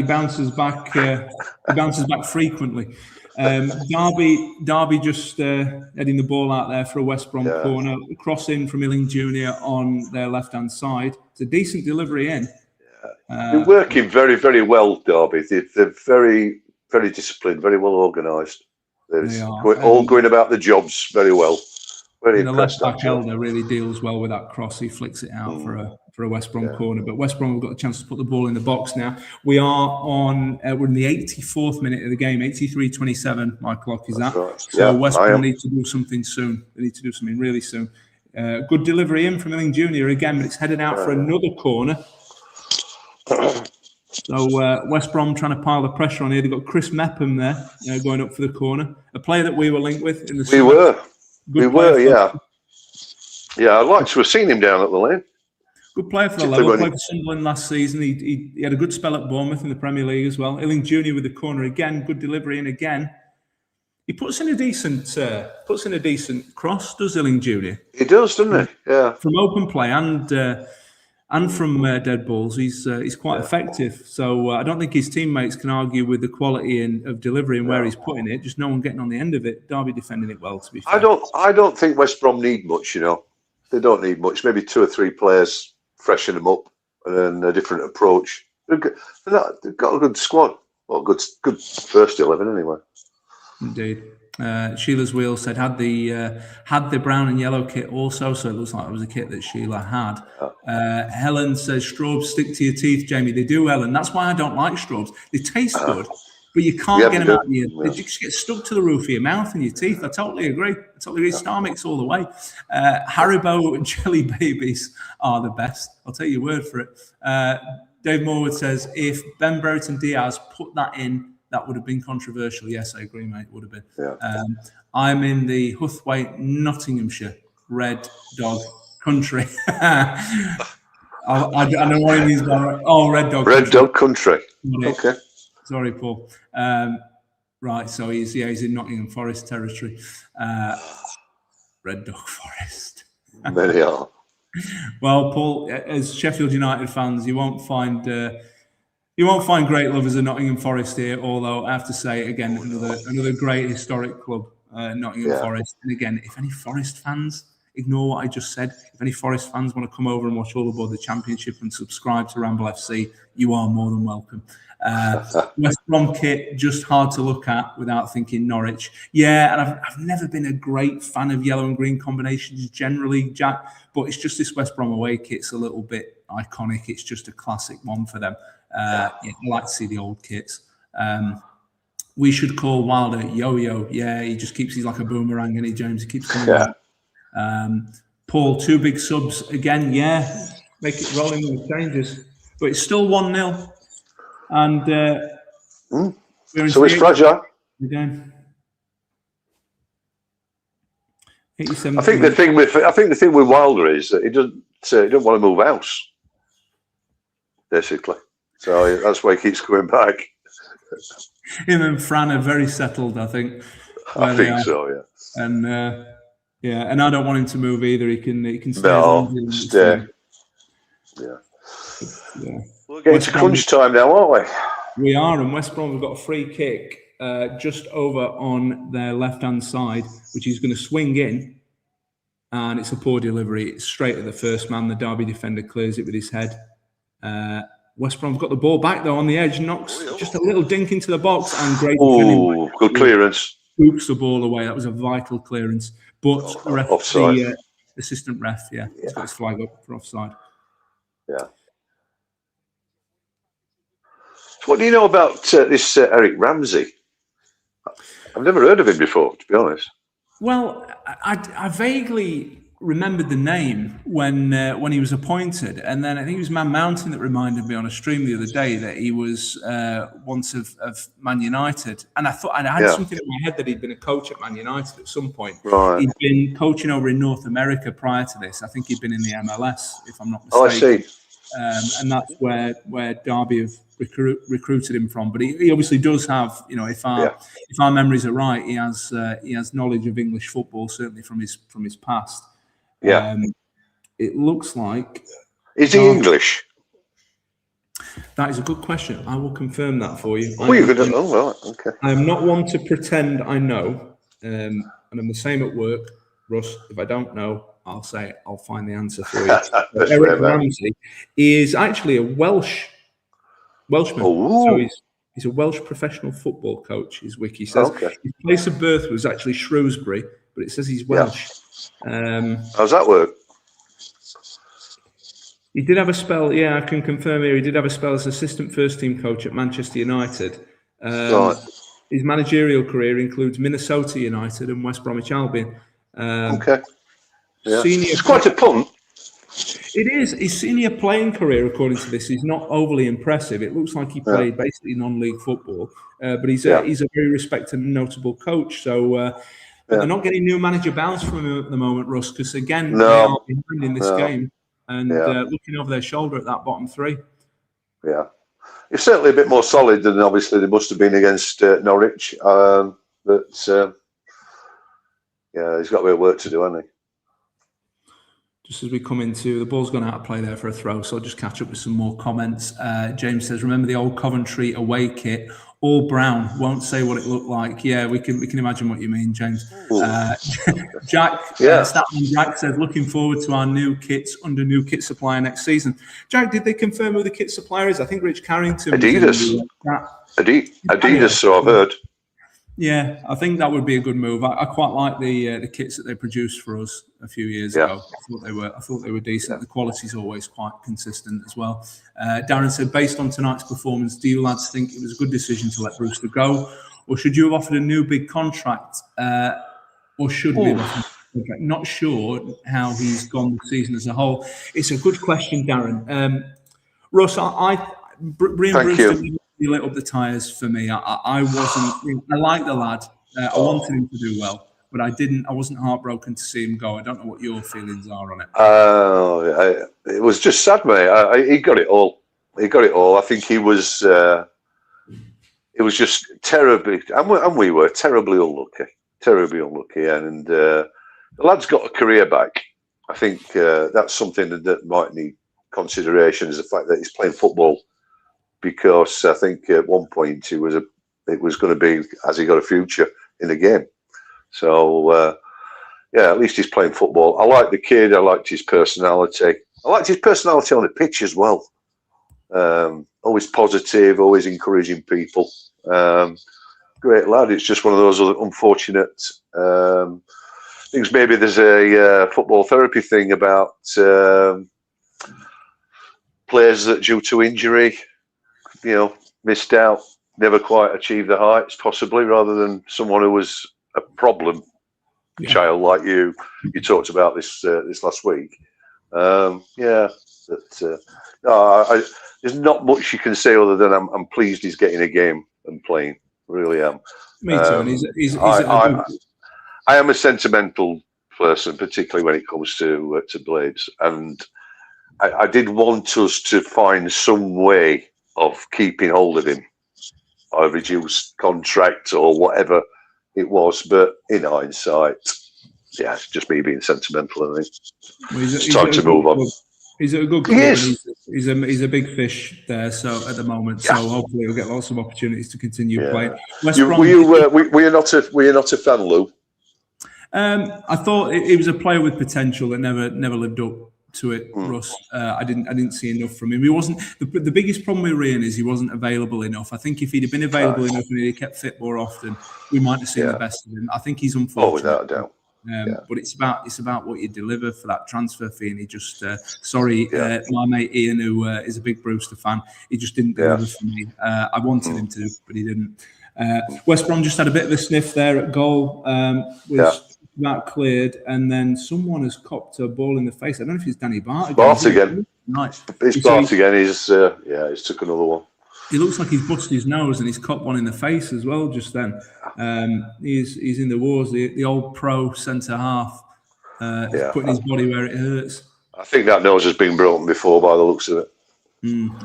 bounces back. He bounces back frequently. Derby just heading the ball out there for a West Brom corner. Crossing from Illing Jr. on their left-hand side. It's a decent delivery in. They're working very, very well, Derby. They're very, very disciplined, very well organised. They're all going about the jobs very well. Very impressed. The left back Elder really deals well with that cross. He flicks it out for a West Brom corner. But West Brom have got a chance to put the ball in the box now. We are we're in the 84th minute of the game. 83:27. My clock is that. Right. So West Brom need to do something soon. They need to do something really soon. Good delivery in from Illing Jr. again, but it's headed out for another corner. So West Brom trying to pile the pressure on here. They've got Chris Mepham there going up for the corner. A player that we were linked with in the summer. We were, yeah. Yeah, I'd like to have seen him down at the lane. Good player for the level. Played for Sunderland last season. He had a good spell at Bournemouth in the Premier League as well. Illing Jr. with the corner again. Good delivery, and again he puts in a decent cross. Does Illing Jr. He does, doesn't he? Yeah. From open play and and from dead balls, he's quite effective. So I don't think his teammates can argue with the quality of delivery and where he's putting it. Just no one getting on the end of it. Derby defending it well, to be fair. I don't think West Brom need much. You know, they don't need much. Maybe 2 or 3 players, freshen them up, and then a different approach. They've got a good squad. Well, good first 11 anyway. Indeed. Sheila's Wheel said had the brown and yellow kit also, so it looks like it was a kit that Sheila had. Helen says strobes stick to your teeth, Jamie. They do, Helen. That's why I don't like strobes. They taste good, but you can't get them out of your. They just get stuck to the roof of your mouth and your teeth. I totally agree. Star Mix all the way. Haribo jelly babies are the best. I'll take your word for it. Dave Morwood says if Ben Brereton Diaz put that in, that would have been controversial. Yes, I agree, mate. It would have been. Yeah. I'm in the Huthwaite, Nottinghamshire Red Dog Country. I know what he means by Red Dog. Red Dog Country. Okay. Sorry, Paul. Right, so he's in Nottingham Forest territory. Red Dog Forest. Many are. Well, Paul, as Sheffield United fans, you won't find great lovers of Nottingham Forest here. Although I have to say again, another great historic club, Nottingham Forest. And again, if any Forest fans, ignore what I just said. If any Forest fans want to come over and watch All Aboard the Championship and subscribe to Ramble FC, you are more than welcome. West Brom kit, just hard to look at without thinking Norwich. Yeah, and I've never been a great fan of yellow and green combinations generally, Jack, but it's just this West Brom away kit's a little bit iconic. It's just a classic one for them. I like to see the old kits. We should call Wilder Yo-Yo. Yeah, he's like a boomerang, and James, he keeps coming back. Paul, 2 big subs again. Yeah, make it rolling with the changes, but it's still 1-0. And so it's fragile again. I think the thing with Wilder is that he don't want to move house, basically. So that's why he keeps going back. Him and Fran are very settled, I think. I think so, yeah. And and I don't want him to move either. He can stay. No, stay. Yeah. We're getting to crunch time now, aren't we? We are, and West Brom have got a free kick just over on their left-hand side, which is going to swing in, and it's a poor delivery. It's straight at the first man. The Derby defender clears it with his head. West Brom have got the ball back, though, on the edge, knocks just a little dink into the box, and great defending. Good clearance. Scoops the ball away. That was a vital clearance. But the assistant ref, he's got his flag up for offside. Yeah. So what do you know about this Eric Ramsey? I've never heard of him before, to be honest. Well, I vaguely remembered the name when he was appointed, and then I think it was Man Mountain that reminded me on a stream the other day that he was once of Man United, and I thought I had something in my head that he'd been a coach at Man United at some point. Right. He'd been coaching over in North America prior to this. I think he'd been in the MLS, if I'm not mistaken. Oh, I see. And that's where Derby have recruited him from. But he obviously does have, if our memories are right, he has knowledge of English football, certainly from his past. Yeah. It looks like. Is he English? That is a good question. I will confirm that for you. Oh, you're going to know, right? Okay. I am not one to pretend I know, and I'm the same at work, Russ. If I don't know, I'll say I'll find the answer for you. Eric Ramsey is actually a Welshman. So he's a Welsh professional football coach. His wiki says his place of birth was actually Shrewsbury, but it says he's Welsh. How's that work? He did have a spell. Yeah, I can confirm here. He did have a spell as assistant first team coach at Manchester United. Right. His managerial career includes Minnesota United and West Bromwich Albion. Yeah. It's quite a punt. It is. His senior playing career, according to this, is not overly impressive. It looks like he played basically non-league football, but he's a very respected and notable coach. So but they're not getting new manager bounce from him at the moment, Russ, because again, they are behind in this game and looking over their shoulder at that bottom three. Yeah. It's certainly a bit more solid than obviously they must have been against Norwich. But he's got a bit of work to do, hasn't he? Just as we come into, the ball's gone out of play there for a throw, so I'll just catch up with some more comments. James says, remember the old Coventry away kit, all brown, won't say what it looked like. Yeah, we can imagine what you mean, James. Jack, Statman Jack says, looking forward to our new kits under new kit supplier next season. Jack, did they confirm who the kit supplier is? I think Rich Carrington. Adidas. Adidas, so I've heard. Yeah, I think that would be a good move. I quite like the kits that they produced for us a few years ago. I thought they were decent. Yeah. The quality's always quite consistent as well. Darren said, based on tonight's performance, do you lads think it was a good decision to let Brewster go, or should you have offered a new big contract, or should we have offered a contract? Not sure how he's gone the season as a whole. It's a good question, Darren. Russ, Brewster lit up the tyres for me. I wasn't. I like the lad. I wanted him to do well, but I didn't. I wasn't heartbroken to see him go. I don't know what your feelings are on it. It was just sad, mate. He got it all. He got it all. I think he was. It was just terribly, and we were terribly unlucky. Terribly unlucky, and the lad's got a career back. I think that's something that might need consideration. Is the fact that he's playing football. Because I think at one point it was going to be, has he got a future in the game? So at least he's playing football. I like the kid. I liked his personality. I liked his personality on the pitch as well. Always positive, always encouraging people. Great lad. It's just one of those unfortunate things. Maybe there's a football therapy thing about players that due to injury, missed out, never quite achieved the heights, possibly, rather than someone who was a problem child like you. You talked about this last week. There's not much you can say other than I'm pleased he's getting a game and playing. I really am. Me too. I am a sentimental person, particularly when it comes to Blades, and I did want us to find some way of keeping hold of him, or a reduced contract or whatever it was. But in hindsight, it's just me being sentimental. I think it's time to move on. He's a good player. He's a big fish there. So at the moment, so hopefully he'll get lots of opportunities to continue playing. Were you not a fan, Lou? I thought he was a player with potential that never lived up to it, Russ. I didn't see enough from him. He wasn't the biggest problem with Ryan is he wasn't available enough. I think if he'd have been available enough and he'd kept fit more often, we might have seen the best of him. I think he's unfortunate. Without a doubt. But it's about what you deliver for that transfer fee, and he just my mate Ian, who is a big Brewster fan, he just didn't deliver for me. I wanted him to, but he didn't. West Brom just had a bit of a sniff there at goal. That cleared, and then someone has copped a ball in the face. I don't know if it's Danny Bart again. Nice. It's Bart again. He's took another one. He looks like he's busted his nose, and he's copped one in the face as well. Just then, he's in the wars. The old pro centre half, putting his body where it hurts. I think that nose has been broken before, by the looks of it.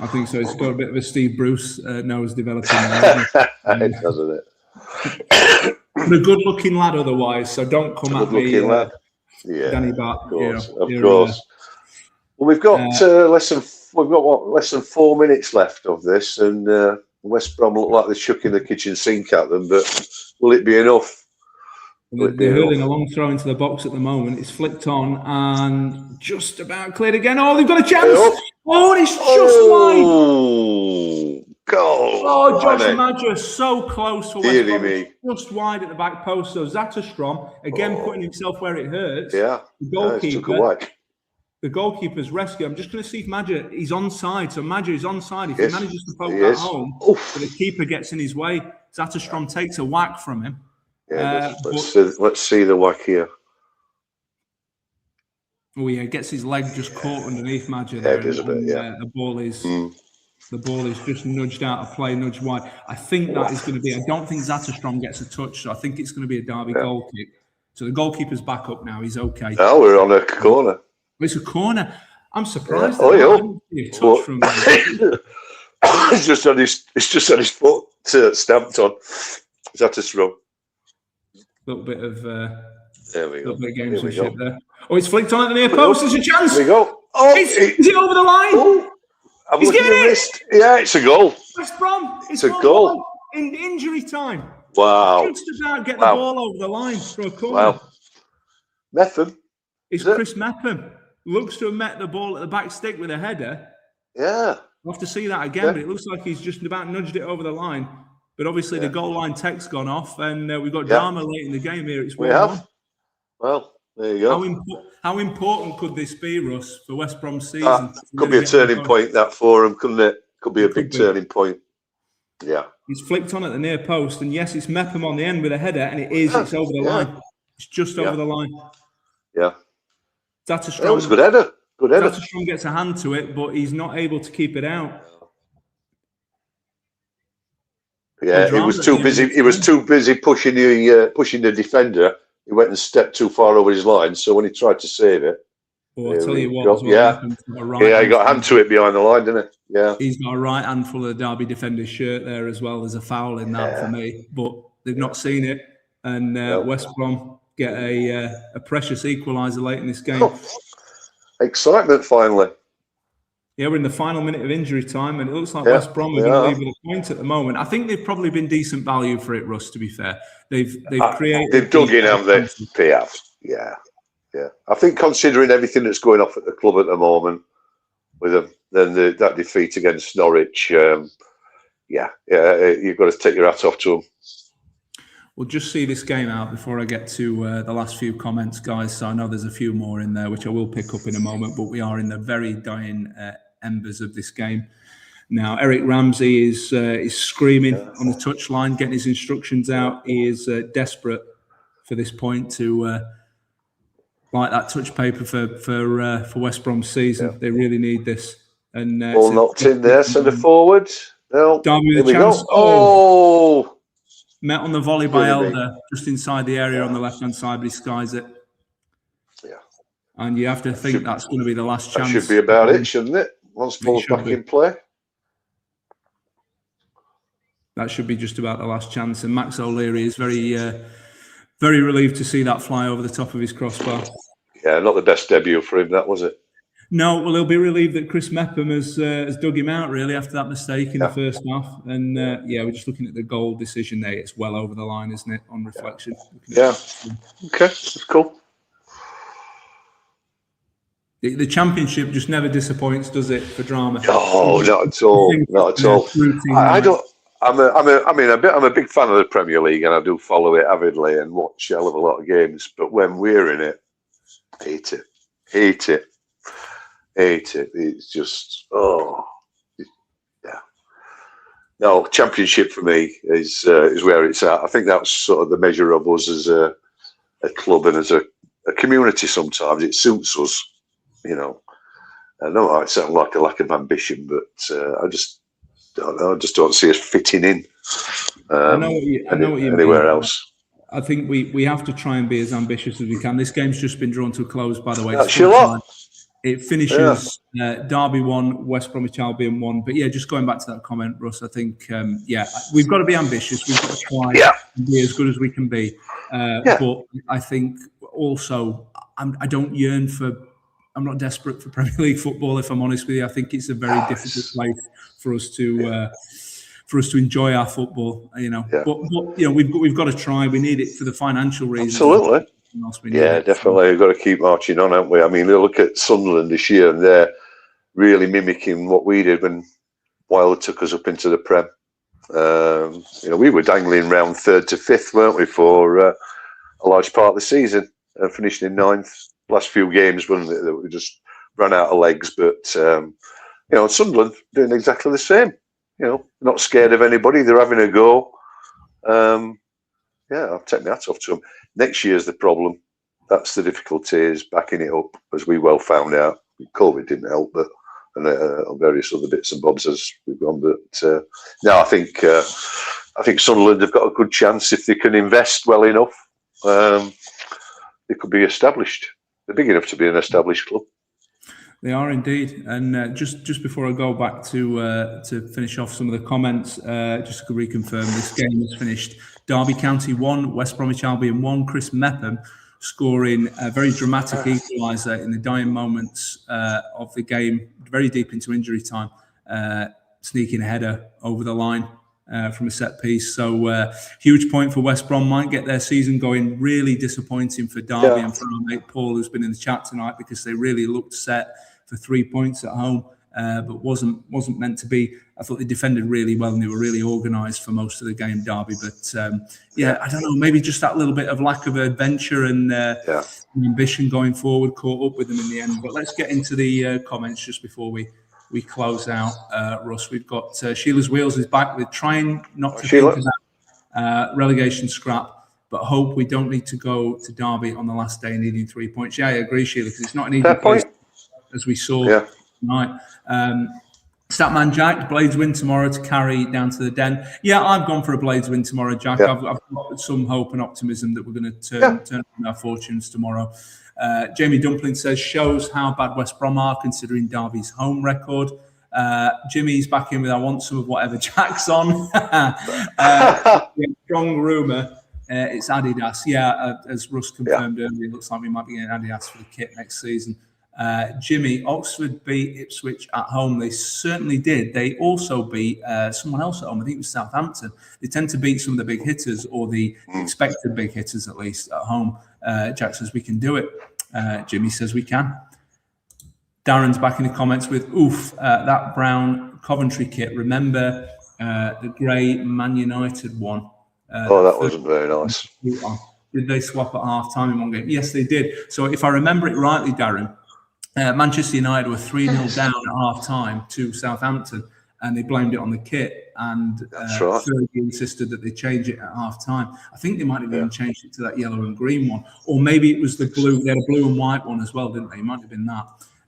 I think so. It's got a bit of a Steve Bruce nose developing there. It doesn't it? But a good-looking lad, otherwise. So don't come at me, lad. Danny Bart. Of course. Well, we've got less than 4 minutes left of this, and West Brom look like they're chucking the kitchen sink at them. But will it be enough? They're hurling a long throw into the box at the moment. It's flicked on and just about cleared again. Oh, they've got a chance! Oh, and it's just wide. Goal! Josh Madger so close for West Brom, just wide at the back post. So Zatterstrom again putting himself where it hurts. Yeah, the goalkeeper's rescue. I'm just going to see if Madger is onside. So Madger is onside. If he manages to poke that home, but the keeper gets in his way. Zatterstrom takes a whack from him. Yeah, let's see the whack here. Oh yeah, gets his leg just caught underneath Madger there. It is a bit. The ball is just nudged out of play, nudged wide. I think that is going to be. I don't think Zatterstrom gets a touch, so I think it's going to be a Derby goal kick. So the goalkeeper's back up now. He's okay. Oh, we're on a corner. It's a corner. I'm surprised. It's just on his foot stamped on. Zatterstrom. Little bit of there we go. Gamesmanship there. Oh, it's flicked on at the near post. There's a chance. There we go. Oh, is it over the line? Oh, He's getting it. Yeah, it's a goal. West Brom. It's a goal. In injury time. Wow. Just about get the ball over the line for a corner. Wow. Mepham. It's Chris Mepham. Looks to have met the ball at the back stick with a header. Yeah. We'll have to see that again, but it looks like he's just about nudged it over the line. But obviously the goal line tech's gone off, and we've got drama late in the game here. It's 1-1. Well, there you go. How important could this be, Russ, for West Brom's season? Could be a turning point, that for him, couldn't it? Could be a big turning point. Yeah. He's flicked on at the near post, and yes, it's Mepham on the end with a header, and it's over the line. It's just over the line. Yeah. That's a strong. That was a good header. Good header. Strong gets a hand to it, but he's not able to keep it out. Yeah, he was too busy. He was too busy pushing the defender. He went and stepped too far over his line. So when he tried to save it, well, I'll tell you what. He got a hand to it behind the line, didn't he? Yeah, he's got a right handful of the Derby defender's shirt there as well. There's a foul in that for me, but they've not seen it, and West Brom get a precious equaliser late in this game. Oh, excitement finally. Yeah, we're in the final minute of injury time, and it looks like West Brom are going to leave with a point at the moment. I think they've probably been decent value for it, Russ. To be fair, they've created. They've dug in, haven't they? Yeah. I think considering everything that's going off at the club at the moment, with them, then that defeat against Norwich, you've got to take your hat off to them. We'll just see this game out before I get to the last few comments, guys. So I know there's a few more in there, which I will pick up in a moment, but we are in the very dying embers of this game. Now, Eric Ramsey is screaming on the touchline, getting his instructions out. He is desperate for this point to light that touch paper for West Brom's season. Yeah. They really need this. And all knocked in there, centre forward. No, Derby with a chance. Oh! Met on the volley by Elder, just inside the area on the left-hand side, but he skies it. Yeah. And you have to think that's going to be the last chance. That should be about it, shouldn't it? Once ball's back in play. That should be just about the last chance. And Max O'Leary is very relieved to see that fly over the top of his crossbar. Yeah, not the best debut for him, that was it. No, well, he'll be relieved that Chris Mepham has dug him out, really, after that mistake in the first half. And, we're just looking at the goal decision there. It's well over the line, isn't it, on reflection? Yeah. Okay, that's cool. The Championship just never disappoints, does it, for drama? Oh, not at all. Not at all. I don't... I'm a big fan of the Premier League, and I do follow it avidly and watch a hell of a lot of games. But when we're in it, hate it. It's just No, Championship for me is where it's at. I think that's sort of the measure of us as a club and as a community. Sometimes it suits us, you know. I know it might sound like a lack of ambition, but I just don't see us fitting in anywhere else. I think we have to try and be as ambitious as we can. This game's just been drawn to a close, by the way. It finishes Derby 1, West Bromwich Albion 1. But just going back to that comment, Russ, I think we've got to be ambitious. We've got to try and be as good as we can be. But I think also I don't yearn for. I'm not desperate for Premier League football, if I'm honest with you. I think it's a very difficult place for us to enjoy our football. You know, but we've got to try. We need it for the financial reasons. Absolutely. Definitely. We've got to keep marching on, haven't we? I mean, look at Sunderland this year, and they're really mimicking what we did when Wilder took us up into the Prem. We were dangling round 3rd to 5th, weren't we, for a large part of the season, finishing in 9th. Last few games, wasn't it, that we just ran out of legs. But Sunderland doing exactly the same. Not scared of anybody. They're having a go. I'll take my hat off to them. Next year's the problem. That's the difficulty, is backing it up, as we well found out. COVID didn't help, but and various other bits and bobs as we've gone. But no, I think Sunderland have got a good chance if they can invest well enough. They could be established. They're big enough to be an established club. They are indeed. And just before I go back to finish off some of the comments, just to reconfirm, this game is finished. Derby County 1, West Bromwich Albion 1. Chris Mepham scoring a very dramatic equaliser in the dying moments of the game, very deep into injury time, sneaking a header over the line from a set piece. So huge point for West Brom, might get their season going. Really disappointing for Derby and for our mate Paul, who's been in the chat tonight, because they really looked set for 3 points at home, but wasn't meant to be. I thought they defended really well and they were really organised for most of the game, Derby. But I don't know, maybe just that little bit of lack of adventure and ambition going forward caught up with them in the end. But let's get into the comments just before we close out, Russ. We've got Sheila's Wheels is back with trying not to think about relegation scrap, but hope we don't need to go to Derby on the last day needing 3 points. Yeah, I agree, Sheila, because it's not an easy place, as we saw tonight. Statman Jack, Blades win tomorrow to carry down to the Den. Yeah, I've gone for a Blades win tomorrow, Jack. I've got some hope and optimism that we're going to turn our fortunes tomorrow. Jamie Dumpling says, shows how bad West Brom are considering Derby's home record. Jimmy's back in with, I want some of whatever Jack's on. Strong rumour, it's Adidas. Yeah, as Russ confirmed earlier, it looks like we might be getting Adidas for the kit next season. Jimmy, Oxford beat Ipswich at home. They certainly did. They also beat someone else at home. I think it was Southampton. They tend to beat some of the big hitters, or the expected big hitters at least, at home. Jack says we can do it. Jimmy says we can. Darren's back in the comments with, that brown Coventry kit. Remember the grey Man United one? That wasn't very nice. Did they swap at half-time in one game? Yes, they did. So if I remember it rightly, Darren, Manchester United were 3-0 down at half-time to Southampton, and they blamed it on the kit. And Fergie insisted that they change it at half-time. I think they might have even changed it to that yellow and green one. Or maybe it was the blue. They had a blue and white one as well, didn't they? It might have been that.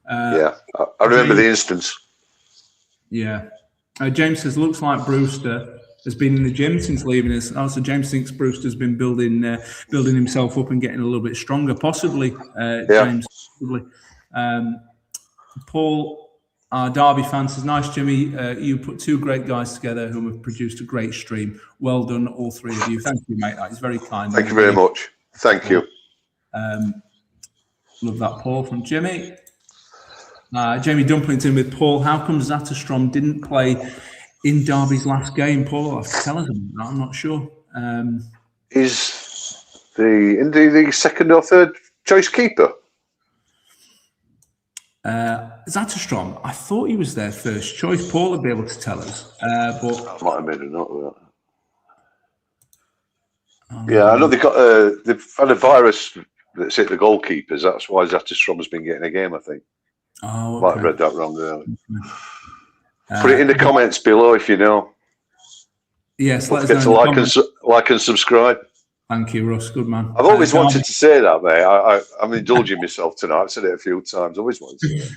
I remember the instance. Yeah. James says, looks like Brewster has been in the gym since leaving us. Also, James thinks Brewster's been building himself up and getting a little bit stronger. Possibly, James. Possibly. Paul, our Derby fan, says, nice, Jimmy. You put two great guys together who have produced a great stream. Well done, all three of you. Thank you, mate. That is very kind. Thank you very much. Thank you. Love that, Paul, from Jimmy. Jamie Dumplington with Paul. How come Zatterstrom didn't play in Derby's last game? Paul will have to tell us about that. I'm not sure. Is the second or third choice keeper? Zatterstrom, I thought he was their first choice. Paul would be able to tell us. But I might have made a note of that. I know they've had a virus that's hit the goalkeepers. That's why Zatterstrom has been getting a game, I think. Oh, okay. Might have read that wrong there. Put it in the comments below if you know. Yes, don't forget to like and subscribe. Thank you, Russ. Good man. I've always wanted to say that, mate. I'm indulging myself tonight. I've said it a few times. I always wanted to say it.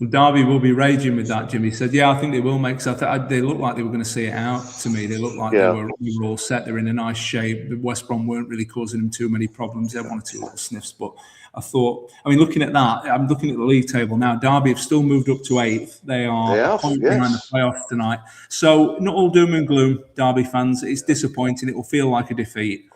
Well, Derby will be raging with that, Jimmy said. Yeah, I think they will make. So they looked like they were going to see it out to me. They looked like we were all set. They're in a nice shape. The West Brom weren't really causing them too many problems. They had one or two little sniffs, but I thought, looking at that, I'm looking at the league table now. Derby have still moved up to 8th. They are a point behind the playoffs tonight. So not all doom and gloom, Derby fans. It's disappointing. It will feel like a defeat,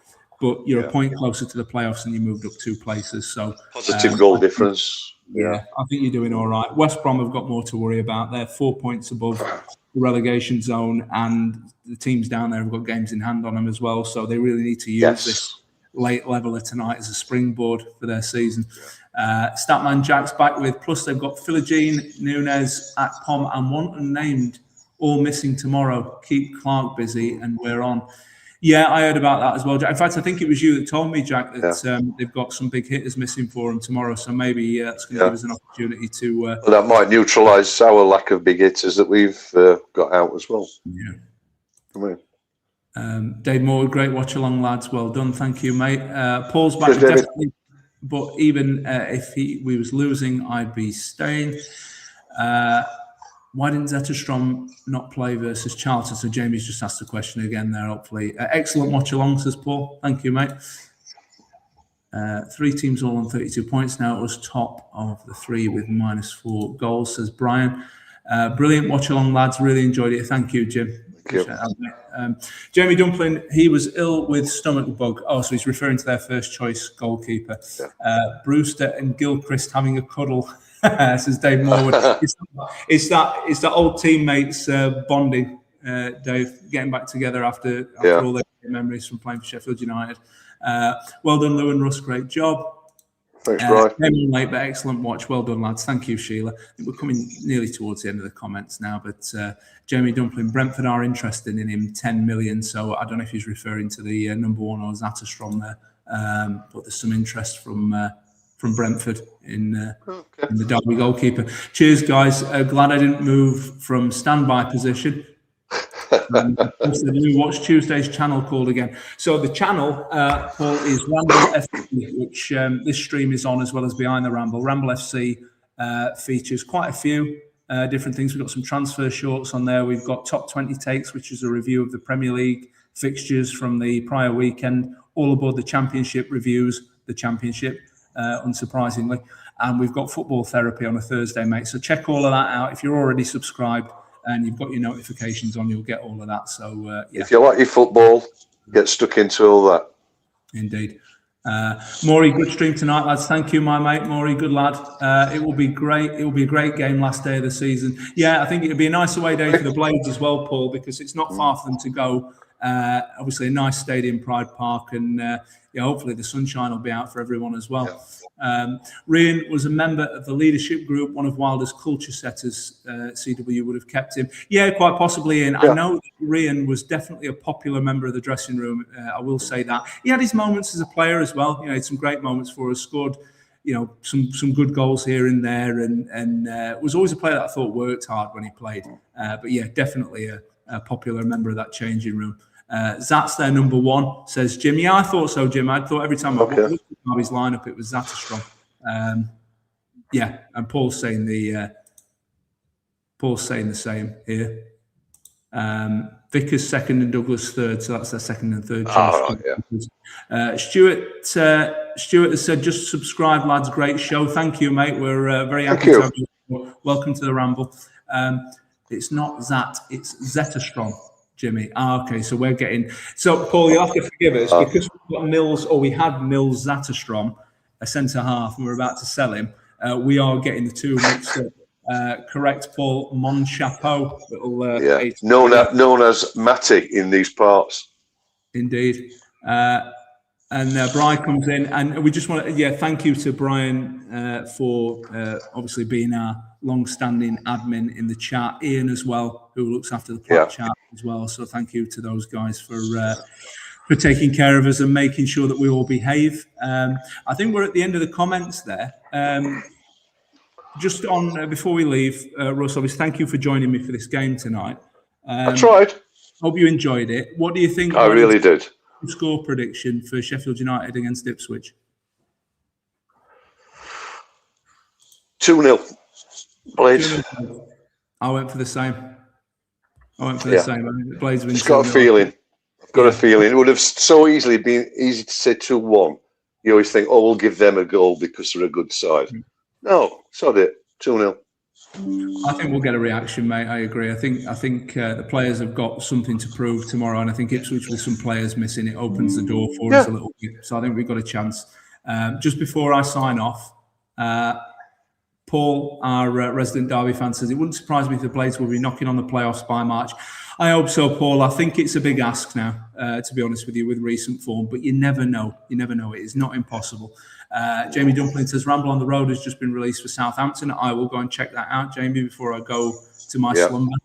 but you're a point closer to the playoffs and you moved up 2 places. So positive goal difference. Yeah, I think you're doing all right. West Brom have got more to worry about. They're 4 points above the relegation zone, and the teams down there have got games in hand on them as well. So they really need to use this late leveler tonight as a springboard for their season. Statman Jack's back with, plus they've got Philogene, Nunez, Akpom, and one unnamed, all missing tomorrow. Keep Clark busy, and we're on. Yeah, I heard about that as well, Jack. In fact, I think it was you that told me, Jack, that they've got some big hitters missing for them tomorrow. So maybe that's going to give us an opportunity to... well, that might neutralise our lack of big hitters that we've got out as well. Yeah. Come on. Dave Moore, great watch along, lads. Well done. Thank you, mate. Paul's back. Definitely, but even if we was losing, I'd be staying. Why didn't Zetterstrom not play versus Charlton? So Jamie's just asked the question again there, hopefully. Excellent watch along, says Paul. Thank you, mate. 3 teams all on 32 points now. It was top of the 3 with -4 goals, says Brian. Brilliant watch along, lads. Really enjoyed it. Thank you, Jim. Thank you. Jamie Dumpling, he was ill with stomach bug. Oh, so he's referring to their first choice goalkeeper. Yeah. Brewster and Gilchrist having a cuddle, says Dave Morwood. it's that old teammates bonding, Dave, getting back together after all their memories from playing for Sheffield United. Well done, Lou and Russ. Great job. Thanks, Brian. Late, but excellent watch. Well done, lads. Thank you, Sheila. I think we're coming nearly towards the end of the comments now, but Jamie Dumpling, Brentford are interested in him, 10 million. So I don't know if he's referring to the number one or Zatterstrom there, but there's some interest from Brentford in the Derby goalkeeper. Cheers, guys. Glad I didn't move from standby position. We watch Tuesday's channel called again. So the channel, Paul, is Ramble FC, which this stream is on, as well as Behind the Ramble. Ramble FC features quite a few different things. We've got some transfer shorts on there. We've got Top 20 Takes, which is a review of the Premier League fixtures from the prior weekend, all aboard the Championship reviews, the Championship, unsurprisingly. And we've got Football Therapy on a Thursday, mate. So check all of that out. If you're already subscribed and you've got your notifications on, you'll get all of that. So if you like your football, get stuck into all that. Indeed. Maury, good stream tonight, lads. Thank you, my mate. Maury, good lad. It will be great. It will be a great game last day of the season. Yeah, I think it'll be a nice away day for the Blades as well, Paul, because it's not far for them to go. Obviously, a nice stadium, Pride Park, and hopefully the sunshine will be out for everyone as well. Rian was a member of the leadership group, one of Wilder's culture setters. CW would have kept him. Yeah, quite possibly. And I know that Rian was definitely a popular member of the dressing room. I will say that. He had his moments as a player as well. He had some great moments for us, scored some good goals here and there, and was always a player that I thought worked hard when he played. But yeah, definitely a popular member of that changing room. Zat's their number one, says Jim. Yeah, I thought so, Jim. I thought every time I looked at Derby's lineup, it was Zatterstrom. And Paul's saying the same here. Vickers second and Douglas third, so that's their second and third choice. Stuart has said, just subscribe, lads. Great show. Thank you, mate. We're very happy to have you. Welcome to the Ramble. It's not Zat, it's Zetterstrom. Jimmy. Okay, so we're getting... So, Paul, you'll have to forgive us, because we've got we had Nils Zatterstrom, a centre-half, and we're about to sell him. We are getting the two mixed up. Correct, Paul. Mon Chapeau. Known as Matty in these parts. Indeed. And Brian comes in, and we just want to, thank you to Brian for obviously being our long-standing admin in the chat. Ian as well, who looks after the chat as well. So thank you to those guys for taking care of us and making sure that we all behave. I think we're at the end of the comments there. Just on before we leave, Russ, obviously, thank you for joining me for this game tonight. I tried. Hope you enjoyed it. What do you think? I really did. Score prediction for Sheffield United against Ipswich? 2-0. Blades. I went for the same. Blades win. I've got a feeling. It would have so easily been easy to say 2-1. You always think, we'll give them a goal because they're a good side. No, sod it. 2-0. I think we'll get a reaction, mate. I agree. I think the players have got something to prove tomorrow, and I think Ipswich, with some players missing, it opens the door for us a little bit. So I think we've got a chance. Just before I sign off, Paul, our resident Derby fan, says it wouldn't surprise me if the Blades will be knocking on the playoffs by March. I hope so, Paul. I think it's a big ask now, to be honest with you, with recent form, but you never know. It is not impossible. Jamie Dumpling says Ramble on the Road has just been released for Southampton. I will go and check that out, Jamie, before I go to my slumber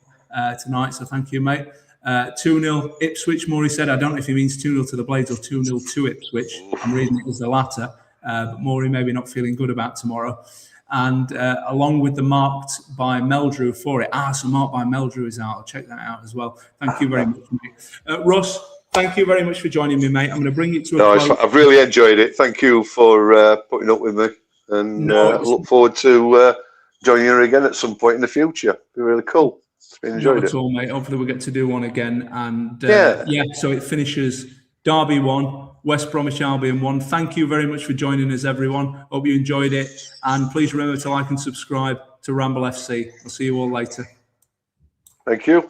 tonight. So thank you, mate. 2-0 Ipswich, Maury said. I don't know if he means 2-0 to the Blades or 2-0 to Ipswich. I'm reading it as the latter. But Maury maybe not feeling good about tomorrow. And along with the marked by Meldrew for it. So marked by Meldrew is out. I'll check that out as well. Thank you very much, mate. Russ, thank you very much for joining me, mate. I'm going to bring it to a close. I've really enjoyed it. Thank you for putting up with me. And I look forward to joining you again at some point in the future. It'll be really cool. Enjoyed it. At all, mate. Hopefully we'll get to do one again. And so it finishes Derby 1, West Bromwich Albion 1. Thank you very much for joining us, everyone. Hope you enjoyed it. And please remember to like and subscribe to Ramble FC. I'll see you all later. Thank you.